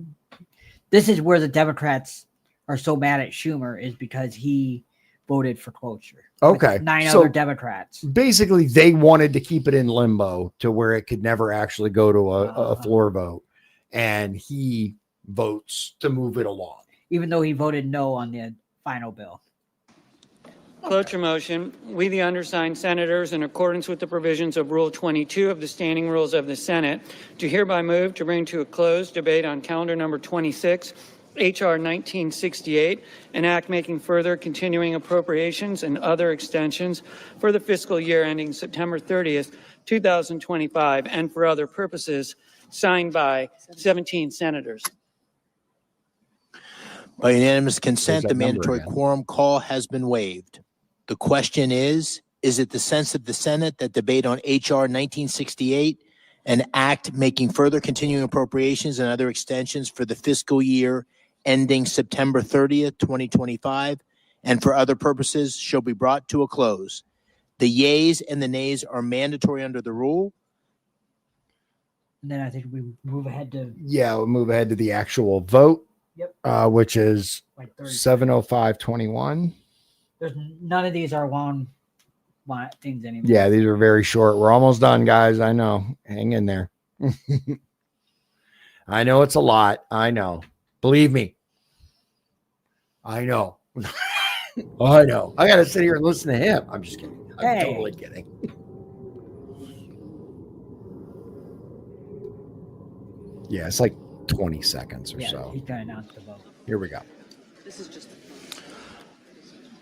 Speaker 2: this is where the Democrats are so mad at Schumer, is because he voted for cloture.
Speaker 1: Okay.
Speaker 2: 9 other Democrats.
Speaker 1: Basically, they wanted to keep it in limbo to where it could never actually go to a floor vote. And he votes to move it along.
Speaker 2: Even though he voted no on the final bill.
Speaker 6: Cloture motion. We, the undersigned senators, in accordance with the provisions of Rule 22 of the Standing Rules of the Senate, do hereby move to bring to a close debate on calendar number 26, H.R. 1968, an act making further continuing appropriations and other extensions for the fiscal year ending September 30th, 2025, and for other purposes, signed by 17 senators.
Speaker 21: By unanimous consent, the mandatory quorum call has been waived. The question is it the sense of the Senate that debate on H.R. 1968, an act making further continuing appropriations and other extensions for the fiscal year ending September 30th, 2025, and for other purposes shall be brought to a close. The yeas and the nays are mandatory under the rule.
Speaker 2: And then I think we move ahead to...
Speaker 1: Yeah, we'll move ahead to the actual vote, which is
Speaker 2: like
Speaker 1: 7:05:21.
Speaker 2: There's none of these are long things anymore.
Speaker 1: Yeah, these are very short. We're almost done, guys. I know. Hang in there. I know it's a lot. I know. Believe me. I know. I know. I got to sit here and listen to him. I'm just kidding. I'm totally kidding. Yeah, it's like 20 seconds or
Speaker 2: Yeah,
Speaker 1: so.
Speaker 2: he's going to announce the vote.
Speaker 1: Here we go.
Speaker 20: This is just.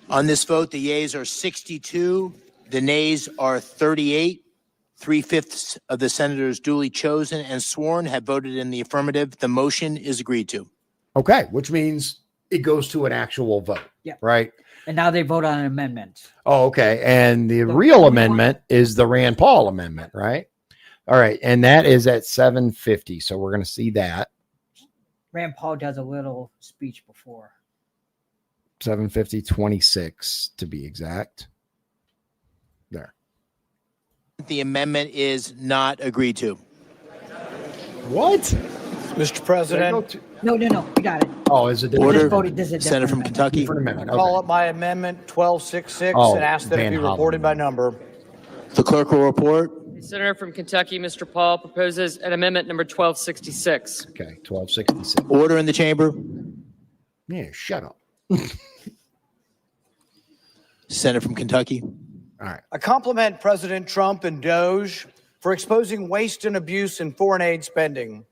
Speaker 21: On this vote, the yeas are 62, the nays are 38. 3/5 of the senators duly chosen and sworn have voted in the affirmative. The motion is agreed to.
Speaker 1: Okay, which means it goes to an actual vote.
Speaker 2: Yeah.
Speaker 1: Right?
Speaker 2: And now they vote on an amendment.
Speaker 1: Oh, okay. And the real amendment is the Rand Paul amendment, right? All right. And that is at 7:50. So we're going to see that.
Speaker 2: Rand Paul does a little speech before.
Speaker 1: 7:50:26 to be exact. There.
Speaker 21: The amendment is not agreed to.
Speaker 1: What?
Speaker 3: Mr. President.
Speaker 2: No, you got it.
Speaker 1: Oh, is it
Speaker 21: Order.
Speaker 2: This is a
Speaker 21: Senator from
Speaker 2: different
Speaker 21: Kentucky.
Speaker 1: Different amendment.
Speaker 3: Call
Speaker 1: Okay.
Speaker 3: up my amendment 1266
Speaker 1: Oh,
Speaker 3: and ask that it
Speaker 1: Van
Speaker 3: be
Speaker 1: Hollen.
Speaker 3: reported by number.
Speaker 21: The clerk will report.
Speaker 8: Senator from Kentucky, Mr. Paul, proposes an amendment number 1266.
Speaker 1: Okay. 1266.
Speaker 21: Order in the chamber.
Speaker 1: Yeah, shut up.
Speaker 21: Senator from Kentucky.
Speaker 1: All right.
Speaker 3: I compliment President Trump and Doge for exposing waste and abuse in foreign aid spending.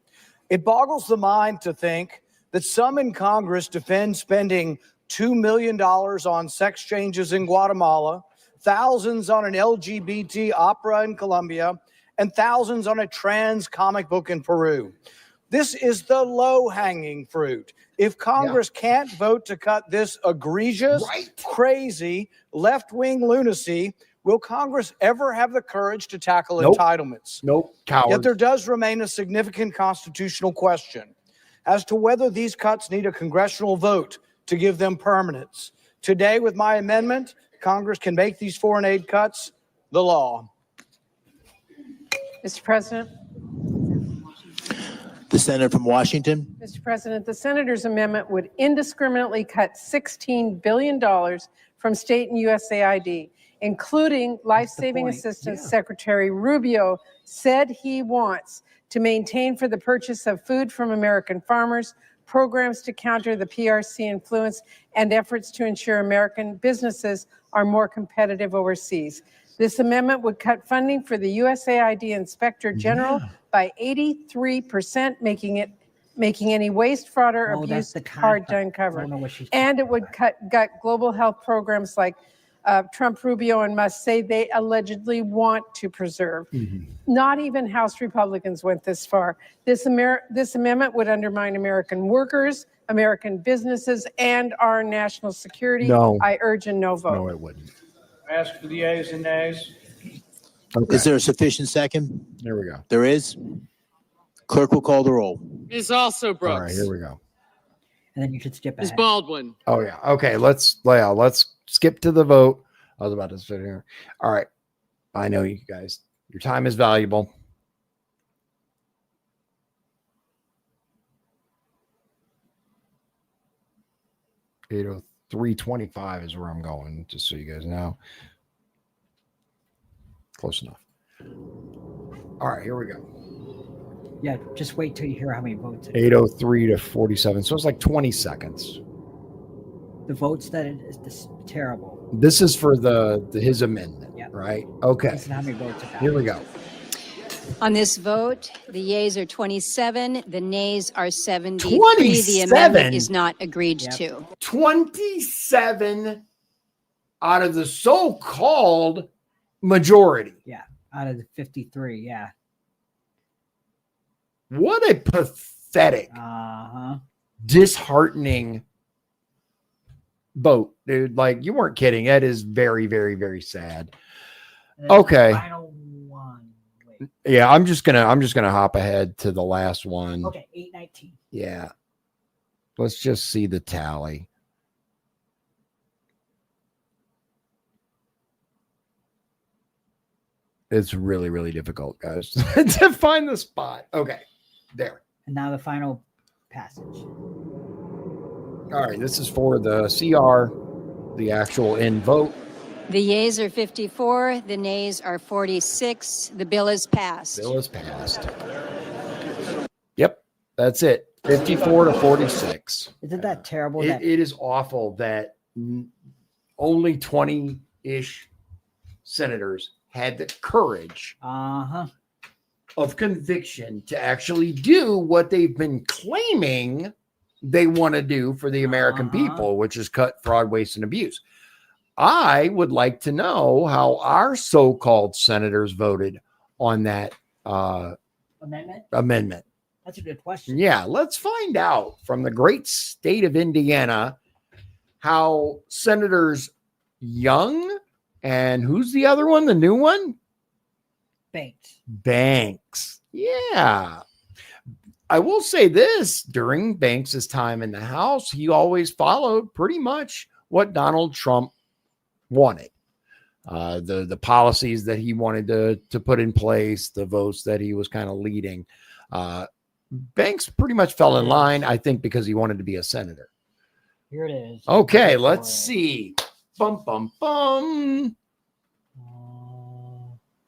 Speaker 3: It boggles the mind to think that some in Congress defend spending $2 million on sex changes in Guatemala, thousands on an LGBT opera in Colombia, and thousands on a trans comic book in Peru. This is the low-hanging fruit. If Congress can't vote to cut this egregious, crazy, left-wing lunacy, will Congress ever have the courage to tackle entitlements?
Speaker 1: Nope. Cowards.
Speaker 3: Yet there does remain a significant constitutional question as to whether these cuts need a congressional vote to give them permanence. Today, with my amendment, Congress can make these foreign aid cuts the law.
Speaker 22: Mr. President.
Speaker 21: The senator from Washington.
Speaker 22: Mr. President, the senator's amendment would indiscriminately cut $16 billion from state and USAID, including life-saving assistance. Secretary Rubio said he wants to maintain for the purchase of food from American farmers, programs to counter the PRC influence, and efforts to ensure American businesses are more competitive overseas. This amendment would cut funding for the USAID Inspector General by 83%, making any waste, fraud, or abuse hard to uncover. And it would gut global health programs like Trump, Rubio, and Musk say they allegedly want to preserve. Not even House Republicans went this far. This amendment would undermine American workers, American businesses, and our national security.
Speaker 1: No.
Speaker 22: I urge a no vote.
Speaker 1: No, it wouldn't.
Speaker 3: Ask for the yeas and nays.
Speaker 1: Okay.
Speaker 21: Is there a sufficient second?
Speaker 1: There we go.
Speaker 21: There is. Clerk will call the roll.
Speaker 8: Ms. Also Brooks.
Speaker 1: All right, here we go.
Speaker 2: And then you should skip
Speaker 8: Ms.
Speaker 2: ahead.
Speaker 8: Baldwin.
Speaker 1: Oh yeah. Okay. Let's skip to the vote. I was about to sit here. All right. I know you guys. Your time is valuable. $803.25 is where I'm going, just so you guys know. Close enough. All right, here we go.
Speaker 2: Yeah, just wait till you hear how many votes.
Speaker 1: 803 to 47. So it's like 20 seconds.
Speaker 2: The votes that it is this terrible.
Speaker 1: This is for his amendment, right? Okay.
Speaker 2: Listen how many votes it got.
Speaker 1: Here we go.
Speaker 23: On this vote, the yeas are 27, the nays are 73.
Speaker 1: 27?
Speaker 23: The amendment is not agreed to.
Speaker 1: 27 out of the so-called majority.
Speaker 2: Yeah, out of the 53, yeah.
Speaker 1: What a pathetic, disheartening vote, dude. Like, you weren't kidding. That is very, very, very sad. Okay.
Speaker 2: Final one. Wait.
Speaker 1: Yeah, I'm just gonna hop ahead to the last one.
Speaker 2: Okay, 819.
Speaker 1: Yeah. Let's just see the tally. It's really, really difficult, guys, to find the spot. Okay. There.
Speaker 2: And now the final passage.
Speaker 1: All right. This is for the CR, the actual end vote.
Speaker 23: The yeas are 54, the nays are 46. The bill is passed.
Speaker 1: Bill is passed. Yep. That's it. 54 to 46.
Speaker 2: Isn't that terrible?
Speaker 1: It is awful that only 20-ish senators had the courage of conviction to actually do what they've been claiming they want to do for the American people, which is cut fraud, waste, and abuse. I would like to know how our so-called senators voted on that amendment.
Speaker 2: That's a good question.
Speaker 1: Yeah, let's find out from the great state of Indiana how Senators Young and who's the other one, the new one? Banks. Yeah. I will say this, during Banks's time in the House, he always followed pretty much what Donald Trump wanted. The policies that he wanted to put in place, the votes that he was kind of leading. Banks pretty much fell in line, I think, because he wanted to be a senator.
Speaker 2: Here it is.
Speaker 1: Okay, let's see. Bum, bum, bum.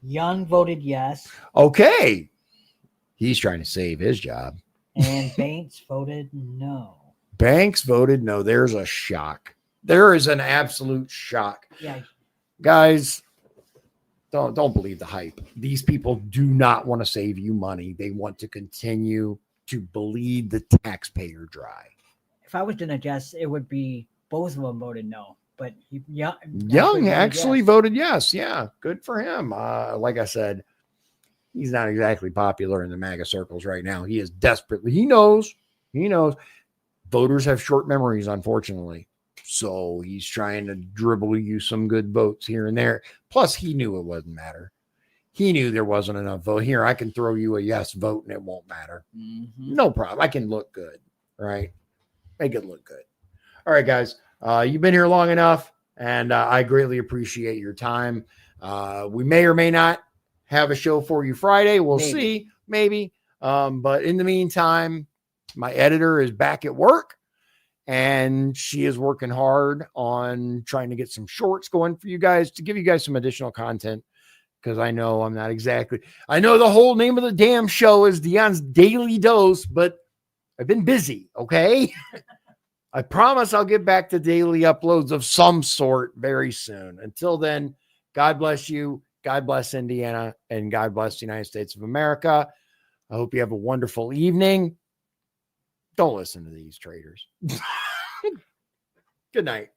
Speaker 2: Young voted yes.
Speaker 1: Okay. He's trying to save his job.
Speaker 2: And Banks voted no.
Speaker 1: Banks voted no. There's a shock. There is an absolute shock.
Speaker 2: Yeah.
Speaker 1: Guys, don't believe the hype. These people do not want to save you money. They want to continue to bleed the taxpayer dry.
Speaker 2: If I was going to guess, it would be both of them voted no. But
Speaker 1: Young actually voted yes. Yeah, good for him. Like I said, he's not exactly popular in the MAGA circles right now. He is desperately. He knows. Voters have short memories, unfortunately. So he's trying to dribble you some good votes here and there. Plus, he knew it wouldn't matter. He knew there wasn't enough vote. Here, I can throw you a yes vote and it won't matter.
Speaker 2: Mm-hmm.
Speaker 1: No problem. I can look good, right? Make it look good. All right, guys. You've been here long enough, and I greatly appreciate your time. We may or may not have a show for you Friday. We'll see. Maybe. But in the meantime, my editor is back at work, and she is working hard on trying to get some shorts going for you guys to give you guys some additional content. Because I know I'm not exactly. I know the whole name of the damn show is Dion's Daily Dose, but I've been busy. Okay. I promise I'll get back to daily uploads of some sort very soon. Until then, God bless you. God bless Indiana, and God bless the United States of America. I hope you have a wonderful evening. Don't listen to these traitors. Good night.